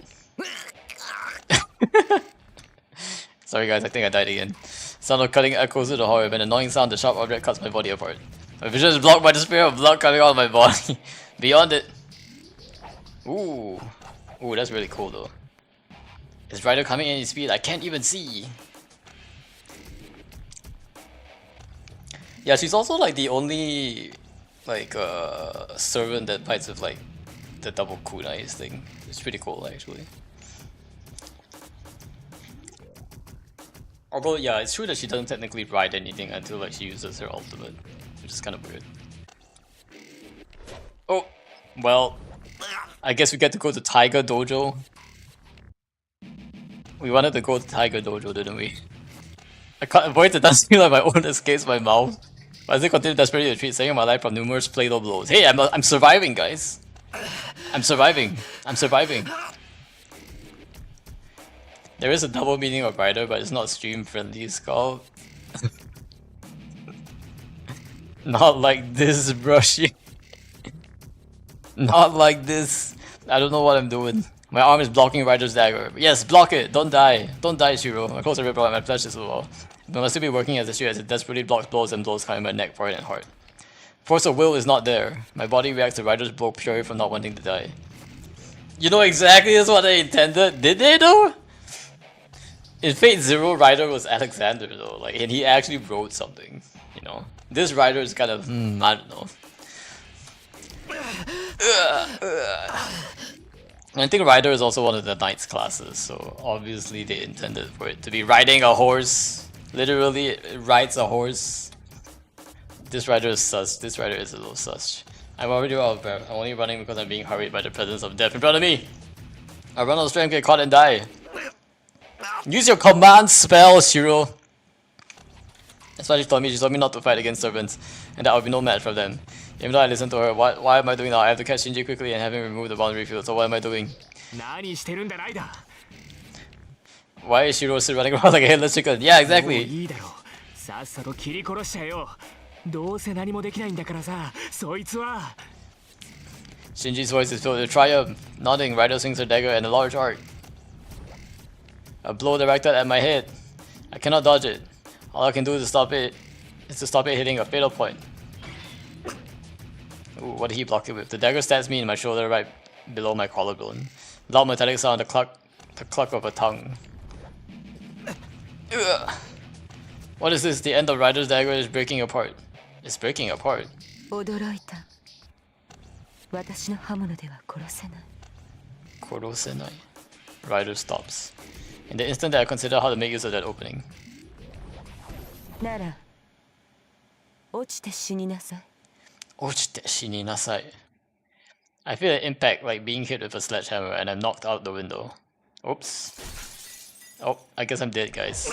Sorry guys, I think I died again. Sound of cutting echoes through the horror. An annoying sound, the sharp object cuts my body apart. My vision is blocked by the spirit of blood coming out of my body. Beyond it. Ooh. Ooh, that's really cool though. Is Ryder coming in speed? I can't even see. Yeah, she's also like the only like servant that fights with like the double kunais thing. It's pretty cool actually. Although yeah, it's true that she doesn't technically ride anything until like she uses her ultimate, which is kind of weird. Oh, well, I guess we get to go to Tiger Dojo. We wanted to go to Tiger Dojo, didn't we? I can't avoid the dance feel like my own escapes my mouth. But as I continue desperately to retreat, saving my life from numerous Play-Doh blows. Hey, I'm surviving, guys. I'm surviving. I'm surviving. There is a double meaning of Rider, but it's not stream friendly, Skull. Not like this, brushy. Not like this. I don't know what I'm doing. My arm is blocking Rider's dagger. Yes, block it. Don't die. Don't die, Shiro. My clothes are ripped out. My flesh is well. But I must still be working as a shield as it desperately blocks blows and blows coming my neck, forehead, and heart. Force of will is not there. My body reacts to Rider's blow purely from not wanting to die. You know exactly that's what they intended. Did they though? In Fate Zero, Rider was Alexander though. Like, and he actually wrote something. You know, this Rider is kind of I don't know. I think Rider is also one of the Knights classes, so obviously they intended for it to be riding a horse. Literally, it rides a horse. This Rider is sus. This Rider is a little sus. I'm already out of breath. I'm only running because I'm being hurried by the presence of death in front of me. I run out of strength, get caught and die. Use your command spell, Shiro. That's why she told me. She told me not to fight against servants, and that I would be no match for them. Even though I listened to her, why am I doing that? I have to catch Shinji quickly and have him remove the boundary field, so what am I doing? Why is Shiro still running around like a headless chicken? Yeah, exactly. Shinji's voice is filled with triumph. Nodding, Rider swings her dagger and a large arc. A blow directed at my head. I cannot dodge it. All I can do is to stop it hitting a fatal point. Ooh, what did he block it with? The dagger stabs me in my shoulder right below my collarbone. Loud metallic sound, the cluck of a tongue. Ugh. What is this? The end of Rider's dagger is breaking apart. It's breaking apart. Korosenai. Rider stops. In the instant that I consider how to make use of that opening. I feel an impact like being hit with a sledgehammer and I'm knocked out the window. Oops. Oh, I guess I'm dead, guys.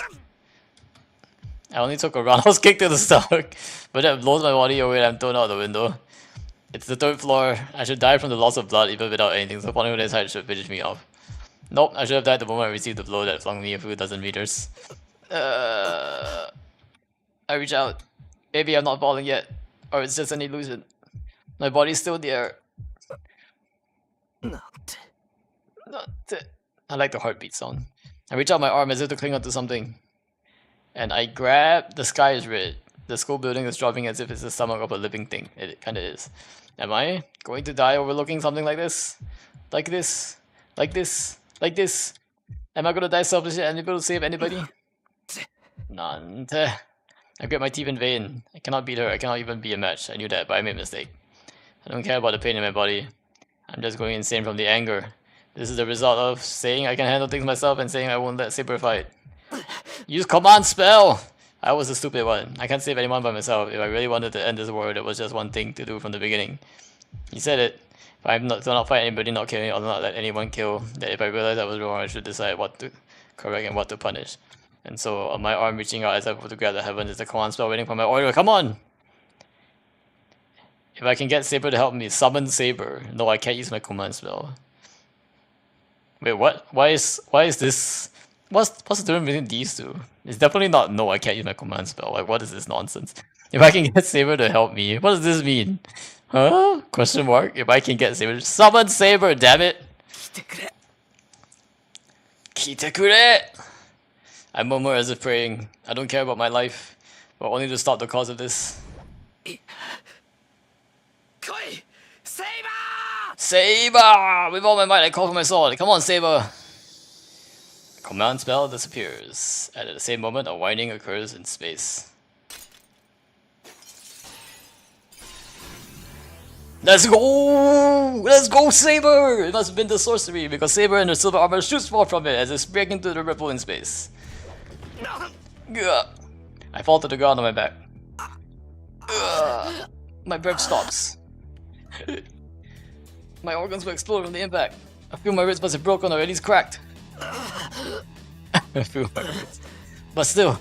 I only took a roundhouse kick to the stomach, but that blows my body away and I'm thrown out the window. It's the 3rd floor. I should die from the loss of blood even without anything, so falling on this height should finish me off. Nope, I should have died the moment I received the blow that flung me a few dozen meters. I reach out. Maybe I'm not falling yet. Or it's just an illusion. My body's still there. なんて I like the heartbeat sound. I reach out my arm as if to cling onto something. And I grab... The sky is red. The school building is dropping as if it's the stomach of a living thing. It kinda is. Am I going to die overlooking something like this? Like this? Like this? Like this? Am I gonna die selfishly and unable to save anybody? Nante. I grip my teeth in vain. I cannot beat her. I cannot even be a match. I knew that, but I made a mistake. I don't care about the pain in my body. I'm just going insane from the anger. This is the result of saying I can handle things myself and saying I won't let Saber fight. Use command spell! I was the stupid one. I can't save anyone by myself. If I really wanted to end this war, there was just one thing to do from the beginning. He said it. If I'm not to not fight anybody, not kill, or not let anyone kill, that if I realized I was wrong, I should decide what to correct and what to punish. And so, on my arm reaching out as I put to grab the heaven is the command spell waiting for my order. Come on! If I can get Saber to help me, summon Saber. No, I can't use my command spell. Wait, what? Why is this? What's the difference between these two? It's definitely not no, I can't use my command spell. Like, what is this nonsense? If I can get Saber to help me, what does this mean? Huh? Question mark? If I can get Saber, summon Saber, damn it! Kitekure! I murmur as if praying. I don't care about my life, but only to stop the cause of this. 来いセイバー Saber! With all my might, I call for my sword. Come on, Saber! Command spell disappears. And at the same moment, a whining occurs in space. Let's go! Let's go, Saber! It must have been the sorcery, because Saber and her silver armor shoots forth from it as it's breaking into the ripple in space. Gah. I fall to the ground on my back. My breath stops. My organs will explode from the impact. I feel my ribs must have broken or at least cracked. I feel my ribs. But still,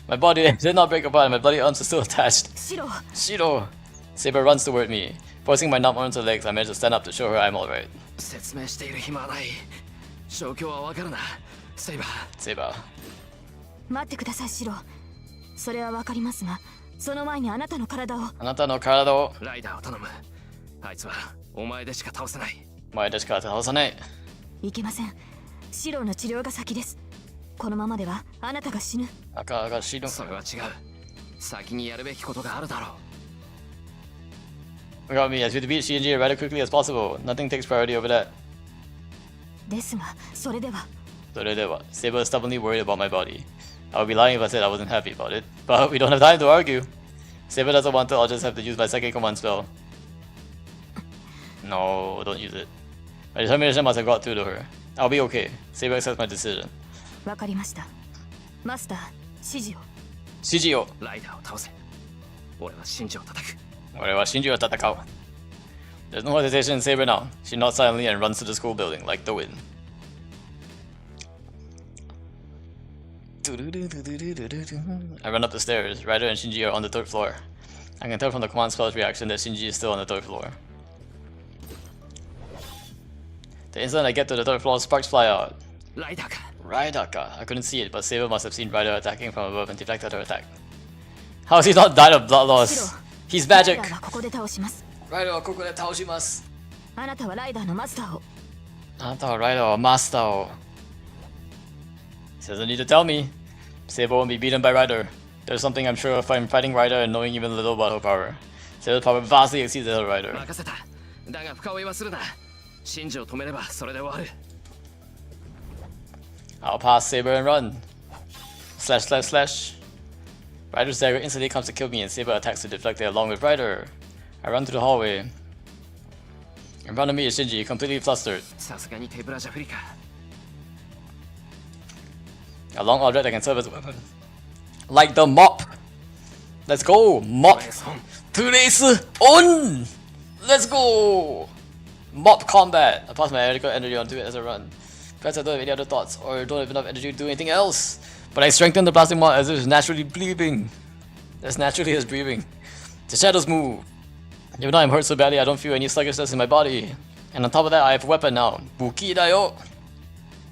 my body did not break apart and my bloody arms are still attached. Shiro! Saber runs toward me. Forcing my numb arms and legs, I manage to stand up to show her I'm alright. 説明している暇はない状況はわかるなセイバー Saber. 待ってくださいシロ。それはわかりますが、その前にあなたの体を。あなたの体をライダーを頼むあいつはお前でしか倒せない前でしか倒さない。いけません。シロの治療が先です。このままではあなたが死ぬ。赤が死ぬ。それは違う先にやるべきことがあるだろう Without me, I should beat Shinji as rather quickly as possible. Nothing takes priority over that. ですが、それでは。それでは Saber is stubbornly worried about my body. I would be lying if I said I wasn't happy about it. But we don't have time to argue. Saber doesn't want to, I'll just have to use my second command spell. No, don't use it. My determination must have got through to her. I'll be okay. Saber accepts my decision. わかりました。マスター、指示を。指示を。ライダーを倒せ俺は真珠を叩く俺は真珠を戦う。There's no hesitation in Saber now. She nods silently and runs to the school building like the wind. I run up the stairs. Ryder and Shinji are on the third floor. I can tell from the command spell's reaction that Shinji is still on the third floor. The instant I get to the third floor, sparks fly out. ライダーか Raidaka. I couldn't see it, but Saber must have seen Ryder attacking from above and deflected her attack. How has he not died of blood loss? He's ライ magic! ダーはここで倒します。 Ryder はここで倒します。あなたはライダーのマスターを。あなたは Ryder はマスターを。He doesn't need to tell me. Saber won't be beaten by Ryder. There's something I'm sure of I'm fighting Ryder and knowing even little about her power. Saber's power vastly exceeds that of Ryder. 任せただが深追いはするな真珠を止めればそれで終わる I'll pass Saber and run. Slash slash slash. Ryder's dagger instantly comes to kill me and Saber attacks to deflect it along with Ryder. I run through the hallway. In front of me is Shinji, completely flustered. さすがに手ぶらじゃ不利か A long object that can serve as a weapon. Like the mop! Let's go! Mop! 2 days on! Let's go! Mop combat! I pass my electrical energy onto it as I run. Perhaps I don't have any other thoughts, or don't have enough energy to do anything else. But I strengthen the plastic mop as if it's naturally breathing. As naturally as breathing. The shadows move. Even though I'm hurt so badly, I don't feel any sluggishness in my body. And on top of that, I have a weapon now. Buki da yo!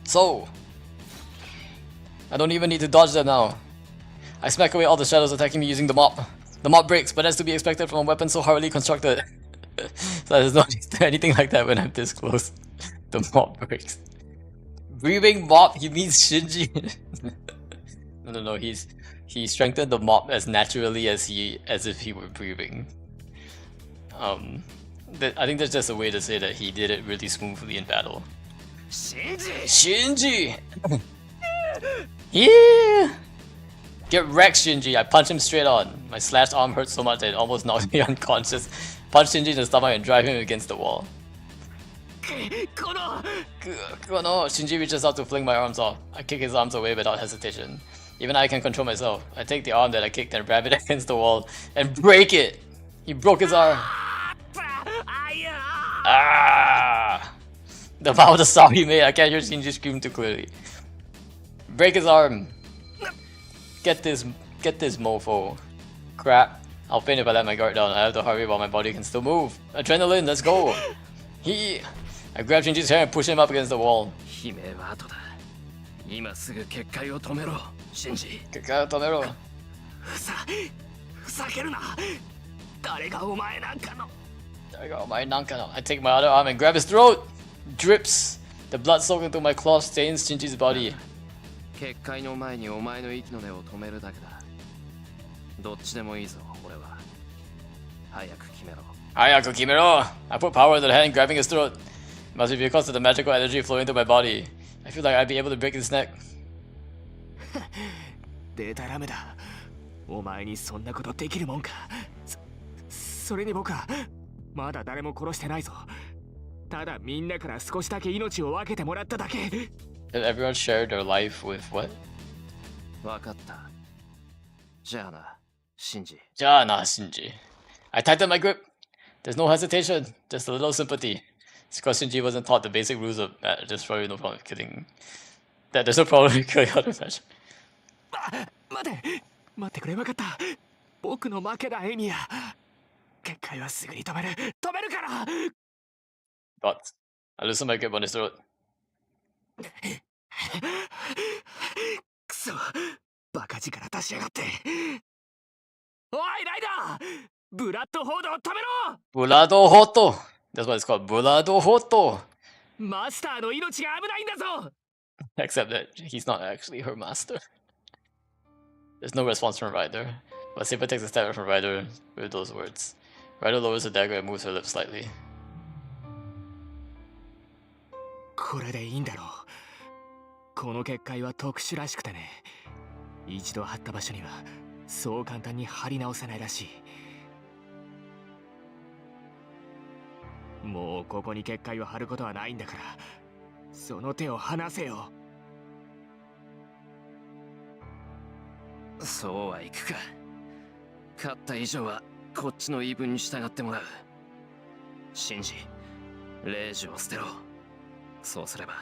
So, I don't even need to dodge them now. I smack away all the shadows attacking me using the mop. The mob breaks, but that's to be expected from a weapon so horribly constructed. So there's no anything like that when I'm this close. The mob breaks. Breathing mob? He means Shinji. No. He strengthened the mob as naturally as if he were breathing. I think that's just a way to say that he did it really smoothly in battle. Shinji! Yeah! Get wrecked, Shinji! I punched him straight on. My slashed arm hurt so much that it almost knocked me unconscious. Punch Shinji in the stomach and drive him against the wall. Kono! Shinji reaches out to fling my arms off. I kick his arms away without hesitation. Even I can control myself. I take the arm that I kicked and ram it against the wall and break it! He broke his arm. Ah! The power of the sound he made, I can't hear Shinji scream too clearly. Break his arm. Get this mofo. Crap. I'll faint if I let my guard down. I have to hurry while my body can still move. Adrenaline, let's go! I grab Shinji's hair and push him up against the wall. Kekkai o tomero. I take my other arm and grab his throat! Drips! The blood soaking through my cloth stains Shinji's body. Hayaku kimero! I put power into the hand grabbing his throat. It must be because of the magical energy flowing through my body. I feel like I'd be able to break his neck. デタラメだ。お前にそんなことできるもんか。それに僕はまだ誰も殺してないぞ。ただみんなから少しだけ命を分けてもらっただけ。Did everyone share their life with what? わかった。じゃあな、シンジ。I tightened my grip. There's no hesitation, just a little sympathy. It's because Shinji wasn't taught the basic rules of there's probably no problem with killing. There's no problem with killing other flesh. 待ってくれ、分かった。僕の負けだ、エミヤ。結界はすぐに止めるから。But I loosened my grip on his throat. くそ、バカ力出しやがって。おい、ライダー、ブラッドホードを止めろ。ブラッドホット。That's what it's called. ブラッドホット。マスターの命が危ないんだぞ。Except that he's not actually her master. There's no response from Ryder, but Saber takes a step from Ryder with those words. Ryder lowers the dagger and moves her lips slightly. これでいいんだろう。この結界は特殊らしくてね。一度貼った場所にはそう簡単に貼り直せないらしい。もうここに結界を貼ることはないんだから、その手を離せよ。そうはいくか。勝った以上はこっちの言い分に従ってもらう。シンジ、レイジを捨てろ。そうすれば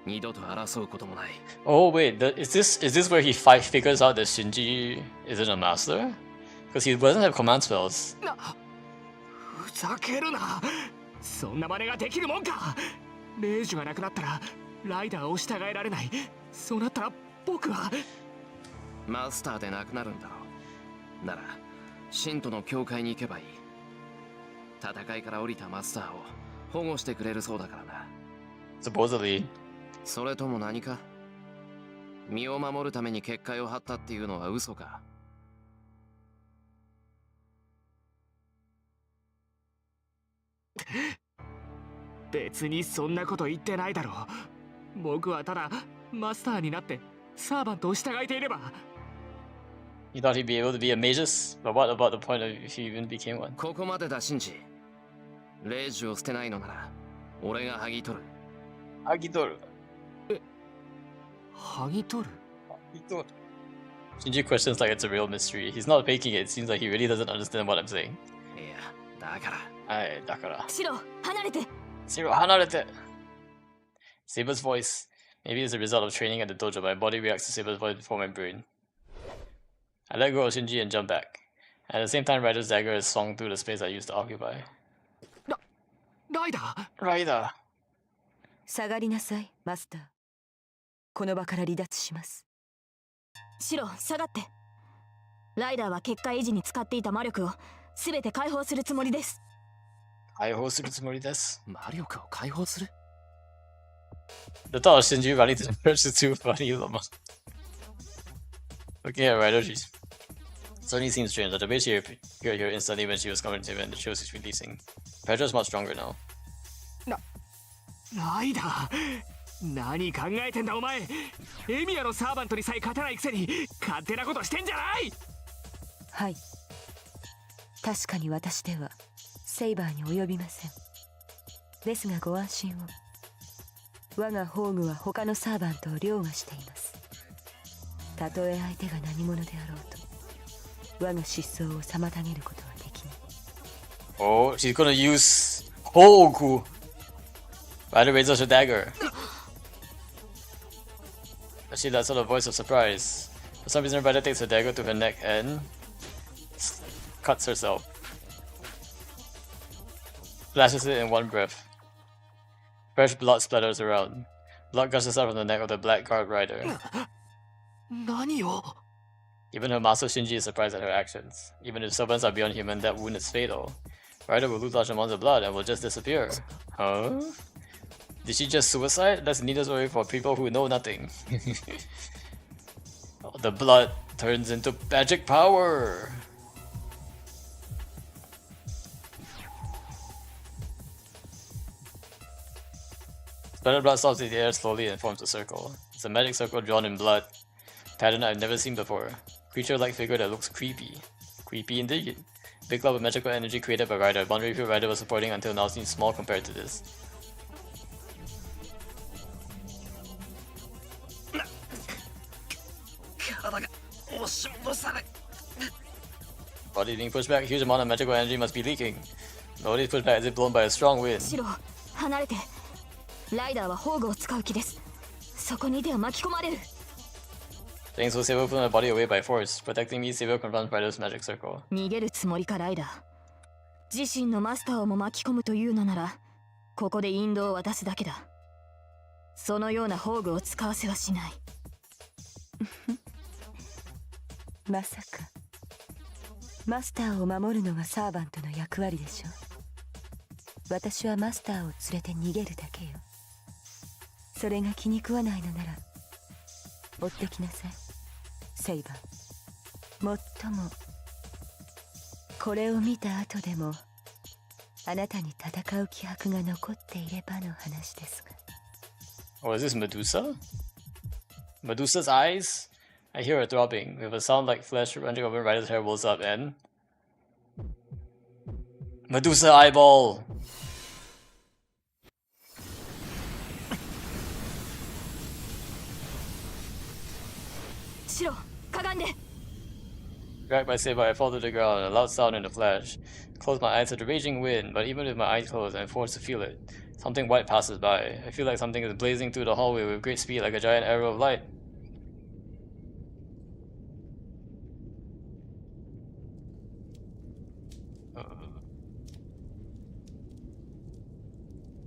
二度と争うこともない。Oh wait, is this where he figures out that Shinji isn't a master? Because he doesn't have command spells. ふざけるな。そんな真似ができるもんか。レイジがなくなったらライダーを従えられない。そうなったら僕はマスターでなくなるんだろう。なら信徒の教会に行けばいい。戦いから降りたマスターを保護してくれるそうだからな。Supposedly. それとも何か？身を守るために結界を張ったっていうのは嘘か？別にそんなこと言ってないだろう。僕はただマスターになってサーバントを従えていれば。You thought he'd be able to be a magus? But what about the point of if he even became one? ここまでだ、シンジ。レイジを捨てないのなら俺が剥ぎ取る。剥ぎ取る。剥ぎ取る。Shinji questions like it's a real mystery. He's not faking it. It seems like he really doesn't understand what I'm saying. いや、だから。はい、だから。シロ、離れて。シロ、離れて。Saber's voice. Maybe it's a result of training at the dojo. My body reacts to Saber's voice before my brain. I let go of Shinji and jump back. At the same time, Ryder's dagger is swung through the space I used to occupy. ライダー。ライダー。下がりなさい、マスター。この場から離脱します。シロ、下がって。ライダーは結果維持に使っていた魔力を全て解放するつもりです。解放するつもりです。魔力を解放する The thought of Shinji running to the bridge is too funny, Lama. Looking at Ryder, she suddenly seems strange. Like the way she appeared here instantly when she was coming to him and the chills she's releasing. Petra's much stronger now. ライダー、何考えてんだお前。エミヤのサーバントにさえ勝てないくせに勝手なことしてんじゃない。はい、確かに私ではセイバーに及びません。ですがご安心を。我が宝具は他のサーバントを凌駕しています。たとえ相手が何者であろうと我が失踪を妨げることはできない。 Oh, she's gonna use Hoku. Ryder raises her dagger. She lets out a voice of surprise. For some reason, Ryder takes her dagger to her neck and cuts herself. Flashes it in one breath. Fresh blood splatters around. Blood gushes out from the neck of the black guard rider. 何を Even her master Shinji is surprised at her actions. Even if servants are beyond human, that wound is fatal. Rider will lose large amounts of blood and will just disappear. Huh? Did she just suicide? That's needless worry for people who know nothing. The blood turns into magic power! Splattered blood stops in the air slowly and forms a circle. It's a magic circle drawn in blood. Pattern I've never seen before. Creature-like figure that looks creepy. Creepy indeed. Big cloud of magical energy created by Rider. Boundary field Rider was supporting until now seems small compared to this. Body being pushed back, huge amount of magical energy must be leaking. Body pushed back as if blown by a strong wind. シロ、離れて。ライダーは宝具を使う気です。そこにいては巻き込まれる。Things will save her from my body away by force. Protecting me, Saber confronts Rider's magic circle. 逃げるつもりかライダー。自身のマスターをも巻き込むというのなら、ここで引導を渡すだけだ。そのような宝具を使わせはしない。まさかマスターを守るのがサーバントの役割でしょ。私はマスターを連れて逃げるだけよ。それが気に食わないのなら追ってきなさい、セイバー。もっともこれを見た後でもあなたに戦う気迫が残っていればの話ですが。 Oh, is this Medusa? Medusa's eyes? I hear her throbbing, with a sound like flesh running over Rider's hair rolls up and... Medusa eyeball! Shiro, かがんで。 Dragged by Saber, I fall to the ground, a loud sound in a flash. Close my eyes to the raging wind, but even with my eyes closed, I'm forced to feel it. Something white passes by. I feel like something is blazing through the hallway with great speed like a giant arrow of light.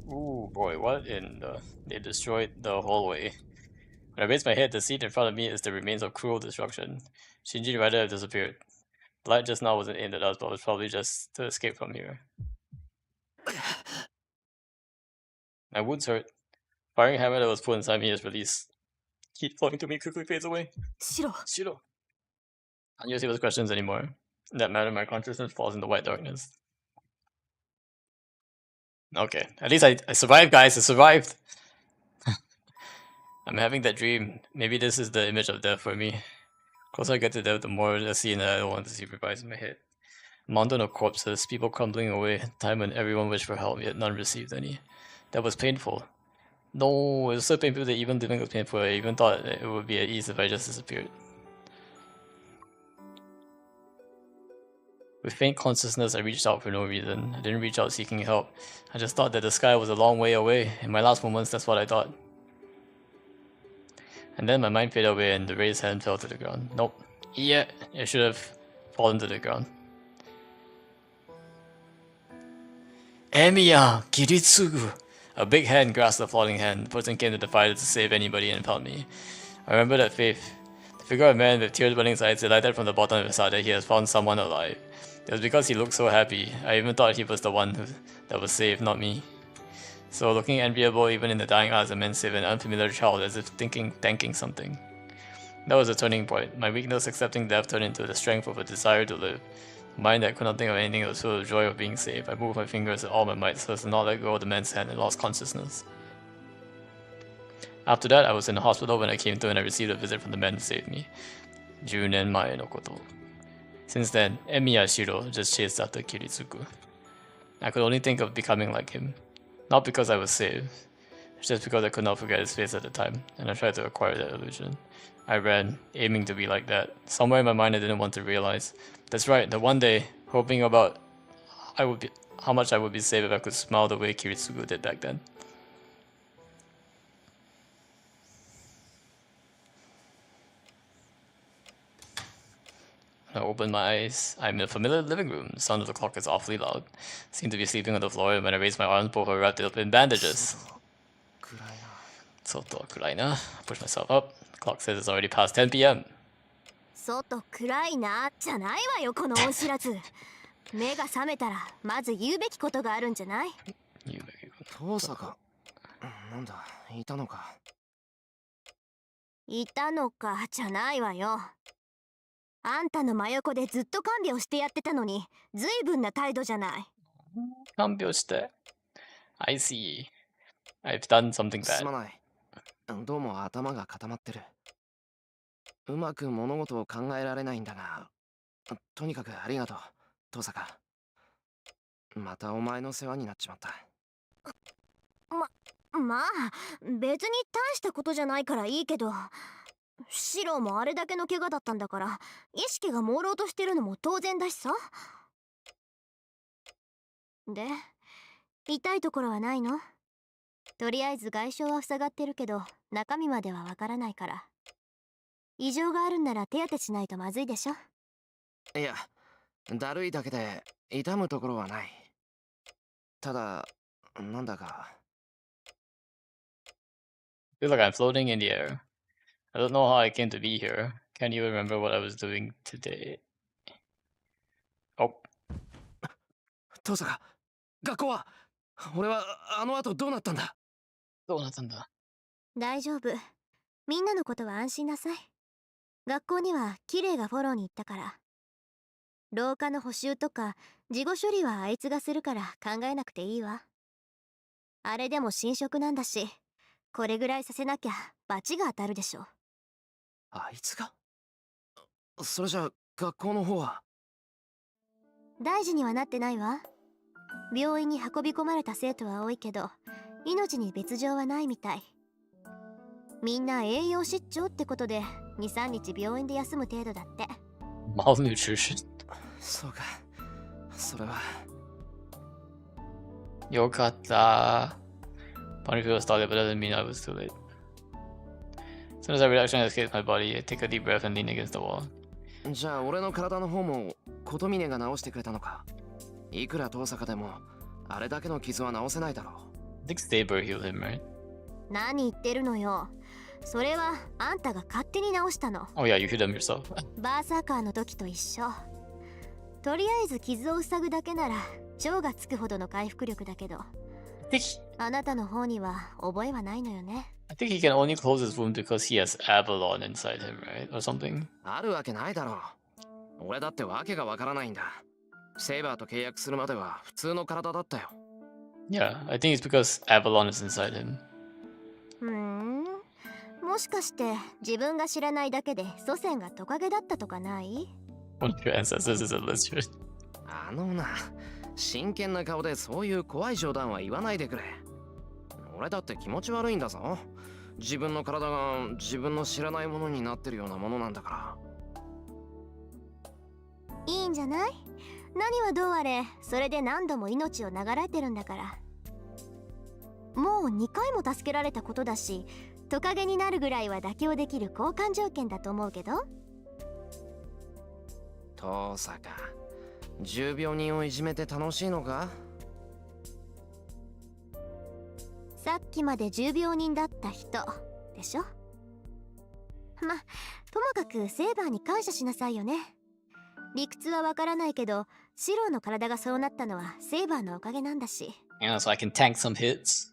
Ooh boy, what in the... They destroyed the hallway. When I raise my head, the scene in front of me is the remains of cruel destruction. Shinji and Rider have disappeared. The light just now wasn't aimed at us, but was probably just to escape from here. My wounds hurt. Firing hammer that was put inside me is released. Heat flowing to me quickly fades away. Shiro. Shiro. I can't use those questions anymore. In that matter, my consciousness falls into white darkness. Okay, at least I survived, guys. I survived. I'm having that dream. Maybe this is the image of death for me. Closer I get to death, the more the scene that I don't want to see revised in my head. A mountain of corpses, people crumbling away, time when everyone wished for help, yet none received any. That was painful. No, it was so painful that even living was painful. I even thought it would be at ease if I just disappeared. With faint consciousness, I reached out for no reason. I didn't reach out seeking help. I just thought that the sky was a long way away. In my last moments, that's what I thought. And then my mind faded away and the raised hand fell to the ground. Nope. Yeah, it should have fallen to the ground. Emiya Kiritsugu! A big hand grasped the falling hand. The person came to the fight to save anybody and found me. I remember that faith. The Figure a man with tears running his eyes delighted from the bottom of his heart that he has found someone alive. It was because he looked so happy. I even thought he was the one that was saved, not me. So looking enviable even in the dying eyes of men save an unfamiliar child as if thanking something. That was a turning point. My weakness accepting death turned into the strength of a desire to live. A mind that could not think of anything that was full of the joy of being saved. I moved my fingers with all my might so as to not let go of the man's hand and lost consciousness. After that, I was in the hospital when I came to and I received a visit from the man who saved me. 10年前のこと. Since then, Emi Yashiro just chased after Kiritsugu. I could only think of becoming like him. Not because I was saved, just because I could not forget his face at the time, and I tried to acquire that illusion. I ran, aiming to be like that. Somewhere in my mind I didn't want to realize. That's right, the one day, hoping about how much I would be saved if I could smile the way Kiritsugu did back then. I opened my eyes. I'm in a familiar living room. The sound of the clock is awfully loud. I seem to be sleeping on the floor, and when I raise my arms, both are wrapped up in bandages. Soto kurai na. I push myself up. The clock says it's already past 10 p.m. 外暗いなじゃないわよこの恩知らず。目が覚めたらまず言うべきことがあるんじゃない？遠坂、なんだ、いたのか。いたのかじゃないわよ。あんたの真横でずっと看病してやってたのに、ずいぶんな態度じゃない。看病して。I see. I've done something bad. すまない。どうも頭が固まってる。うまく物事を考えられないんだが、とにかくありがとう、遠坂。またお前の世話になっちまった。まあ、別に大したことじゃないからいいけど、シロもあれだけの怪我だったんだから、意識が朦朧としてるのも当然だしさ。で、痛いところはないの？とりあえず外傷は塞がってるけど、中身まではわからないから。異常があるんなら手当てしないとまずいでしょ。いや、だるいだけで痛むところはない。ただ、なんだか。I feel like I'm floating in the air. I don't know how I came to be here. Can't even remember what I was doing today. Oh. 遠坂、学校は俺はあの後どうなったんだ？どうなったんだ？大丈夫。みんなのことは安心なさい。学校にはキレイがフォローに行ったから。廊下の補修とか事後処理はあいつがするから考えなくていいわ。あれでも新職なんだし、これぐらいさせなきゃ罰が当たるでしょ。あいつが？それじゃ学校の方は？大事にはなってないわ。病院に運び込まれた生徒は多いけど、命に別状はないみたい。みんな栄養失調ってことで 2,3 日病院で休む程度だって。Malnutrition. そうか、それは。よかった。Funny feel started, but doesn't mean I was too late. As soon as that reaction escapes my body, I take a deep breath and lean against the wall. じゃあ俺の体の方も琴峰が治してくれたのか。いくら遠坂でもあれだけの傷は治せないだろう。I think Saber healed him, right? 何言ってるのよ。それはあんたが勝手に治したの。Oh yeah, you healed him yourself. バーサーカーの時と一緒。とりあえず傷を塞ぐだけなら超がつくほどの回復力だけど、あなたの方には覚えはないのよね。I think he can only close his wound because he has Avalon inside him, right? Or something? あるわけないだろう。俺だってわけがわからないんだ。セイバーと契約するまでは普通の体だったよ。Yeah, I think it's because Avalon is inside him. もしかして自分が知らないだけで祖先がトカゲだったとかない？ One of your ancestors is a lizard. あのな、真剣な顔でそういう怖い冗談は言わないでくれ。俺だって気持ち悪いんだぞ。自分の体が自分の知らないものになってるようなものなんだから。いいんじゃない？何はどうあれ、それで何度も命を流れてるんだから。もう2回も助けられたことだし、トカゲになるぐらいは妥協できる交換条件だと思うけど。遠坂、重病人をいじめて楽しいのか？さっきまで重病人だった人でしょ。ま、ともかくセイバーに感謝しなさいよね。理屈はわからないけど、シローの体がそうなったのはセイバーのおかげなんだし。You know, so I can tank some hits.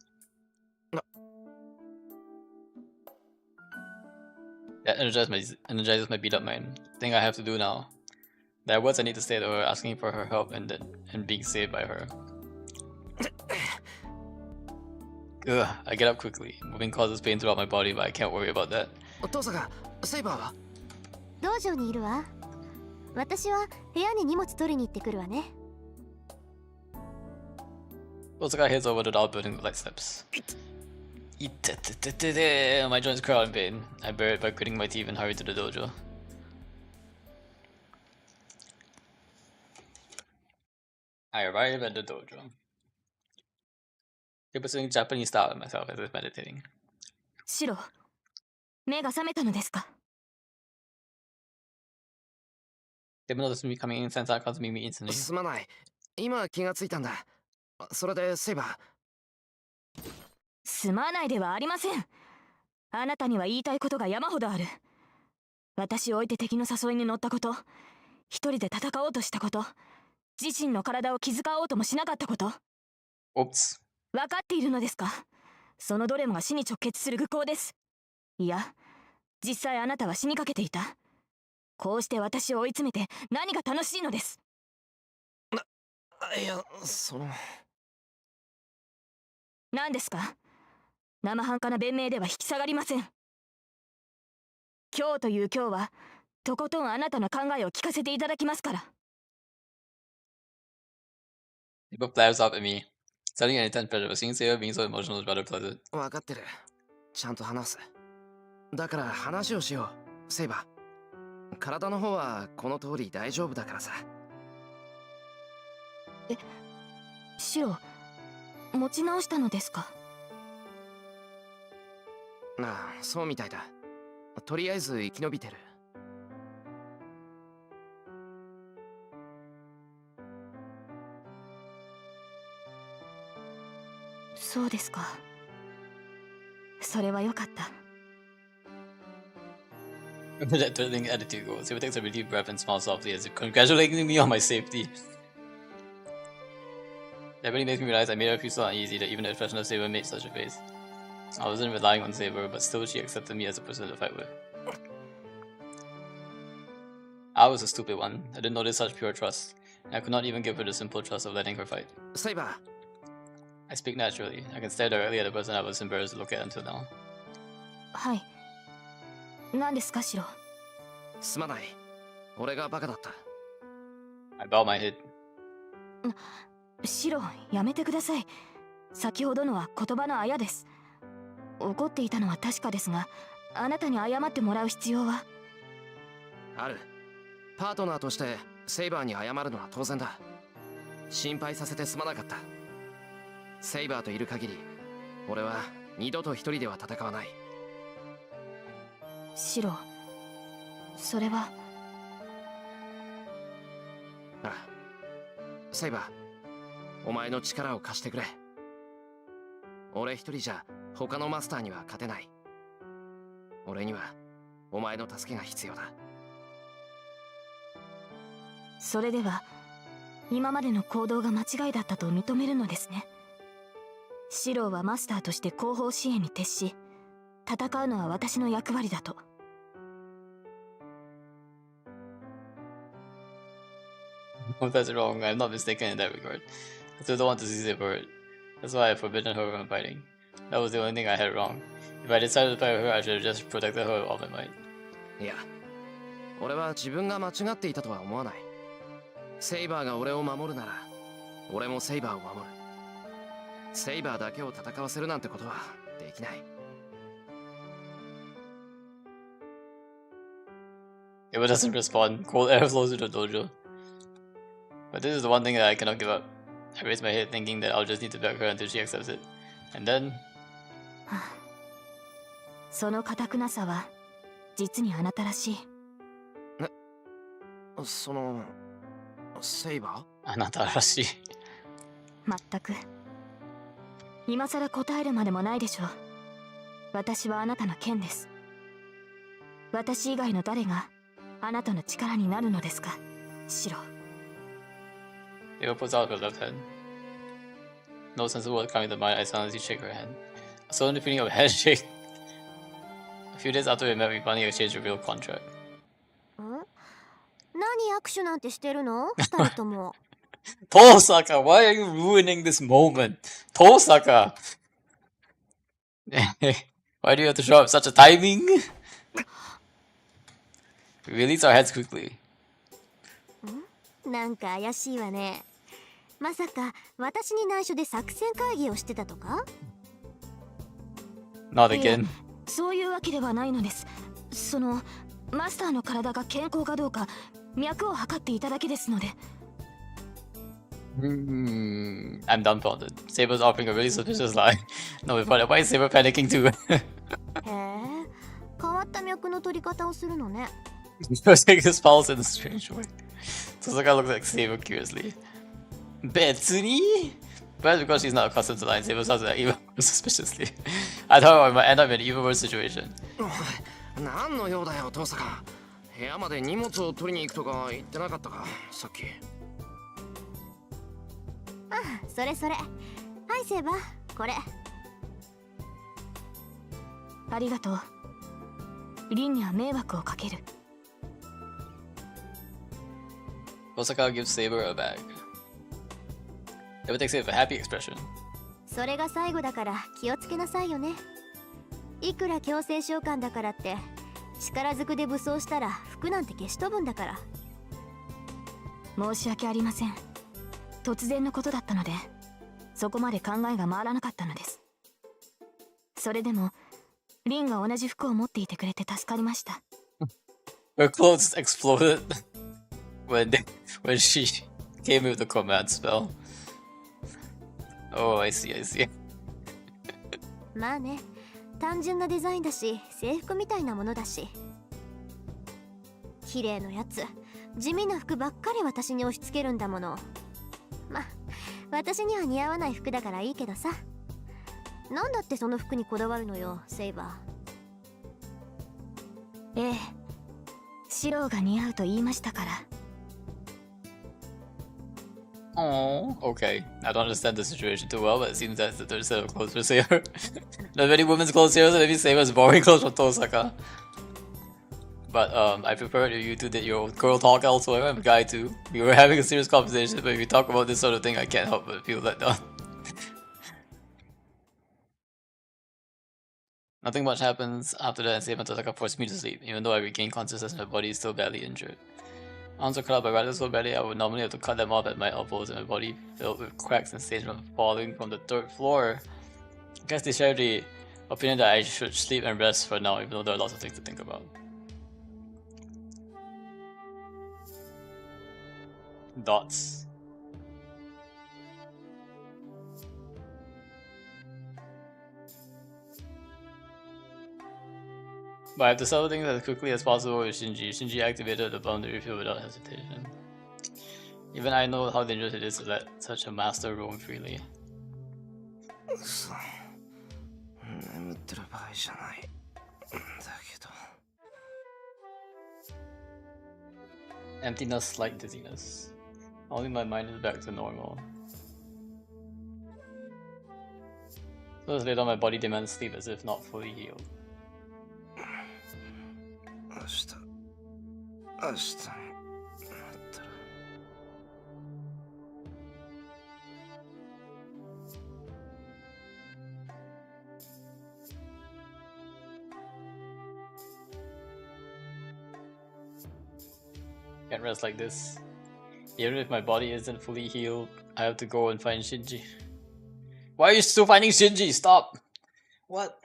That energizes my beat up mind. Thing I have to do now. There are words I need to say to her, asking for her help and being saved by her. Ugh, I get up quickly. Moving causes pain throughout my body, but I can't worry about that. 父さんがセイバーは道場にいるわ。私は部屋に荷物取りに行ってくるわね。Osaka heads over to the outbuilding with light steps. My joints cry out in pain. I bear it by gritting my teeth and hurry to the dojo. I arrive at the dojo. Pursuing Japanese style of myself as if meditating. シロ、目が覚めたのですか？ They noticed me coming in since I caused me instantly. すまない。今気がついたんだ。それでセイバー。すまないではありません。あなたには言いたいことが山ほどある。私を置いて敵の誘いに乗ったこと、一人で戦おうとしたこと、自身の体を気遣おうともしなかったこと。Oops. 分かっているのですか？そのどれもが死に直結する愚行です。いや、実際あなたは死にかけていた。こうして私を追い詰めて何が楽しいのです。いや、何ですか？生半可な弁明では引き下がりません。今日という今日はとことんあなたの考えを聞かせていただきますから。He both flares up at me. Studying an intense pleasure, but seeing Seiya being so emotional is rather pleasant. 分かってる。ちゃんと話す。だから話をしよう、セイバー。体の方はこの通り大丈夫だからさ。シロ、持ち直したのですか？ああ、そうみたいだ。とりあえず生き延びてる。そうですか。それはよかった。Where that threatening attitude goes, Seiya takes a relieved breath and smiles softly as if congratulating me on my safety. That really makes me realize I made her feel so uneasy that even the expression of Saber made such a face. I wasn't relying on Saber, but still she accepted me as a person to fight with. I was a stupid one. I didn't notice such pure trust, and I could not even give her the simple trust of letting her fight. セイバー。I speak naturally. I can stare directly at the person I was embarrassed to look at until now. はい。何ですか、シロ。すまない。俺がバカだった。I bow my head. シロ、やめてください。先ほどのは言葉のあやです。怒っていたのは確かですが、あなたに謝ってもらう必要は。ある。パートナーとしてセイバーに謝るのは当然だ。心配させてすまなかった。セイバーといる限り、俺は二度と一人では戦わない。シロ、それは。ああ、セイバー、お前の力を貸してくれ。俺一人じゃ他のマスターには勝てない。俺にはお前の助けが必要だ。それでは今までの行動が間違いだったと認めるのですね。シローはマスターとして後方支援に徹し、戦うのは私の役割だと。If that's wrong, I'm not mistaken in that regard. I still don't want to see Saber. That's why I've forbidden her from fighting. That was the only thing I had wrong. If I decided to fight her, I should have just protected her with all my might. いや、俺は自分が間違っていたとは思わない。セイバーが俺を守るなら、俺もセイバーを守る。セイバーだけを戦わせるなんてことはできない。Saber doesn't respond. Cold air flows through the dojo. But this is the one thing that I cannot give up. I raise my head thinking that I'll just need to beg her until she accepts it. And then... その堅くなさは実にあなたらしい。そのセイバー？あなたらしい。まったく。今さら答えるまでもないでしょう。私はあなたの剣です。私以外の誰があなたの力になるのですか、シロ。Eva puts out her left hand. No sense of what coming to mind, I silently shake her hand. A sudden feeling of handshake. A few days after we met, we finally exchanged a real contract. 何握手なんてしてるの二人とも。Tosaka, why are you ruining this moment? Tosaka! Why do you have to show up such a timing? We release our heads quickly. なんか怪しいわね。まさか私に内緒で作戦会議をしてたとか？ Not again. そういうわけではないのです。そのマスターの体が健康かどうか脈を測っていただけですので。I'm dumbfounded. Saber's offering a really suspicious lie. No, why is Saber panicking too? へえ、変わった脈の取り方をするのね。Taking his pulse in a strange way. Tosaka looks like Saber curiously. Betsuni? Perhaps because she's not accustomed to lying, Saber sounds like even more suspiciously. I thought I might end up in an even worse situation. 何の用だよ父さん。部屋まで荷物を取りに行くとか言ってなかったかさっき。あ、それそれ。はいセーバー、これ。ありがとう。リンには迷惑をかける。Tosaka gives Saber a bag. Saber takes it with a happy expression. それが最後だから気をつけなさいよね。いくら強制召喚だからって力ずくで武装したら服なんて消し飛ぶんだから。申し訳ありません。突然のことだったのでそこまで考えが回らなかったのです。それでもリンが同じ服を持っていてくれて助かりました。Her clothes exploded when she came with the command spell. Oh, I see, I see. まあね、単純なデザインだし制服みたいなものだし。綺麗なやつ、地味な服ばっかり私に押し付けるんだもの。まあ私には似合わない服だからいいけどさ。なんだってその服にこだわるのよ、セイバー。ええ、白が似合うと言いましたから。Oh, okay. I don't understand the situation too well, but it seems that's the third set of clothes for Saber. Not many women's clothes here, so maybe Saber's borrowing clothes from Tosaka. But I prefer if you two did your girl talk elsewhere. I'm a guy too. We were having a serious conversation, but if you talk about this sort of thing, I can't help but feel let down. Nothing much happens after that, and Saber and Tosaka forced me to sleep, even though I regained consciousness and my body is still badly injured. Arms are cut up by riders so badly I would normally have to cut them off at my elbows, and my body filled with cracks and stains from falling from the third floor. I guess they share the opinion that I should sleep and rest for now, even though there are lots of things to think about. Dots. But I have to settle things as quickly as possible with Shinji. Shinji activated the boundary field without hesitation. Even I know how dangerous it is to let such a master roam freely. 眠ってる場合じゃない。だけど。Emptiness, slight dizziness. Only my mind is back to normal. So as later, my body demands sleep as if not fully healed. 明日になったら。Can't rest like this. Even if my body isn't fully healed, I have to go and find Shinji. Why are you still finding Shinji? Stop! What?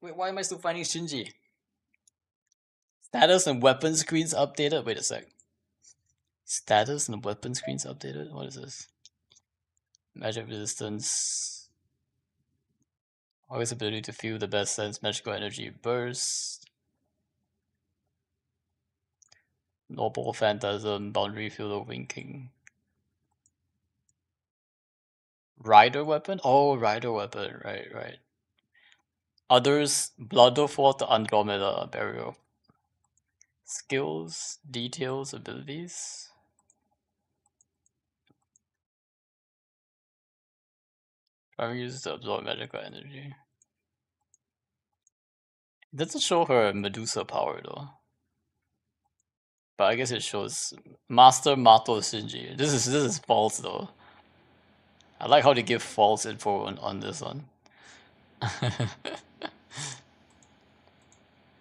Wait, why am I still finding Shinji? Status and weapon screens updated? Wait a sec. Status and weapon screens updated? What is this? Magic resistance. Always ability to feel the best sense magical energy burst. Noble Phantasm, Boundary Field of Winking. Rider Weapon? Oh, Rider Weapon, right. Others, Blood of War to Andromeda, Burial. Skills, details, abilities. Primary uses to absorb magical energy. It doesn't show her Medusa power though. But I guess it shows Master Mato Shinji. This is false though. I like how they give false info on this one.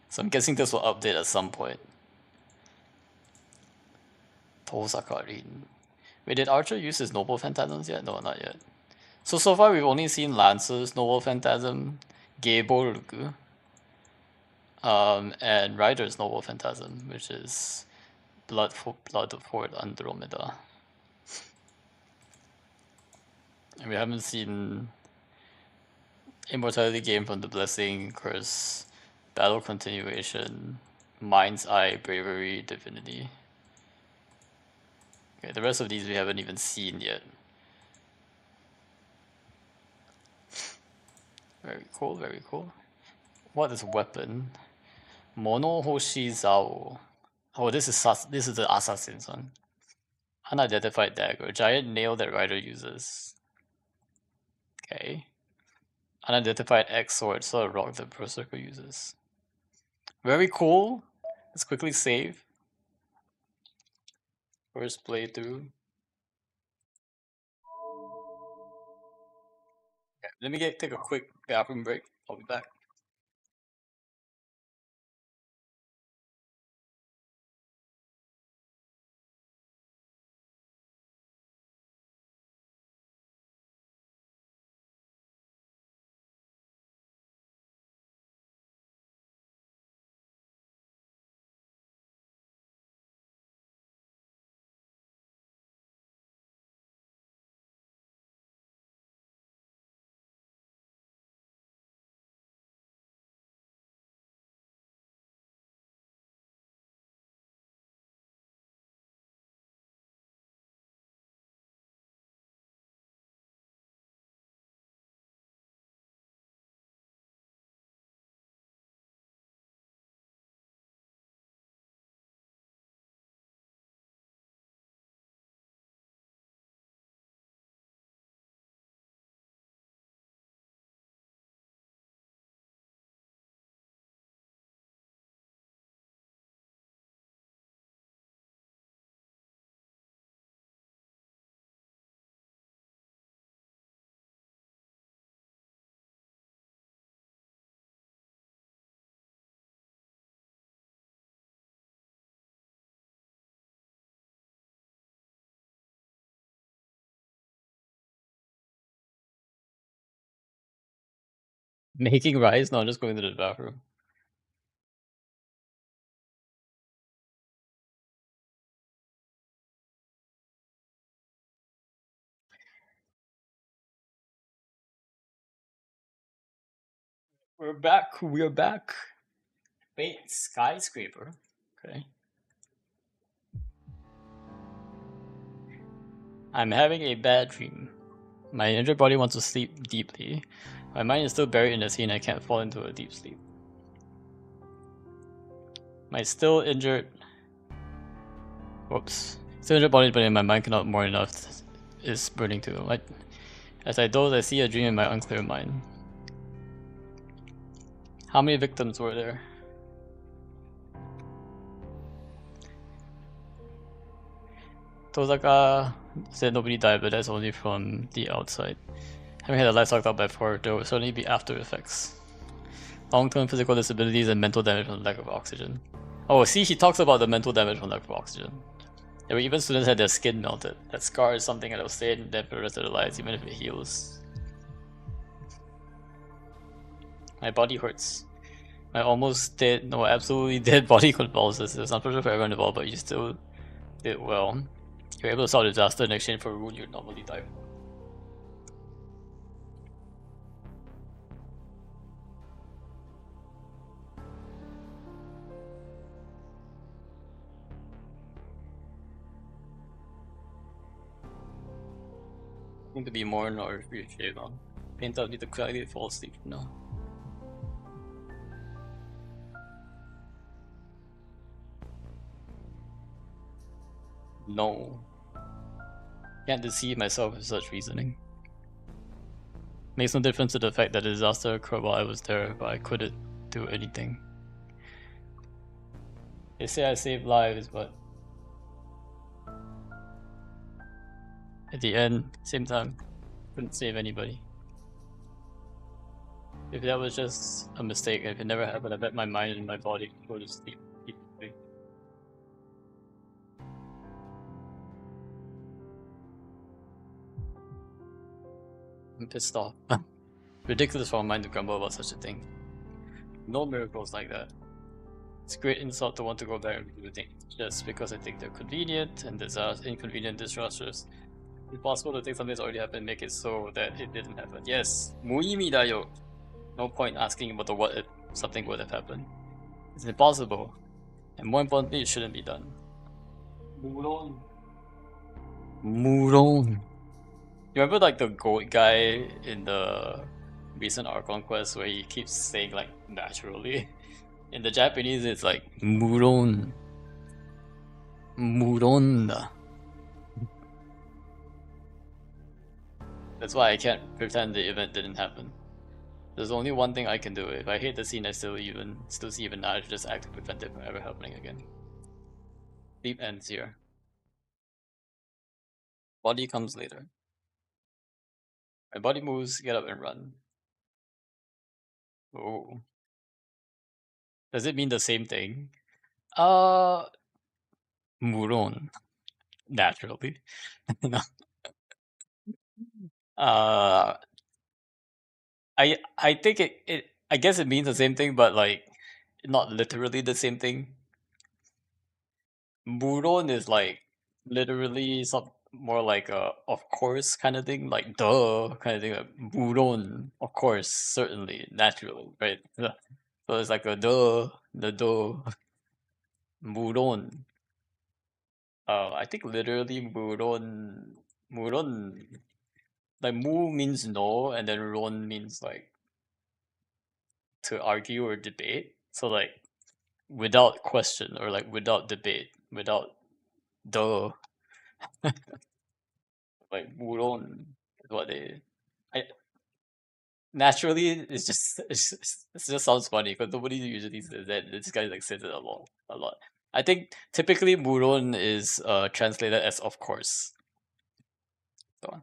So I'm guessing this will update at some point. Tosakarin. Wait, did Archer use his Noble Phantasms yet? No, not yet. So far we've only seen Lancer's Noble Phantasm, Geiboruku, and Ryder's Noble Phantasm, which is Blood for Andromeda. And we haven't seen Immortality Gain from the Blessing, Curse, Battle Continuation, Mind's Eye, Bravery, Divinity. Okay, the rest of these we haven't even seen yet. Very cool, very cool. What is weapon? Monohoshi Zao. Oh, this is the assassin's one. Unidentified dagger. Giant nail that Rider uses. Okay. Unidentified X sword. So a rock that Berserker uses. Very cool. Let's quickly save. First playthrough. Okay, let me take a quick bathroom break. I'll be back. Making rice? No, I'm just going to the bathroom. We're back. We're back. Wait, skyscraper. Okay. I'm having a bad dream. My injured body wants to sleep deeply. My mind is still buried in the sea and I can't fall into a deep sleep. My still injured... Whoops. Still injured body, but my mind cannot more enough is burning too. Like, as I doze, I see a dream in my unclear mind. How many victims were there? Tozaka said nobody died, but that's only from the outside. Having had a life sucked out by fire, there will certainly be after effects. Long-term physical disabilities and mental damage from lack of oxygen. Oh, see, he talks about the mental damage from lack of oxygen. There were even students had their skin melted. That scar is something that will stay in them for the rest of their lives, even if it heals. My body hurts. My almost dead, no, absolutely dead body convulses. It was unfortunate for everyone involved, but you still did well. You were able to solve the disaster in exchange for a wound you'd normally die for. Need to be more or appreciate on. Paint out, need to quietly fall asleep now. No. Can't deceive myself with such reasoning. Makes no difference to the fact that the disaster occurred while I was there, but I couldn't do anything. They say I saved lives, but at the end, same time, couldn't save anybody. If that was just a mistake, if it never happened, I bet my mind and my body could go to sleep. I'm pissed off. Ridiculous for a mind to grumble about such a thing. No miracles like that. It's a great insult to want to go back and do things just because I think they're convenient and inconvenient, disastrous. It's possible to take something that's already happened and make it so that it didn't happen. Yes, 무의미다요. No point asking about the what if something would have happened. It's impossible. And more importantly, it shouldn't be done. 무론. 무론. You remember like the goat guy in the recent Archon quest where he keeps saying like naturally? In the Japanese it's like 무론. 무론다. That's why I can't pretend the event didn't happen. There's only one thing I can do. If I hate the scene I still see even now, I should just act to prevent it from ever happening again. Sleep ends here. Body comes later. My body moves, get up and run. Oh. Does it mean the same thing? 무론. Naturally. No. I think I guess it means the same thing, but like not literally the same thing. 무론 is like literally some more like a of course kind of thing, like duh kind of thing. Like, 무론, of course, certainly, naturally, right? Yeah. So it's like a duh, the duh. 무론. I think literally 무론, like mu means no, and then 론 means like to argue or debate. So like without question or like without debate, without duh. Like 무론 is what they. Naturally, it just sounds funny because nobody usually says that. This guy like says it a lot. I think typically 무론 is translated as of course. So.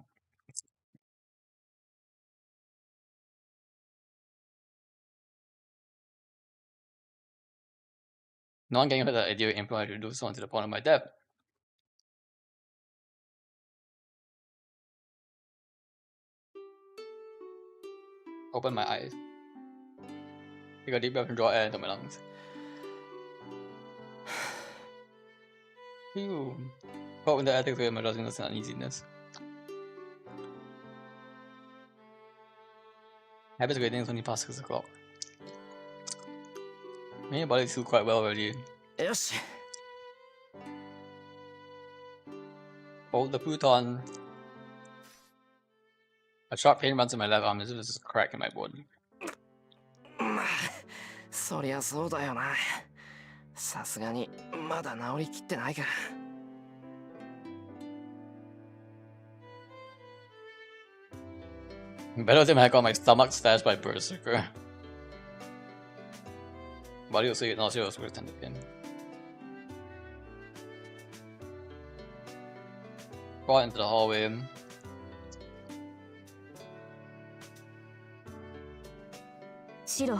No one getting the idea implied to do so until the point of my death. Open my eyes. Take a deep breath and draw air into my lungs. Phew. Caught in the attic with my drowsiness and uneasiness. Habits great things only past 6 o'clock. My body feels quite well already. Yes. Hold the futon. A sharp pain runs in my left arm as if there's a crack in my bone. まあそりゃそうだよな。さすがにまだ治りきってないか。Better than I got my stomach slashed by Berserker. Body will say nausea was worse than the pin. Go out into the hallway. シロ、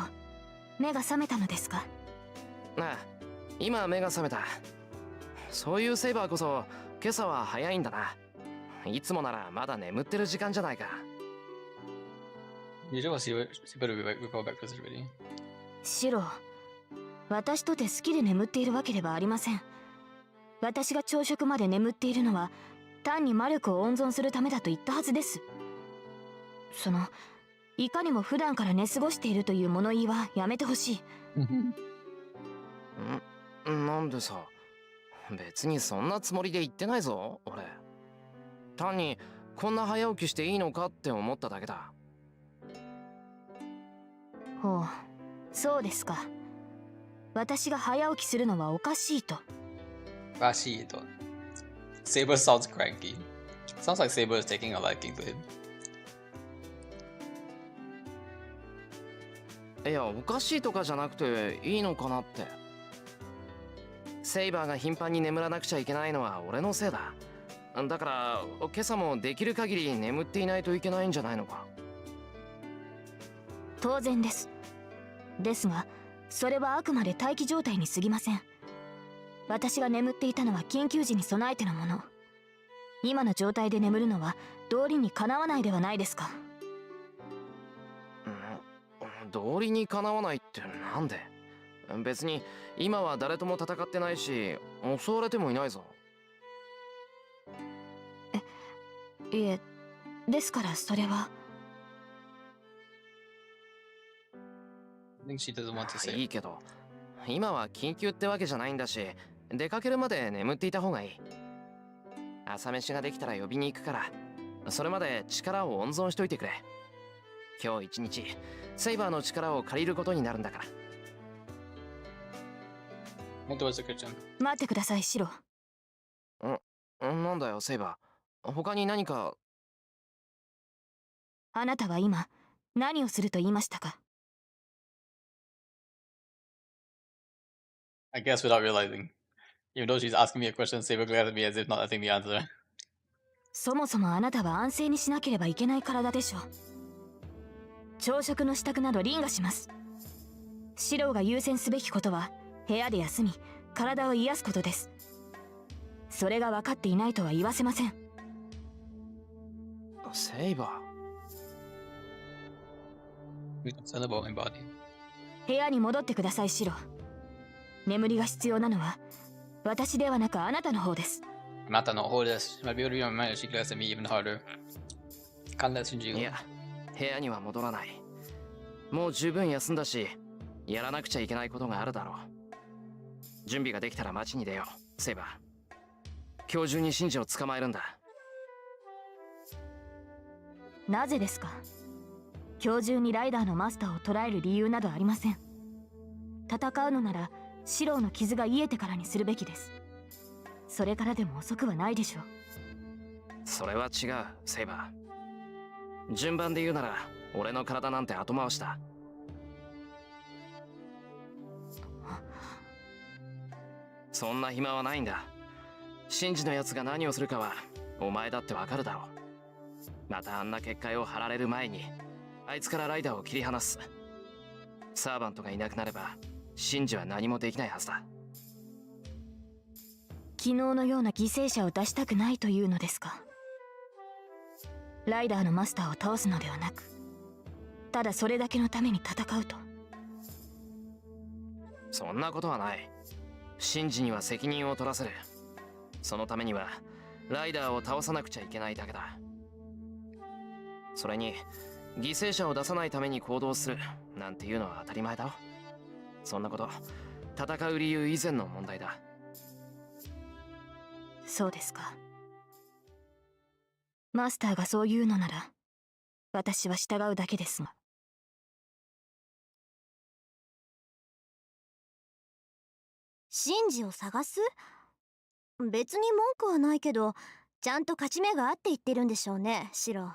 目が覚めたのですか？ああ、今目が覚めた。そういうセイバーこそ今朝は早いんだな。いつもならまだ眠ってる時間じゃないか。You should better report back to us already. シロ、私とて好きで眠っているわけではありません。私が朝食まで眠っているのは単に魔力を温存するためだと言ったはずです。いかにも普段から寝過ごしているという物言いはやめてほしい。なんでさ、別にそんなつもりで言ってないぞ、俺。単にこんな早起きしていいのかって思っただけだ。ほう、そうですか。私が早起きするのはおかしいと。おかしいと。Saber sounds cranky. Sounds like Saber is taking a liking to him. いや、おかしいとかじゃなくていいのかなって。セイバーが頻繁に眠らなくちゃいけないのは俺のせいだ。だから今朝もできる限り眠っていないといけないんじゃないのか。当然です。ですが、それはあくまで待機状態に過ぎません。私が眠っていたのは緊急時に備えてのもの。今の状態で眠るのは道理にかなわないではないですか。道理にかなわないってなんで？別に今は誰とも戦ってないし襲われてもいないぞ。いえ、ですからそれは。I think she doesn't want to say. いいけど今は緊急ってわけじゃないんだし、出かけるまで眠っていた方がいい。朝飯ができたら呼びに行くから、それまで力を温存しといてくれ。今日一日セイバーの力を借りることになるんだから。Head towards the kitchen. 待ってください、シロ。なんだよセイバー、他に何か。あなたは今何をすると言いましたか？ I guess without realizing. Even though she's asking me a question, Saber glares at me as if not letting me answer. そもそもあなたは安静にしなければいけない体でしょう。朝食の支度など凛がします。シロが優先すべきことは部屋で休み体を癒すことです。それが分かっていないとは言わせません。セイバー、 We're concerned about my body. 部屋に戻ってください、シロ。眠りが必要なのは私ではなくあなたの方です。Mata no hold this. She might be able to read my mind. She glares at me even harder. Can't let Shinji い go. や、部屋には戻らない。もう十分休んだし、やらなくちゃいけないことがあるだろう。準備ができたら街に出よう、セイバー。今日中にシンジを捕まえるんだ。なぜですか？今日中にライダーのマスターを捕らえる理由などありません。戦うのならシローの傷が癒えてからにするべきです。それからでも遅くはないでしょう。それは違う、セイバー。順番で言うなら俺の体なんて後回しだ。そんな暇はないんだ。シンジのやつが何をするかはお前だってわかるだろう。またあんな結界を張られる前にあいつからライダーを切り離す。サーバントがいなくなればシンジは何もできないはずだ。昨日のような犠牲者を出したくないというのですか？ライダーのマスターを倒すのではなく、ただそれだけのために戦うと。そんなことはない。シンジには責任を取らせる。そのためにはライダーを倒さなくちゃいけないだけだ。それに犠牲者を出さないために行動するなんていうのは当たり前だろ。そんなこと戦う理由以前の問題だ。そうですか。マスターがそう言うのなら私は従うだけですが。シンジを探す？別に文句はないけど、ちゃんと勝ち目があって言ってるんでしょうね、シロ。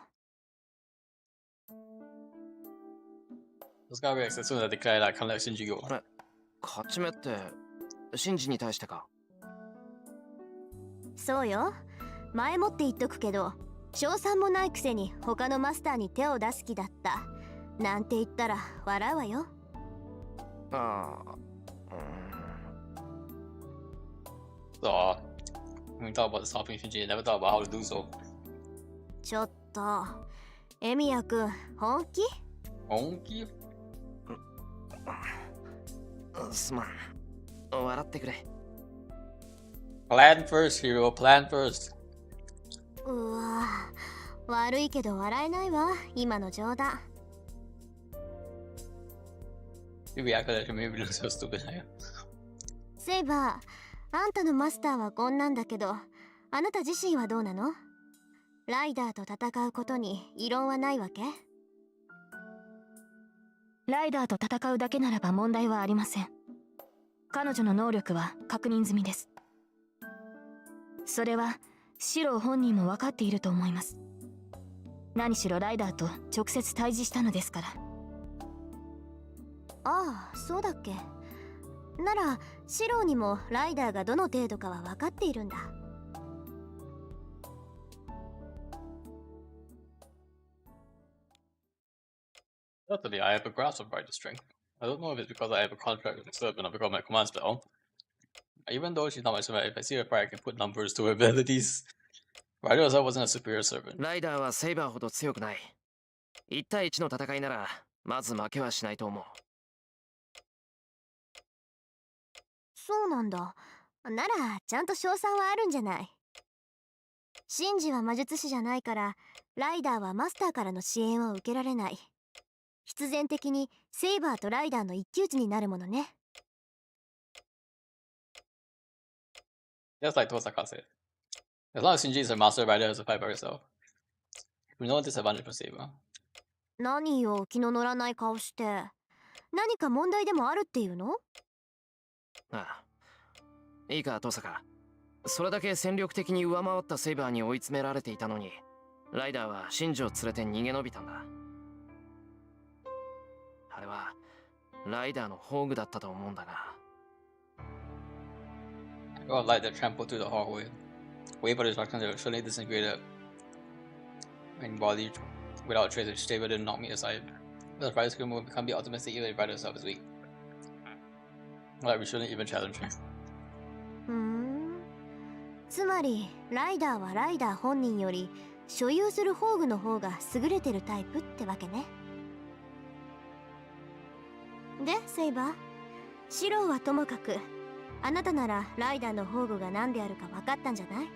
Those guys reacts as soon as I declare that I can't let Shinji go. 勝ち目ってシンジに対してか？そうよ。前もって言っとくけど、賞賛もないくせに他のマスターに手を出す気だったなんて言ったら笑うわよ。ああ、So, when we talk about stopping Shinji, I never thought about how to do so. ちょっとエミヤくん本気？本気？すまん。笑ってくれ。Plan first, hero. Plan first. うわ、悪いけど笑えないわ、今の冗談。Maybe I could have made me look so stupid. セイバー、あんたのマスターはこんなんだけど、あなた自身はどうなの？ライダーと戦うことに異論はないわけ？ライダーと戦うだけならば問題はありません。彼女の能力は確認済みです。それはシロー本人も分かっていると思います。何しろライダーと直接対峙したのですから。ああ、そうだっけ。ならシローにもライダーがどの程度かは分かっているんだ。Certainly, I have a grasp of Rider's strength. I don't know if it's because I have a contract with the servant or because my command spell. Even though she's not my servant, if I see her fire, I can put numbers to her abilities. Rider herself wasn't a superior servant. ライダーはセイバーほど強くない。1対1の戦いならまず負けはしないと思う。そうなんだ。ならちゃんと勝算はあるんじゃない。シンジは魔術師じゃないからライダーはマスターからの支援を受けられない。必然的にセイバーとライダーの一騎打ちになるものね。Just like Tosaka said. As long as Shinji is her master, Rider has to fight by herself. We no disadvantage for Saber. 何よ気の乗らない顔して。何か問題でもあるっていうの？ああ、いいか登坂。それだけ戦力的に上回ったセイバーに追い詰められていたのに、ライダーはシンジを連れて逃げ延びたんだ。あれはライダーの宝具だったと思うんだが。God light that trampled through the hallway. Wave of destruction that suddenly disintegrated in body without a trace of stable didn't knock me aside. The Rider skill will become the ultimate state even if Rider herself is weak. Like we shouldn't even challenge her. つまりライダーはライダー本人より所有する宝具の方が優れてるタイプってわけね。でセイバー、シローはともかくあなたならライダーの宝具が何であるか分かったんじゃない？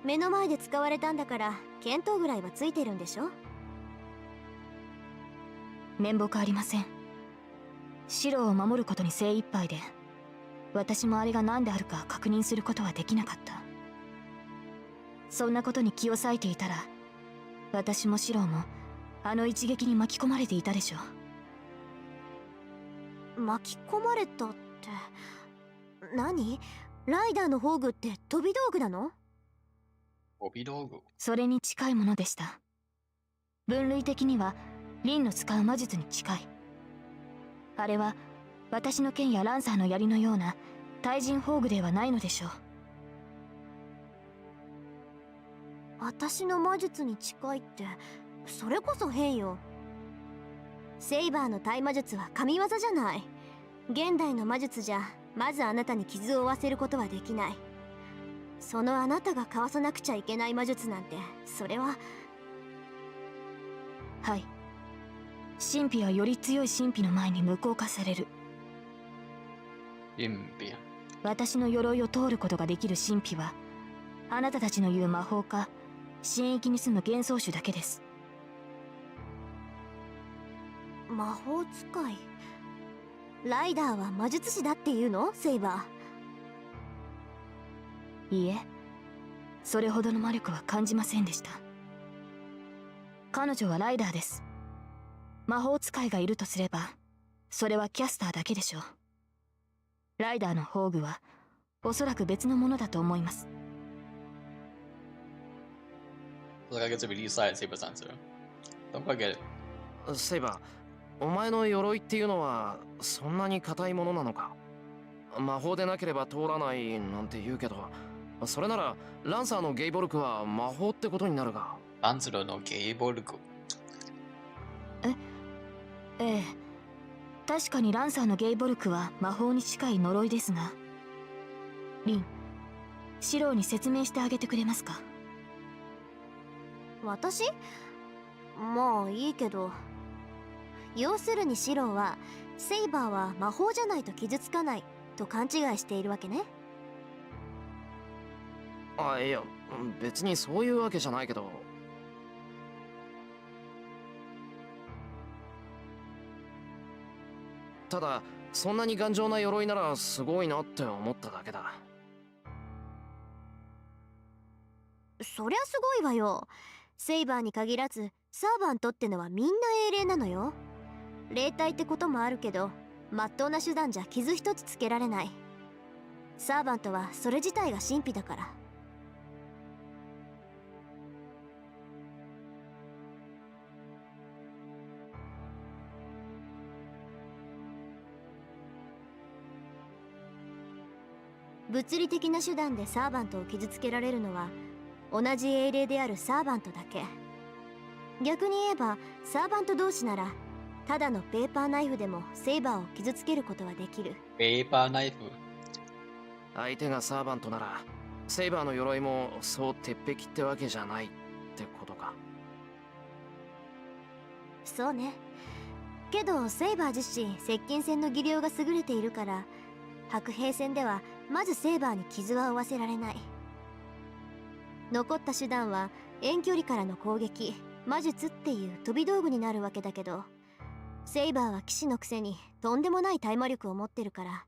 目の前で使われたんだから見当ぐらいはついてるんでしょ？面目ありません。シローを守ることに精一杯で、私もあれが何であるか確認することはできなかった。そんなことに気を割いていたら、私もシローもあの一撃に巻き込まれていたでしょう。巻き込まれたって何？ライダーの宝具って飛び道具なの？飛び道具？それに近いものでした。分類的にはリンの使う魔術に近い。あれは私の剣やランサーの槍のような対人宝具ではないのでしょう。私の魔術に近いってそれこそ変よ。セイバーの対魔術は神業じゃない。現代の魔術じゃまずあなたに傷を負わせることはできない。そのあなたがかわさなくちゃいけない魔術なんて、それは。はい、神秘はより強い神秘の前に無効化される。神秘。私の鎧を通ることができる神秘はあなたたちの言う魔法か神域に住む幻想種だけです。魔法使い。ライダーは魔術師だっていうの？セイバー。いいえ、それほどの魔力は感じませんでした。彼女はライダーです。魔法使いがいるとすればそれはキャスターだけでしょう。ライダーの宝具はおそらく別のものだと思います。Look, I get to release side Saber's answer. Don't quite get it. セイバー、お前の鎧っていうのはそんなに硬いものなのか？魔法でなければ通らないなんて言うけど、それならランサーのゲイボルクは魔法ってことになるが。ランサーのゲイボルク。ええ、確かにランサーのゲイボルクは魔法に近い呪いですが、リン、シローに説明してあげてくれますか？私？まあいいけど。要するにシローはセイバーは魔法じゃないと傷つかないと勘違いしているわけね。あ、いや別にそういうわけじゃないけど。ただそんなに頑丈な鎧ならすごいなって思っただけだ。そりゃすごいわよ。セイバーに限らずサーバントってのはみんな英霊なのよ。霊体ってこともあるけどまっとうな手段じゃ傷一つつけられない。サーバントはそれ自体が神秘だから。物理的な手段でサーバントを傷つけられるのは同じ英霊であるサーバントだけ。逆に言えばサーバント同士ならただのペーパーナイフでもセイバーを傷つけることはできる。ペーパーナイフ。相手がサーバントならセイバーの鎧もそう鉄壁ってわけじゃないってことか。そうね。けどセイバー自身接近戦の技量が優れているから白兵戦ではまずセイバーに傷は負わせられない。残った手段は遠距離からの攻撃、魔術っていう飛び道具になるわけだけど、セイバーは騎士のくせにとんでもない耐魔力を持ってるから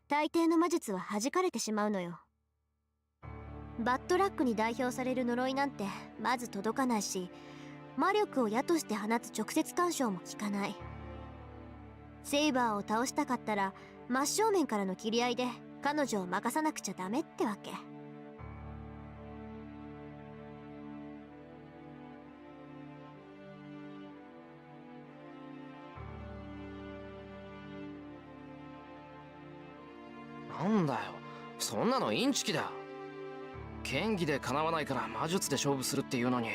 大抵の魔術は弾かれてしまうのよ。バッドラックに代表される呪いなんてまず届かないし、魔力を矢として放つ直接干渉も効かない。セイバーを倒したかったら真正面からの切り合いで彼女を任さなくちゃダメってわけ。なんだよ、そんなのインチキだ。剣技でかなわないから魔術で勝負するっていうのに、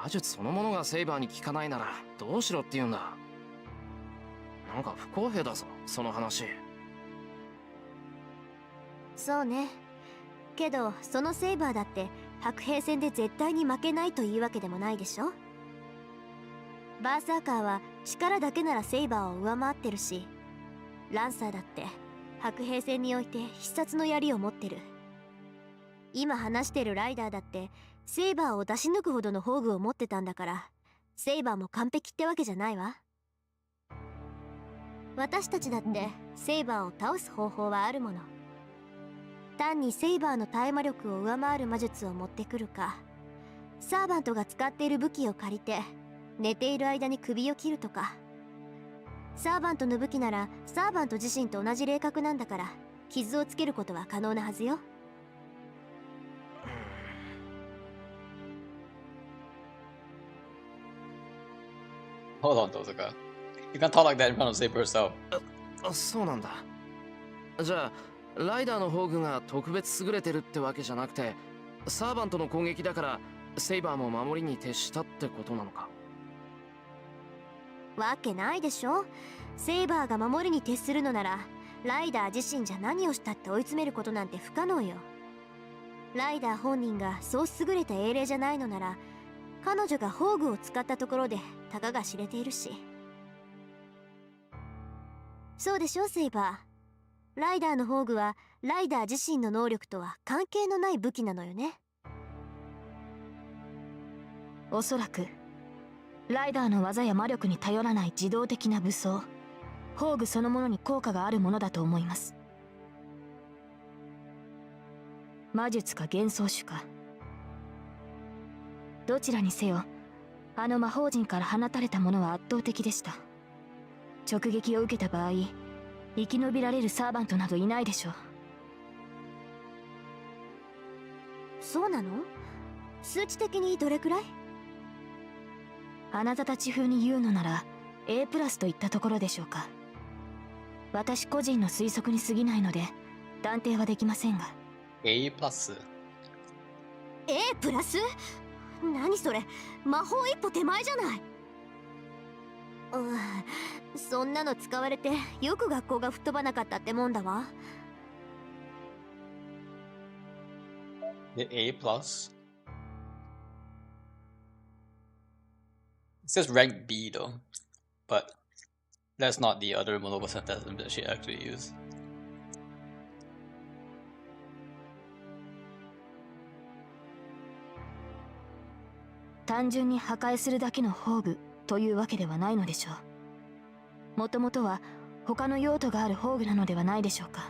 魔術そのものがセイバーに効かないならどうしろって言うんだ。なんか不公平だぞ、その話。そうね。けどそのセイバーだって白兵戦で絶対に負けないというわけでもないでしょ。バーサーカーは力だけならセイバーを上回ってるし、ランサーだって白兵戦において必殺の槍を持ってる。今話してるライダーだってセイバーを出し抜くほどの宝具を持ってたんだから、セイバーも完璧ってわけじゃないわ。私たちだってセイバーを倒す方法はあるもの。単にセイバーの耐魔力を上回る魔術を持ってくるか、サーバントが使っている武器を借りて寝ている間に首を切るとか。サーバントの武器ならサーバント自身と同じ霊格なんだから傷をつけることは可能なはずよ。Hold on, Tozaka. You can't talk like that in front of Saber herself. そうなんだ。じゃあライダーの宝具が特別優れてるってわけじゃなくて、サーバントの攻撃だからセイバーも守りに徹したってことなのか。わけないでしょ。セイバーが守りに徹するのならライダー自身じゃ何をしたって追い詰めることなんて不可能よ。ライダー本人がそう優れた英霊じゃないのなら彼女が宝具を使ったところでたかが知れているし。そうでしょセイバー。ライダーの宝具はライダー自身の能力とは関係のない武器なのよね。おそらくライダーの技や魔力に頼らない自動的な武装、宝具そのものに効果があるものだと思います。魔術か幻想種か、どちらにせよあの魔法陣から放たれたものは圧倒的でした。直撃を受けた場合生き延びられるサーバントなどいないでしょう。そうなの？数値的にどれくらい？あなたたち風に言うのなら A プラスといったところでしょうか。私個人の推測に過ぎないので断定はできませんが。 A プラス。 A プラス？何それ、魔法一歩手前じゃない。そんなの使われてよく学校が吹っ飛ばなかったってもんだわ。The A plus. It says rank B though, but that's not the other Monoba Phantasm that she actually used. 単純に破壊するだけの宝具というわけではないのでしょう。もともとは他の用途がある宝具なのではないでしょうか。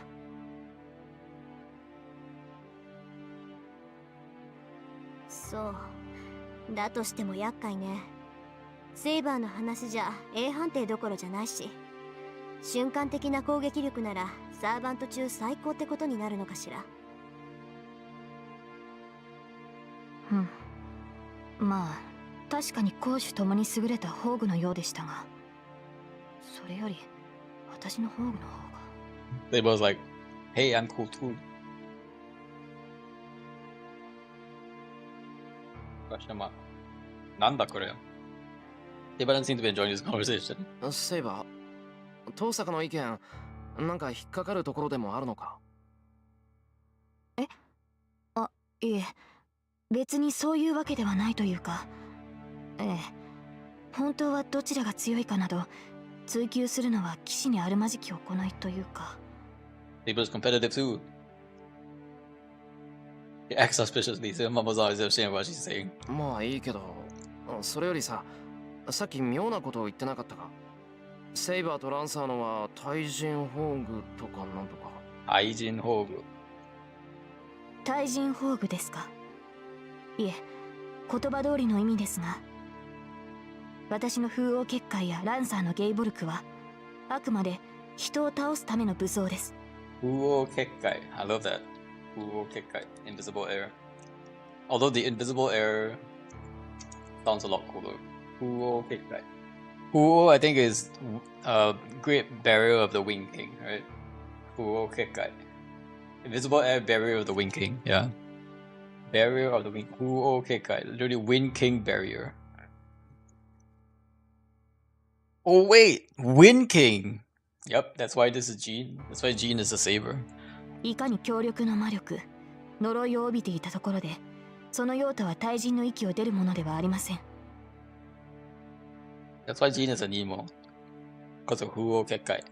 そうだとしても厄介ね。セイバーの話じゃ A 判定どころじゃないし、瞬間的な攻撃力ならサーバント中最高ってことになるのかしら。まあ確かに攻守ともに優れた宝具のようでしたが、それより私の宝具の方が。 They was like, hey, I'm cool too. Question mark. Nanda kore. They doesn't seem to be enjoying this conversation. セイバー、遠坂の意見、なんか引っかかるところでもあるのか？いえ、別にそういうわけではないというか、本当はどちらが強いかなど追求するのは騎士にあるまじき行いというか。Saber's competitive too. He acts suspiciously, so Mama's always understanding what she's saying. まあいいけど、それよりさ、さっき妙なことを言ってなかったか？セイバーとランサーのは対人宝具とかなんとか。愛人宝具。対人宝具ですか？いえ、言葉通りの意味ですが、私の風王結界やランサーのゲイボルクはあくまで人を倒すための武装です。Fuo Kekkai. I love that. Fuo Kekkai. Invisible air. Although the invisible air sounds a lot cooler. Fuo Kekkai. Fuo, I think, is great barrier of the Wind King, right? Fuo Kekkai. Invisible air barrier of the Wind King, yeah. Barrier of the Wind. Fuo Kekkai. Literally Wind King barrier. Oh wait, Wind King. Yep, that's why this is Jean. That's why Jean is a saber. いかに強力な魔力、呪いを帯びていたところで、その用途は対人の息を出るものではありません。That's why Jean is a Nemo. Because of Fuo Kekkai.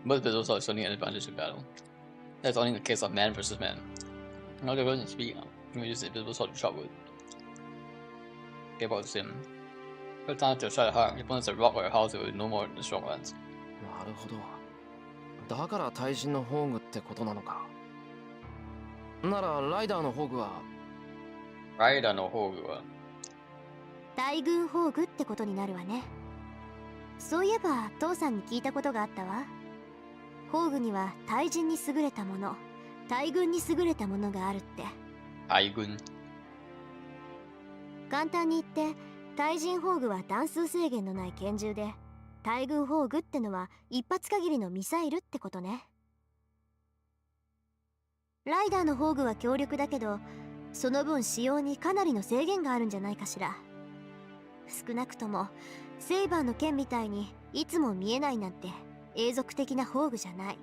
Most visuals are showing an advantage in battle. That's only in the case of man versus man. Now they're going to speak. You can use the invisible sword to chop wood. Okay, about the same. Every time to try to hard, your opponents a rock or a house with no more than the strong ones. なるほど。だから対人の宝具ってことなのか。ならライダーの宝具は？ライダーの宝具は大軍宝具ってことになるわね。そういえば父さんに聞いたことがあったわ。宝具には対人に優れたもの、大軍に優れたものがあるって。大軍。簡単に言って対人宝具は弾数制限のない拳銃で、大軍宝具ってのは一発限りのミサイルってことね。ライダーの宝具は強力だけど、その分使用にかなりの制限があるんじゃないかしら。少なくともセイバーの剣みたいにいつも見えないなんて永続的な宝具じゃない。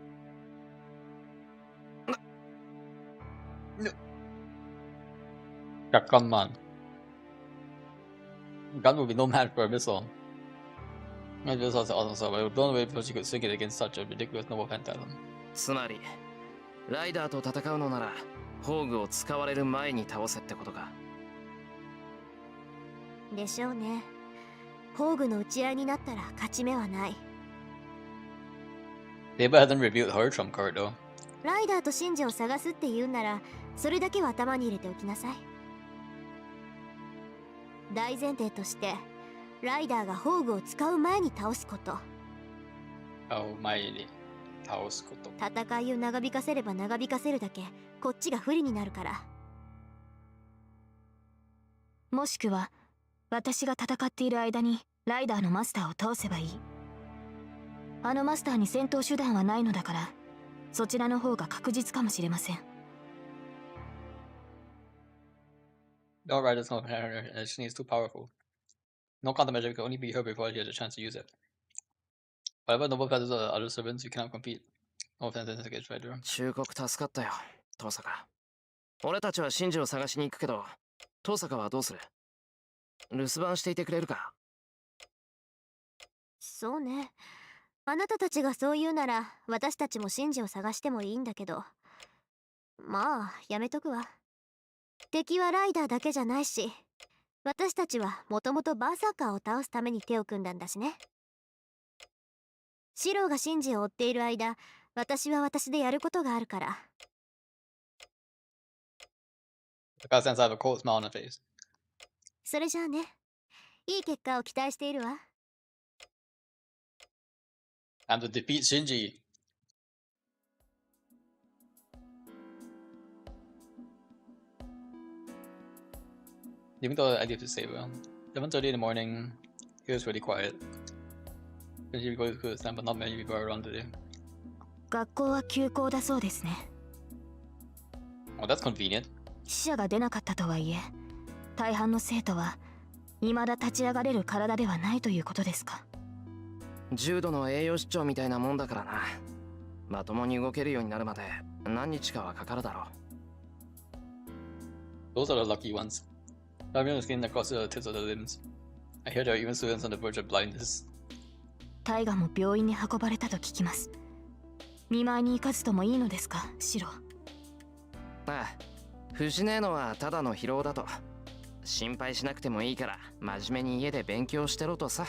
잠깐만. Gun would be no match for a missile. My missiles are awesome, so I would blown away before she could swing it against such a ridiculous noble phantasm. つまりライダーと戦うのなら宝具を使われる前に倒せってことか。でしょうね。宝具の打ち合いになったら勝ち目はない。Saber hasn't revealed her trump card though. ライダーとシンジを探すって言うなら、それだけは頭に入れておきなさい。大前提としてライダーが宝具を使う前に倒すこと。前に倒すこと。戦いを長引かせれば長引かせるだけこっちが不利になるから。もしくは私が戦っている間にライダーのマスターを倒せばいい。あのマスターに戦闘手段はないのだから、そちらの方が確実かもしれません。All right, it's not her. She is too powerful. No countermeasure can only be her before she has a chance to use it. Whatever noble feathers or other servants, you cannot compete. No offense against Rider. 忠告助かったよ、遠坂。俺たちはシンジを探しに行くけど、遠坂はどうする？留守番していてくれるか？そうね。あなたたちがそう言うなら私たちもシンジを探してもいいんだけど、まあやめとくわ。敵はライダーだけじゃないし、私たちはもともとバーサーカーを倒すために手を組んだんだしね。シローがシンジを追っている間、私は私でやることがあるから。The guy sense I have a cold smile on her face. それじゃあね。いい結果を期待しているわ。Time to defeat Shinji. Even though I give to say well. 7:30 in the morning, it was really quiet. Shinji goes to school this time, but not many people are around today. 学校は休校だそうですね。Oh, that's convenient. 死者が出なかったとはいえ、大半の生徒は未だ立ち上がれる体ではないということですか。重度の栄養失調みたいなもんだからな。まともに動けるようになるまで何日かはかかるだろう。 Those are the lucky ones. Rubbing the skin across the tips of the limbs. I hear there are even students on the verge of blindness. タイガも病院に運ばれたと聞きます。見舞いに行かずともいいのですか、シロ。ああ、藤姉のはただの疲労だと。心配しなくてもいいから真面目に家で勉強してろとさ。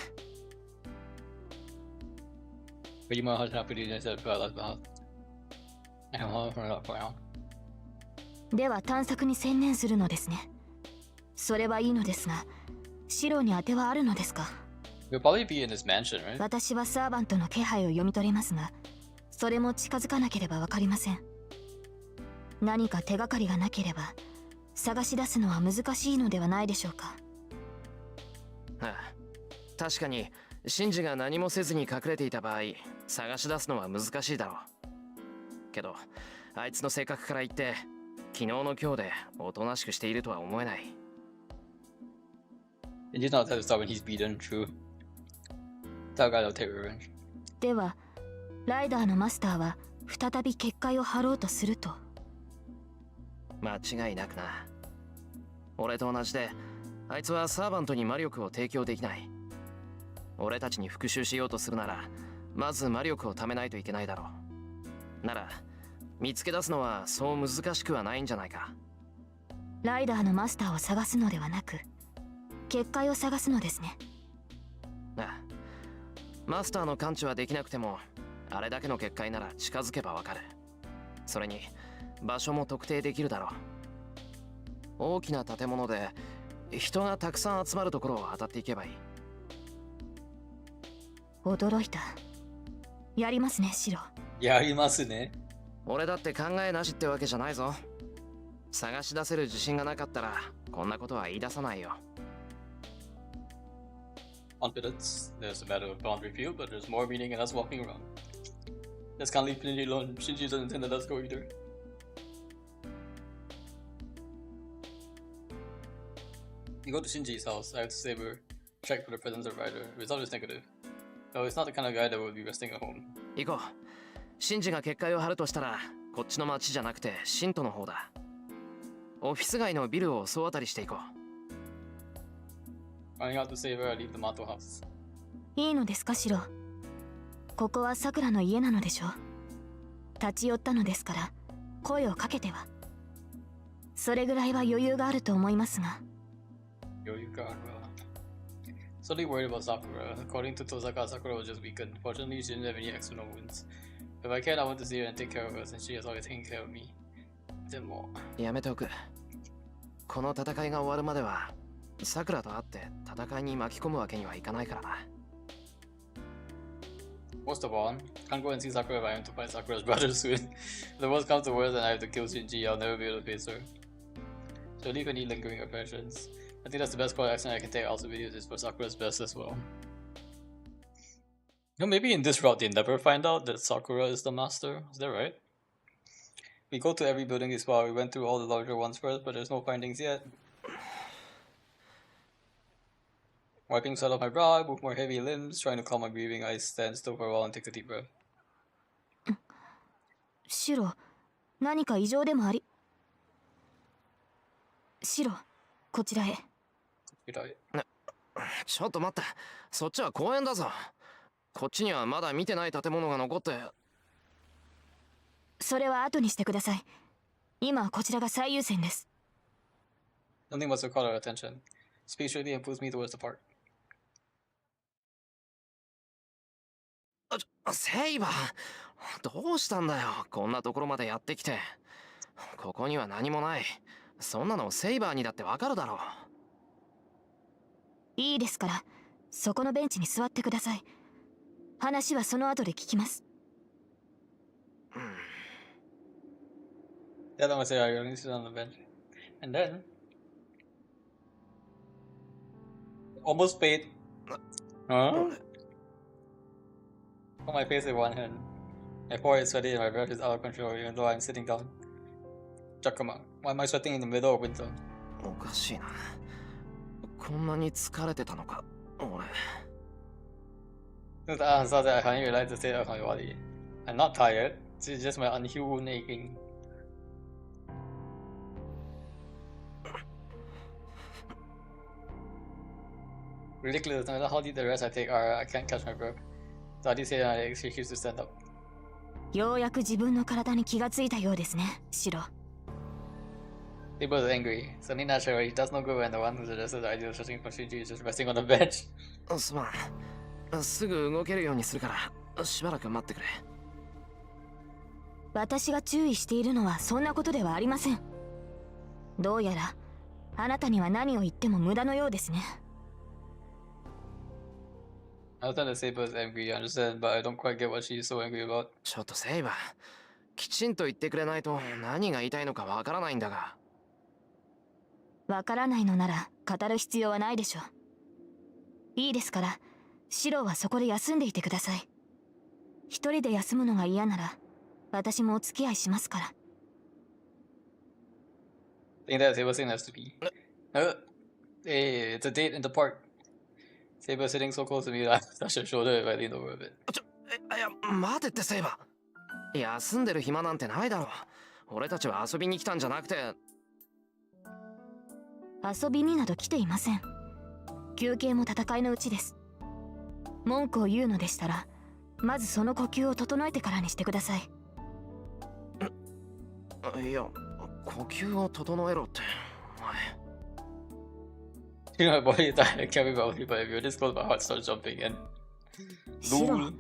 Pretty much happy to say about that. I don't know for now. では探索に専念するのですね。それはいいのですが、シロに当てはあるのですか。We'll probably be in this mansion, right? 私はサーバントの気配を読み取れますが、それも近づかなければわかりません。何か手がかりがなければ探し出すのは難しいのではないでしょうか。ああ、確かにシンジが何もせずに隠れていた場合、探し出すのは難しいだろう。けどあいつの性格から言って昨日の今日でおとなしくしているとは思えない。 And he's not the type to stop when he's beaten, true. That guy will take revenge. ではライダーのマスターは再び結界を張ろうとすると。間違いなくな。俺と同じであいつはサーバントに魔力を提供できない。俺たちに復讐しようとするならまず魔力を貯めないといけないだろう。なら見つけ出すのはそう難しくはないんじゃないか。ライダーのマスターを探すのではなく結界を探すのですね。ああ、マスターの感知はできなくてもあれだけの結界なら近づけばわかる。それに場所も特定できるだろう。大きな建物で人がたくさん集まるところを当たっていけばいい。驚いた。やりますね、シロ。やりますね。俺だって考えなしってわけじゃないぞ。探し出せる自信がなかったらこんなことは言い出さないよ。Confidence. There's a matter of boundary field, but there's more meaning in us walking around. Let's can't leave Shinji alone. Shinji doesn't intend to let us go either. You go to Shinji's house. I have to say we're checked for the presence of Rider. Result is negative. Though it's not the kind of guy that would be resting at home. 行こう。シンジが結界を張るとしたらこっちの町じゃなくてシントの方だ。オフィス街のビルを総当たりしていこう。 Running out to save her, I leave the Mato house. いいのですか、シロ。ここはさくらの家なのでしょ。立ち寄ったのですから声をかけては。それぐらいは余裕があると思いますが。Yo, you got Solely worried about Sakura. According to Tozaka, Sakura was just weakened. Fortunately, she didn't have any external wounds. If I can, I want to see her and take care of her since she has always taken care of me. Then more. やめておく。この戦いが終わるまではさくらと会って戦いに巻き込むわけにはいかないからな。 Most of all, can't go and see Sakura if I am to fight Sakura's brother soon. If the worst comes to worst and I have to kill Shinji, I'll never be able to face her. So leave any lingering impressions. I think that's the best course of action I can take. Also, video this for Sakura's best as well. You know, maybe in this route they never find out that Sakura is the master. Is that right? We go to every building as well. We went through all the larger ones first, but there's no findings yet. Wiping sweat off my brow, I move more heavy limbs, trying to calm my breathing. I stand still for a while and take a deep breath. シロ、何か異常でもあり。シロ、こちらへ。ちょっと待って、そっちは公園だぞ。こっちにはまだ見てない建物が残って。それは後にしてください。今はこちらが最優先です。Nothing must have caught our attention. Speak surely and pulls me towards the park. セイバー、どうしたんだよ。こんなところまでやってきて。ここには何もない。そんなのセイバーにだってわかるだろう。いいですから、そこのベンチに座ってください。話はその後で聞きます。The other one said, "I only sit on the bench," and then almost paid. Huh? Put my face in one hand. My forehead is sweaty and my breath is out of control, even though I'm sitting down. Jakuma, why am I sweating in the middle of winter? おかしいな。こんなに疲れてたのか、俺。那答案是在韩语来自这个韩语话里。I'm not tired, it's just my unhealed aching. Ridiculous, no matter how deep the rest I take are, I can't catch my breath. So I do say I excuse to stand up. ようやく自分の体に気がついたようですね、シロ。Saber is angry. Suddenly not sure he does no good when the one who suggested the idea of stretching from Shinji is just resting on the bench. すまん。すぐ動けるようにするから、しばらく待ってくれ。私が注意しているのはそんなことではありません。どうやらあなたには何を言っても無駄のようですね。I understand that Saber is angry, I understand, but I don't quite get what she's so angry about. ちょっとセイバー、きちんと言ってくれないと何が言いたいのかわからないんだが。わからないのなら語る必要はないでしょう。いいですから、シロはそこで休んでいてください。一人で休むのが嫌なら、私もお付き合いしますから。I think that Saber's saying has to be. Hey, it's a date in the park. Saber sitting so close to me that I touched her shoulder if I leaned over a bit. いや、待てってセイバー。休んでる暇なんてないだろう。俺たちは遊びに来たんじゃなくて。遊びになど来ていません。休憩も戦いのうちです。文句を言うのでしたら、まずその呼吸を整えてからにしてください。いや、呼吸を整えろって、お前。You know, my body is tired, I can't be body, but if you're this close, my heart starts jumping and. シロ、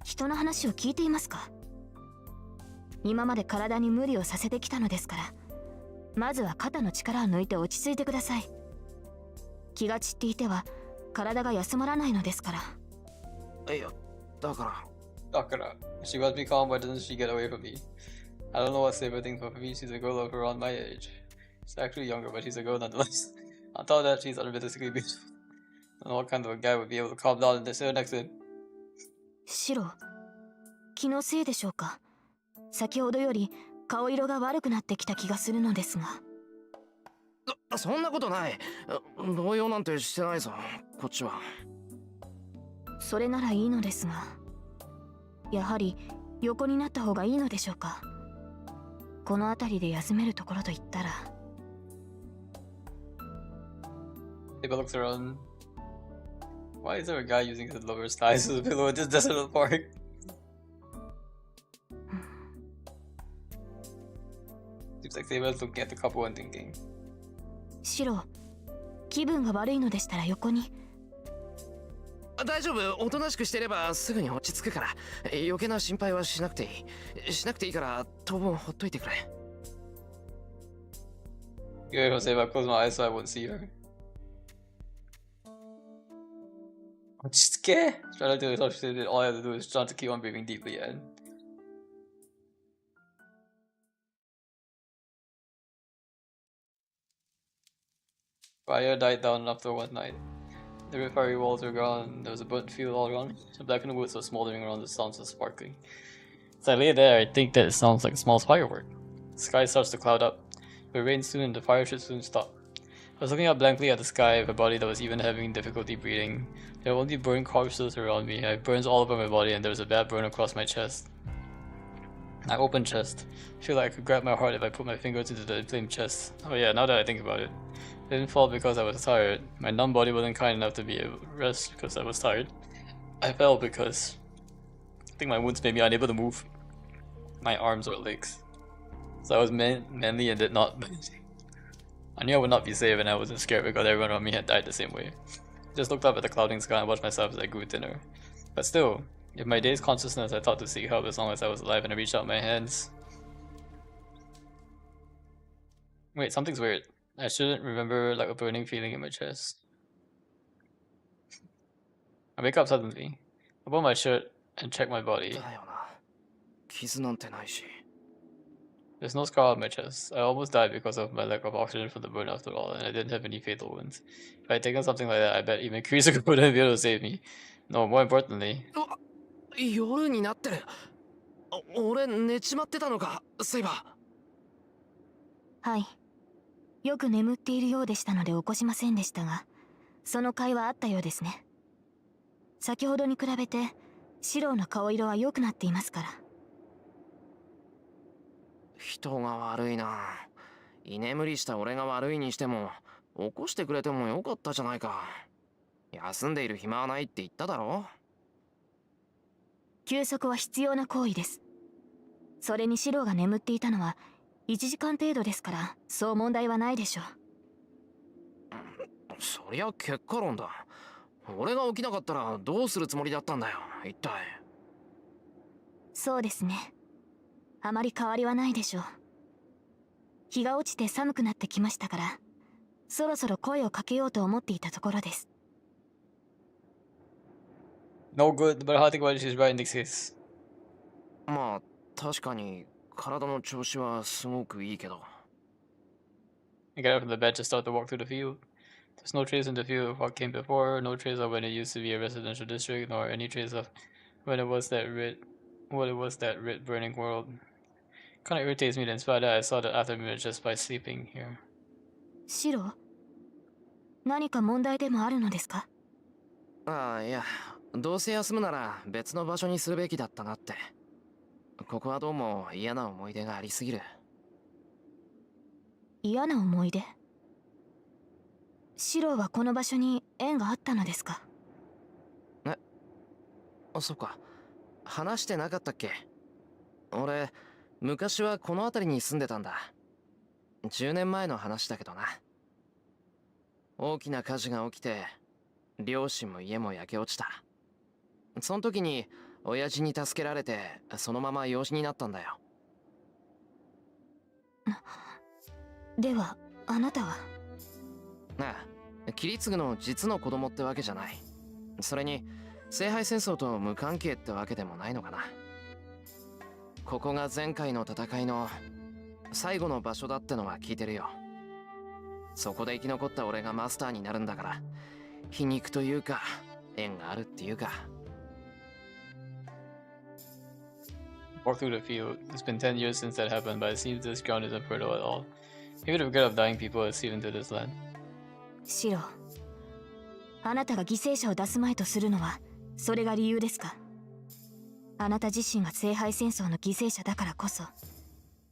人の話を聞いていますか？今まで体に無理をさせてきたのですから、まずは肩の力を抜いて落ち着いてください。気が散っていては体が休まらないのですから。いや、だから。She must be calm, why doesn't she get away from me? I don't know what Saber thinks, but for me, she's a girl of around my age. She's actually younger, but she's a girl nonetheless. On top of that, she's unrealistically beautiful. I don't know what kind of a guy would be able to calm down and sit next to him. シロ、気のせいでしょうか。先ほどより顔色が悪くなってきた気がするのですが。そんなことない。動揺なんてしてないぞ、こっちは。それならいいのですが、やはり横になった方がいいのでしょうか。この辺りで休めるところと言ったら。Saber looks around. Why is there a guy using his lover's thighs as a pillow in this desolate park? Seems like Saber's looking at the couple and thinking. シロ、気分が悪いのでしたら横に。大丈夫、おとなしくしてればすぐに落ち着くから。余計な心配はしなくていい。しなくていいから当分ほっといてくれ。You know, Saber, I close my eyes so I won't see her. Just scared. Try to do it. All I have to do is try to keep on breathing deeply and. Fire died down after one night. The fiery walls were gone, there was a burnt field all around. The blackened woods were smoldering around, the sounds were sparkling. As I lay there, I think that it sounds like a small firework. The sky starts to cloud up. It will rain soon, the fire should soon stop. I was looking up blankly at the sky with a body that was even having difficulty breathing. There were only burned corpses around me. I had burns all over my body and there was a bad burn across my chest. I opened chest. I feel like I could grab my heart if I put my finger to the inflamed chest. Oh yeah, now that I think about it. I didn't fall because I was tired. My numb body wasn't kind enough to be able to rest because I was tired. I fell because I think my wounds made me unable to move my arms or legs. So I was manly and did not. I knew I would not be safe and I wasn't scared because everyone around me had died the same way. I just looked up at the clouding sky and watched myself as I grew thinner. But still, in my day's consciousness I thought to seek help as long as I was alive and I reached out my hands. Wait, something's weird. I shouldn't remember like a burning feeling in my chest. I wake up suddenly. I pull my shirt and check my body. だよな。傷なんてないし。There's no scar on my chest. I almost died because of my lack of oxygen from the burn after all, and I didn't have any fatal wounds. If I had taken something like that, I bet even Kurisu wouldn't be able to save me. No, more importantly. 夜になってる。俺寝ちまってたのか、セイバー。はい。よく眠っているようでしたので起こしませんでしたが、その会話あったようですね。先ほどに比べて、シローの顔色は良くなっていますから。人が悪いな。居眠りした俺が悪いにしても、起こしてくれてもよかったじゃないか。休んでいる暇はないって言っただろ。休息は必要な行為です。それにシローが眠っていたのは1時間程度ですから、そう問題はないでしょう。そりゃ結果論だ。俺が起きなかったらどうするつもりだったんだよ、一体。そうですね。あまり変わりはないでしょう。日が落ちて寒くなってきましたから、そろそろ声をかけようと思っていたところです。No good, but I think about it, she's right in this case. まあ確かに体の調子はすごくいいけど。I get up from the bed to start to walk through the field. There's no trace in the field of what came before, no trace of when it used to be a residential district, nor any trace of when it was that what it was that writ burning world. Kinda irritates me that in spite of that, I saw the aftermath just by sleeping here. シロー、何か問題でもあるのですか？ああ、いや、どうせ休むなら別の場所にするべきだったなって。ここはどうも嫌な思い出がありすぎる。嫌な思い出？シローはこの場所に縁があったのですか？そっか。話してなかったっけ？俺、昔はこの辺りに住んでたんだ。10年前の話だけどな。大きな火事が起きて、両親も家も焼け落ちた。その時に、親父に助けられて、そのまま養子になったんだよ。では、あなたは？ああ、キリツグの実の子供ってわけじゃない。それに、聖杯戦争と無関係ってわけでもないのかな。ここが前回の戦いの最後の場所だってのは聞いてるよ。そこで生き残った俺がマスターになるんだから、皮肉というか、縁があるっていうか。Walk through the field. It's been 10 years since that happened, but it seems this ground isn't fertile at all. Maybe the regret of dying people is seeped into this land. シロー、あなたが犠牲者を出すまいとするのは、それが理由ですか？あなた自身が聖杯戦争の犠牲者だからこそ、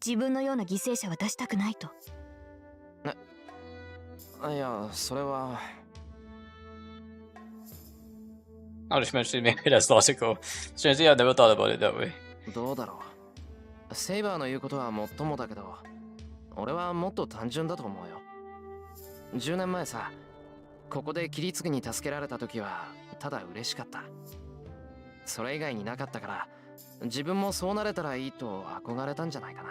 自分のような犠牲者は出したくないと。いや、それは。I'll just mention maybe that's logical. Strangely, I've never thought about it that way. どうだろう。セイバーの言うことはもっともだけど、俺はもっと単純だと思うよ。10年前さ、ここでキリツグに助けられた時はただ嬉しかった。それ以外になかったから、自分もそうなれたらいいと憧れたんじゃないかな。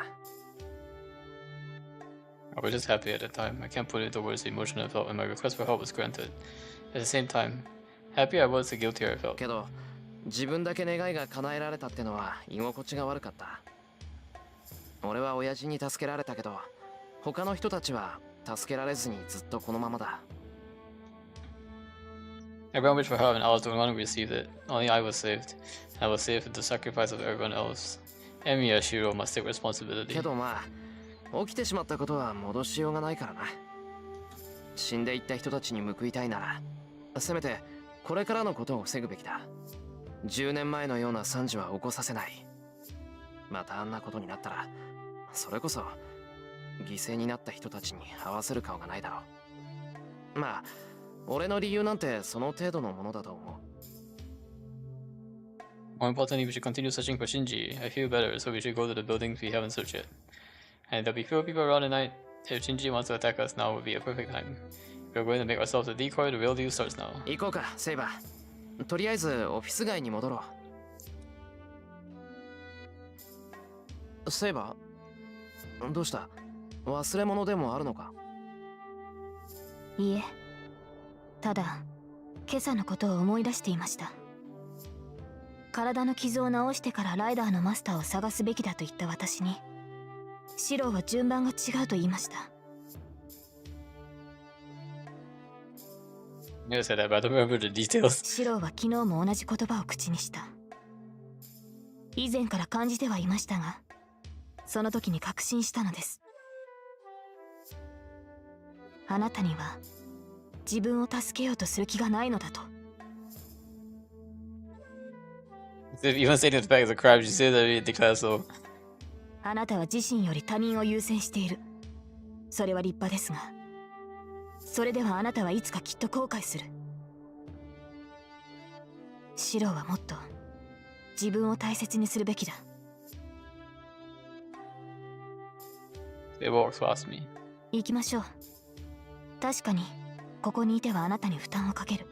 I was just happy at the time. I can't put into words the emotion I felt when my request for help was granted. At the same time, happy I was, the guiltier I felt. けど、自分だけ願いが叶えられたってのは居心地が悪かった。俺は親父に助けられたけど、他の人たちは助けられずにずっとこのままだ。Everyone wished for help and I was the one who received it. Only I was saved. I was saved with the sacrifice of everyone else. And me as Shiro must take responsibility. けどまあ、起きてしまったことは戻しようがないからな。死んでいった人たちに報いたいなら、せめてこれからのことを防ぐべきだ。10年前のような惨事は起こさせない。またあんなことになったら、それこそ犠牲になった人たちに合わせる顔がないだろう。まあ、俺の理由なんてその程度のものだと思う。More importantly, we should continue searching for Shinji. I feel better, so we should go to the buildings we haven't searched yet. And there'll be fewer people around at night. If Shinji wants to attack us now, would be a perfect time. We're going to make ourselves a decoy. The real deal starts now. 行こうか、セイバー。とりあえずオフィス街に戻ろう。セイバー、どうした？忘れ物でもあるのか？いいえ、ただ今朝のことを思い出していました。体の傷を治してからライダーのマスターを探すべきだと言った私に、シローは順番が違うと言いました。You said that, but I don't remember the details. シローは昨日も同じ言葉を口にした。以前から感じてはいましたが、その時に確信したのです。あなたには自分を助けようとする気がないのだと。 Even stating the fact is a crime, she says that it declares so. あなたは自身より他人を優先している。それは立派ですが、それではあなたはいつかきっと後悔する。シロはもっと自分を大切にするべきだ。 It walks past me. 行きましょう。確かにここにいてはあなたに負担をかける。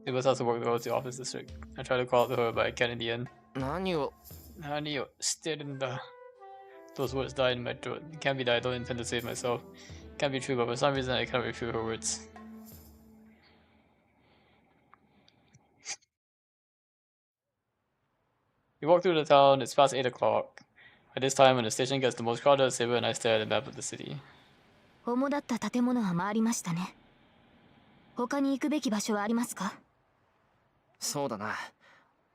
It was also work to go to the office district. I tried to call out to her, but I can't in the end. 何を Honey, stayed in the. Those words died in my throat. It can't be that I don't intend to save myself. It can't be true, but for some reason I cannot refute her words. We walk through the town. It's past 8 o'clock. At this time, when the station gets the most crowded, Saber and I stare at the map of the city. 主だった建物は回りましたね。他に行くべき場所はありますか？そうだな。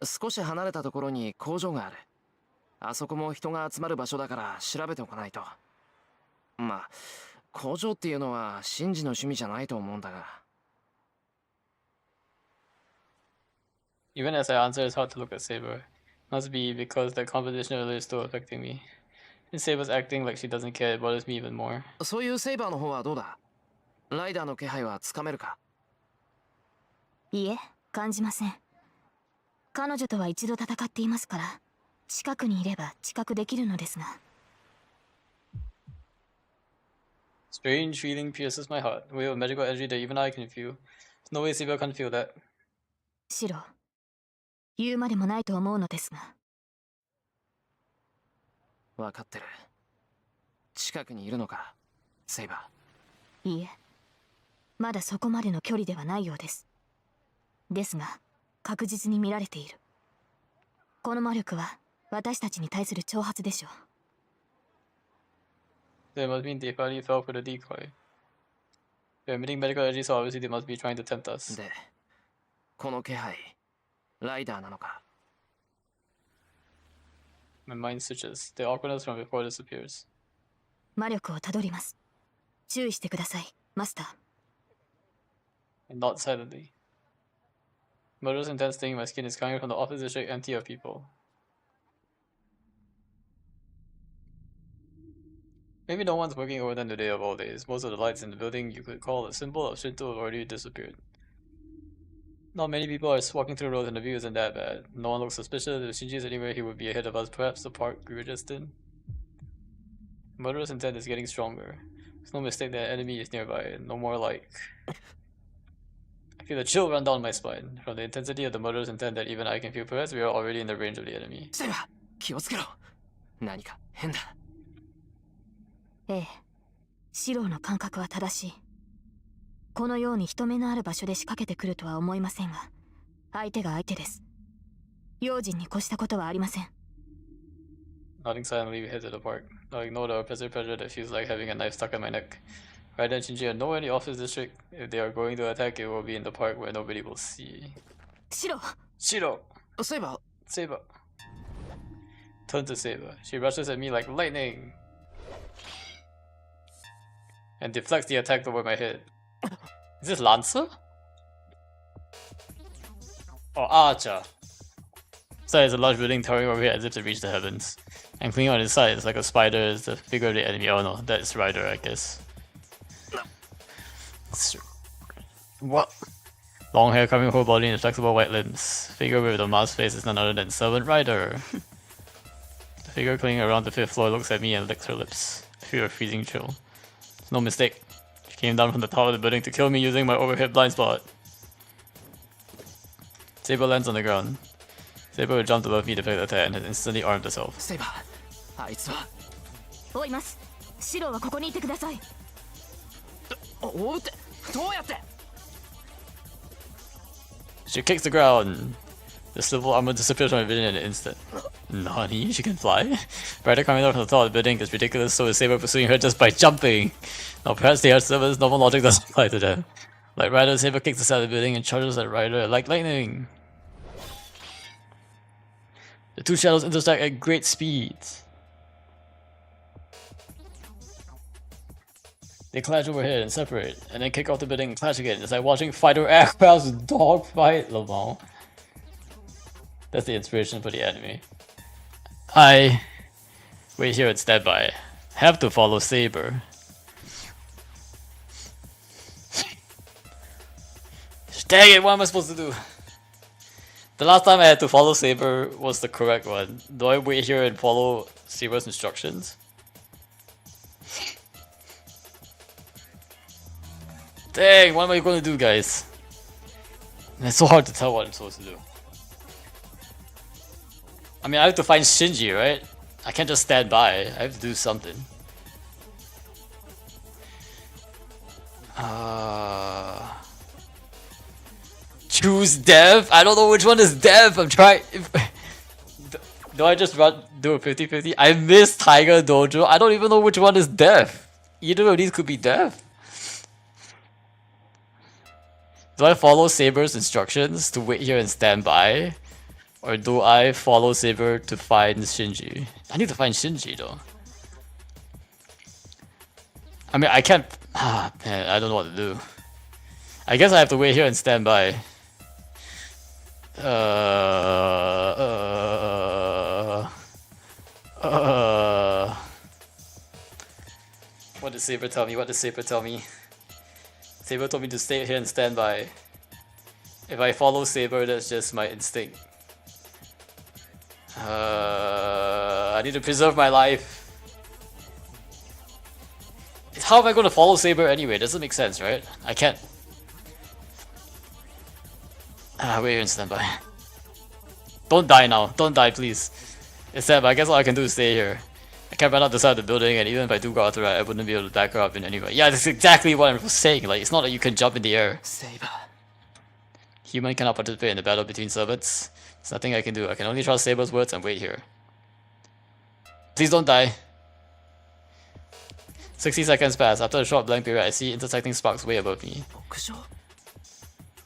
少し離れたところに工場がある。あそこも人が集まる場所だから調べておかないと。まあ、工場っていうのはシンジの趣味じゃないと思うんだが。Even as I answer, it's hard to look at Saber. Must be because the competition earlier is still affecting me. And Saber's acting like she doesn't care, it bothers me even more. そういうセイバーの方はどうだ？ライダーの気配はつかめるか？いえ、感じません。彼女とは一度戦っていますから、近くにいれば知覚できるのですが。 Strange feeling pierces my heart. A wave of magical energy that even I can feel. There's no way Saber can feel that. シロ、言うまでもないと思うのですが。分かってる。近くにいるのか、セイバー。いいえ、まだそこまでの距離ではないようです。ですが、確実に見られている。この魔力は私たちに対する挑発でしょう。They must mean they finally fell for the decoy. They're emitting medical energy, so obviously they must be trying to tempt us. で、この気配、ライダーなのか？ My mind switches. The awkwardness from before disappears. 魔力をたどります。注意してください、マスター。And not silently. Murderous intense sting in my skin is coming from the office district empty of people. Maybe no one's working over them today of all days. Most of the lights in the building you could call a symbol of Shinto have already disappeared. Not many people are walking through the roads and the view isn't that bad. No one looks suspicious. If Shinji is anywhere, he would be ahead of us. Perhaps the park we were just in. Murderous intent is getting stronger. There's no mistake that an enemy is nearby. No more like... I feel a chill run down my spine from the intensity of the murderous intent that even I can feel. Perhaps we are already in the range of the enemy. セイバー、気をつけろ。何か変だ。ええ、シローの感覚は正しい。このように人目のある場所で仕掛けてくるとは思いませんが、相手が相手です。用心に越したことはありません。Nodding silently, we head to the park. Knowing no the oppressive pressure that feels like having a knife stuck in my neck. Right and Shinji are nowhere in the office district. If they are going to attack, it will be in the park where nobody will see. シロー。 Shiro! セイバー、 Saber! Turn to Saber. She rushes at me like lightning! And deflects the attack over my head. Is this Lancer? Or Archer? So it's a large building towering over here as if to reach the heavens. And clinging on its side is like a spider is the figure of the enemy. Oh no, that's Rider, I guess. What? Long hair covering whole body and flexible white limbs. Figure with a masked face is none other than Servant Rider. The figure clinging around the 5th floor looks at me and licks her lips. I feel a freezing chill. It's no mistake. She came down from the top of the building to kill me using my overhead blind spot. Saber lands on the ground. Saber jumped above me to pick the attack and has instantly armed herself. セイバー、あいつは。追います。シローはここにいてください。追うって、どうやって？ She kicks the ground. The civil armor disappears from my vision in an instant. Nani? She can fly? Rider coming down from the top of the building is ridiculous, so is Saber pursuing her just by jumping. Now perhaps they are servers, normal logic doesn't apply to them. Like Rider, Saber kicks us out of the building and charges at Rider like lightning. The two shadows intersect at great speeds. They clash overhead and separate, and then kick off the building and clash again. It's like watching fighter aircrafts dogfight. Lobang. That's the inspiration for the anime. I wait here and stand by. Have to follow Saber. Dang it, what am I supposed to do? The last time I had to follow Saber was the correct one. Do I wait here and follow Saber's instructions? Dang, what am I going to do, guys? It's so hard to tell what I'm supposed to do. I mean, I have to find Shinji, right? I can't just stand by. I have to do something. Choose Dev? I don't know which one is Dev. I'm trying. Do I just do a 50-50? I missed Tiger Dojo. I don't even know which one is Dev. Either of these could be Dev. Do I follow Saber's instructions to wait here and stand by? Or do I follow Saber to find Shinji? I need to find Shinji though. I mean, I can't... Ah, man, I don't know what to do. I guess I have to wait here and stand by. What did Saber tell me? What did Saber tell me? Saber told me to stay here and stand by. If I follow Saber, that's just my instinct. I need to preserve my life. How am I going to follow Saber anyway? It doesn't make sense, right? I can't. Wait here and stand by. Don't die now. Don't die, please. It's sad, but I guess all I can do is stay here. I can't run out the side of the building, and even if I do go out the right, I wouldn't be able to back her up in any way. Yeah, that's exactly what I'm saying. Like, it's not like you can jump in the air. Saber. Human cannot participate in the battle between servants. There's nothing I can do. I can only trust Saber's words and wait here. Please don't die. 60 seconds pass. After a short blank period, I see intersecting sparks way above me. 屋上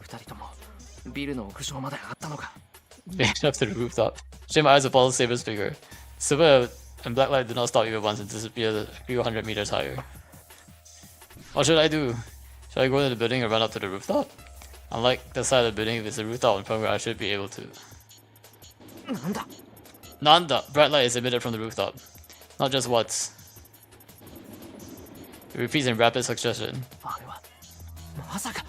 二人ともビルの屋上まで上がったのか Made up to the rooftop. Strain my eyes to follow Saber's figure. Silver and black light do not stop even once and disappear a few hundred meters higher. What should I do? Should I go into the building and run up to the rooftop? Unlike the side of the building, if it's a rooftop in front where I should be able to. なんだ Nanda! Bright light is emitted from the rooftop. Not just once. It repeats in rapid succession. あれはまさか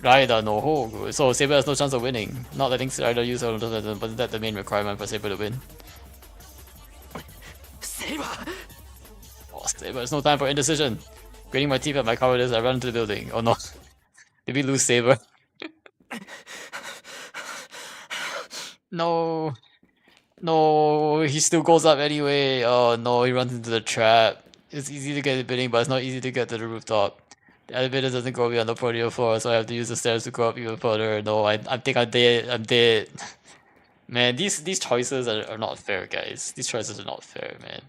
Raida no Hogu. So Saber has no chance of winning. Not letting Raida use her but isn't that the main requirement for Saber to win? セイバー Oh, Saber, it's no time for indecision. Gritting my teeth at my cowardice, I run into the building. Oh no. Did we lose Saber? No. No, he still goes up anyway. Oh no, he runs into the trap. It's easy to get the building, but it's not easy to get to the rooftop. The elevator doesn't go beyond the podium floor, so I have to use the stairs to go up even further. No, I think I'm dead. I'm dead. Man, these choices are not fair, guys. These choices are not fair, man.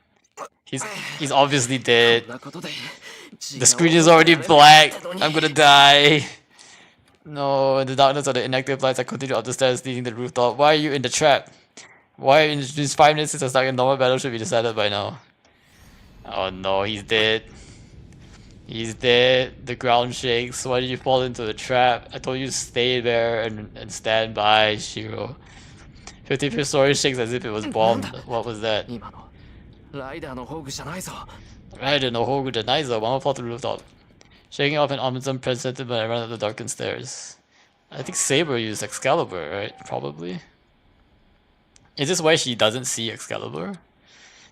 He's obviously dead. こんなことで The screen is already black. I'm gonna die. No, in the darkness of the inactive lights, I continue up the stairs leading to the rooftop. Why are you in the trap? Why in these 5 minutes since I started a normal battle should be decided by now? Oh no, he's dead. He's dead. The ground shakes. Why did you fall into the trap? I told you to stay there and stand by, Shiro. 55th story shakes as if it was bombed. What was that? 今のライダーのホーグじゃないぞ Raiden no Hogu denies one will fall to the rooftop. Shaking off an ominous presentiment when I run up the darkened stairs. I think Saber used Excalibur, right? Probably. Is this why she doesn't see Excalibur?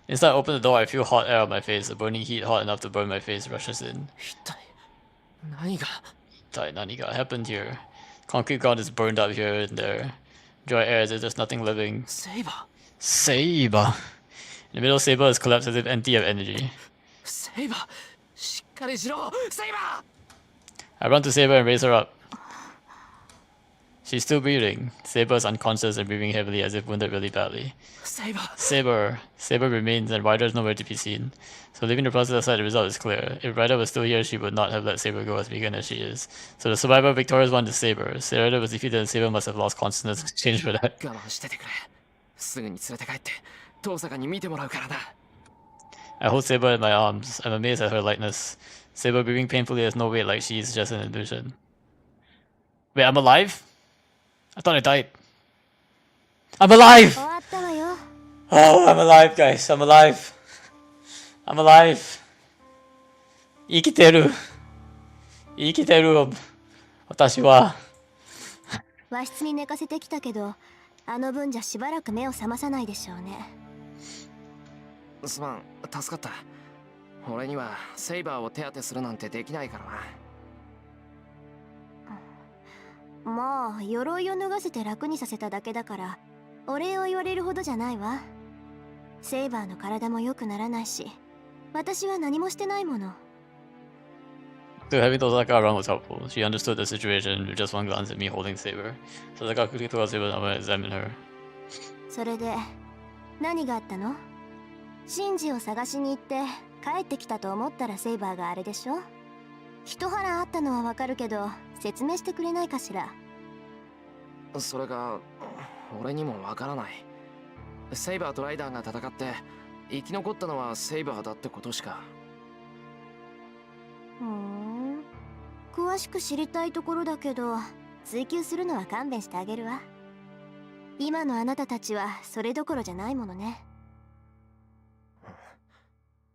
Inside I open the door, I feel hot air on my face. A burning heat hot enough to burn my face rushes in. 一体何が Naniga happened here. Concrete ground is burned up here and there. Dry air as if there's nothing living. セイバー Saber! In the middle, Saber is collapsed as if empty of energy. セイバーしっかりしろセイバ I run to Saber and raise her up. She's still breathing. Saber is unconscious and breathing heavily as if wounded really badly. ーセイバー Saber remains and Ryder is nowhere to be seen. So leaving the process aside, the result is clear. If Ryder was still here, she would not have let Saber go as weakened as she is. So the survivor victorious one is Saber. Ryder was defeated and Saber must have lost consciousness in exchange for that. 我慢しててくれすぐに連れて帰って遠坂に見てもらうからな I hold Saber in my arms. I'm amazed at her lightness. Saber breathing painfully has no weight, like she's just an illusion. Wait, I'm alive? I thought I died. I'm alive! 終わったわよ。 Oh, I'm alive, guys. I'm alive. I'm alive. 生きてる。生きてる。私は。和室に寝かせてきたけど、あの分じゃしばらく目を覚まさないでしょうね。すまん、助かった。俺にはセイバーを手当てするなんてできないからな。まあ鎧を脱がせて楽にさせただけだからお礼を言われるほどじゃないわ。セイバーの体も良くならないし、私は何もしてないもの。 So having Tozaka around was helpful. She understood the situation with just one glance at me holding Saber. Tozaka quickly took out Saber and I would examine her. それで何があったの？シンジを探しに行って帰ってきたと思ったらセイバーがあれでしょ。一腹あったのはわかるけど説明してくれないかしら。それが俺にもわからない。セイバーとライダーが戦って生き残ったのはセイバーだってことしか。詳しく知りたいところだけど追求するのは勘弁してあげるわ。今のあなたたちはそれどころじゃないものね。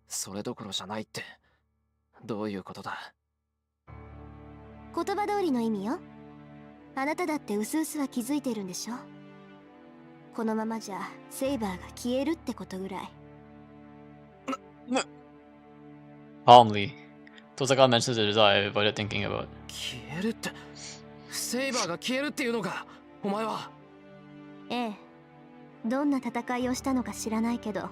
それどころじゃないってどういうことだ？言葉通りの意味よ。あなただってうすうすは気づいてるんでしょ。このままじゃセイバーが消えるってことぐらい。Calmly. Tozaka mentions the result I avoided thinking about. 消えるって、セイバーが消えるっていうのか、お前は。ええ、どんな戦いをしたのか知らないけど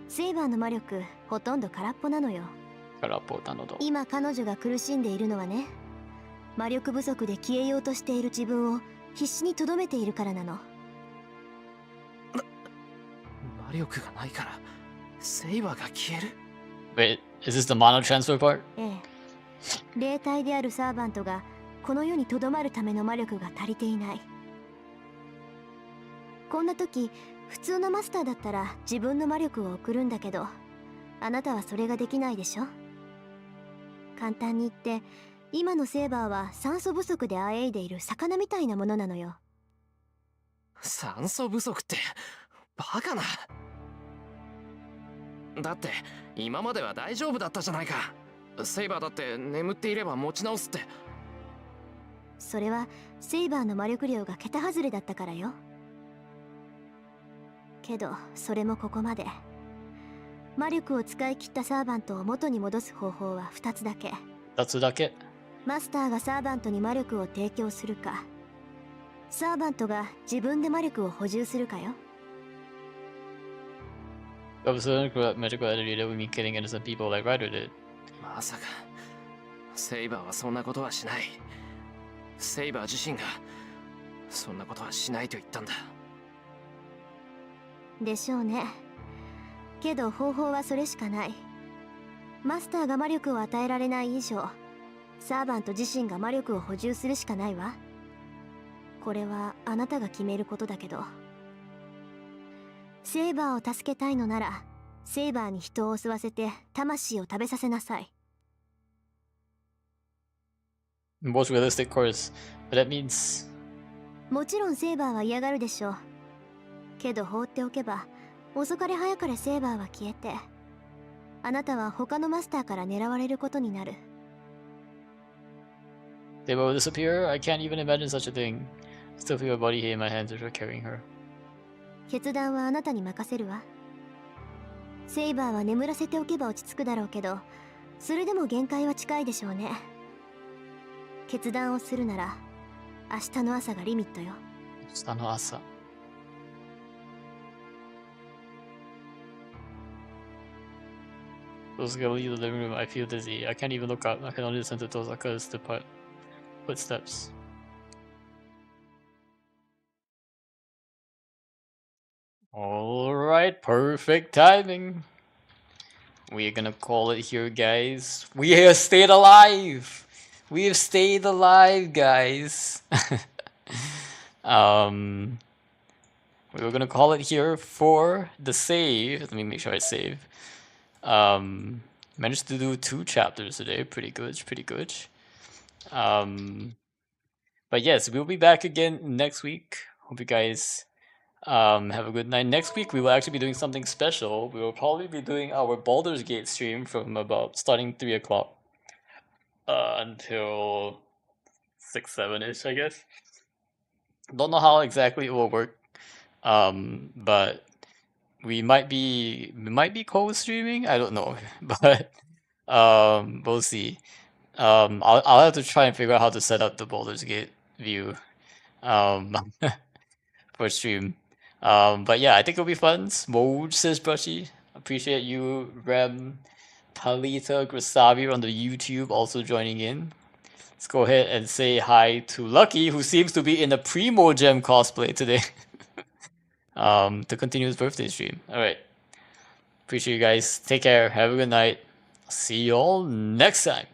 セイバーの魔力ほとんど空っぽなのよ。今彼女が苦しんでいるのはね、魔力不足で消えようとしている自分を必死に留めているからなの。魔力がないからセイバーが消える。 Wait, is this the mana transfer part? ええ、霊体であるサーバントがこの世にとどまるための魔力が足りていない。こんな時普通のマスターだったら自分の魔力を送るんだけど、あなたはそれができないでしょ。簡単に言って今のセーバーは酸素不足であえいでいる魚みたいなものなのよ。酸素不足ってバカな。だって今までは大丈夫だったじゃないか。セイバーだって眠っていれば持ち直すって。それはセイバーの魔力量が桁外れだったからよ。けどそれもここまで。魔力を使い切ったサーバントを元に戻す方法は2つだけ。2つだけ。マスターがサーバントに魔力を提供するか、サーバントが自分で魔力を補充するかよ。Of a certain magical energy that would mean killing innocent people like Ryder did. まさかセイバーはそんなことはしない。セイバー自身がそんなことはしないと言ったんだ。でしょうね。けど方法はそれしかない。マスターが魔力を与えられない以上、サーバント自身が魔力を補充するしかないわ。これはあなたが決めることだけど、セイバーを助けたいのならセイバーに人を襲わせて魂を食べさせなさい。 Most realistic course, but that means もちろんセイバーは嫌がるでしょう。けど放っておけば遅かれ早かれセイバーは消えて、あなたは他のマスターから狙われることになる。 they will disappear. I can't even imagine such a thing. Still feel her body here in my hands as we're carrying her. 決断はあなたに任せるわ。セイバーは眠らせておけば落ち着くだろうけど、それでも限界は近いでしょうね。決断をするなら明日の朝がリミットよ。明日の朝。Tozaka leaves the living room. I feel dizzy. I can't even look up. I can only listen to Tozaka's footsteps. Alright, perfect timing. We're gonna call it here, guys. We have stayed alive! We have stayed alive, guys. We were gonna call it here for the save. Let me make sure I save. Managed to do 2 chapters today. Pretty good, pretty good. But yes, we'll be back again next week. Hope you guys have a good night. Next week we will actually be doing something special. We will probably be doing our Baldur's Gate stream from about starting 3 o'clock until 6, 7-ish, I guess. Don't know how exactly it will work. But we might be co-streaming. I don't know, but we'll see. I'll have to try and figure out how to set up the Baldur's Gate view for stream. But yeah, I think it'll be fun. Smooth, says Brushy. Appreciate you, Rem, Talita, Grasavi on the YouTube also joining in. Let's go ahead and say hi to Lucky, who seems to be in a Primo Gem cosplay today. To continue his birthday stream. Alright. Appreciate you guys. Take care. Have a good night. See you all next time.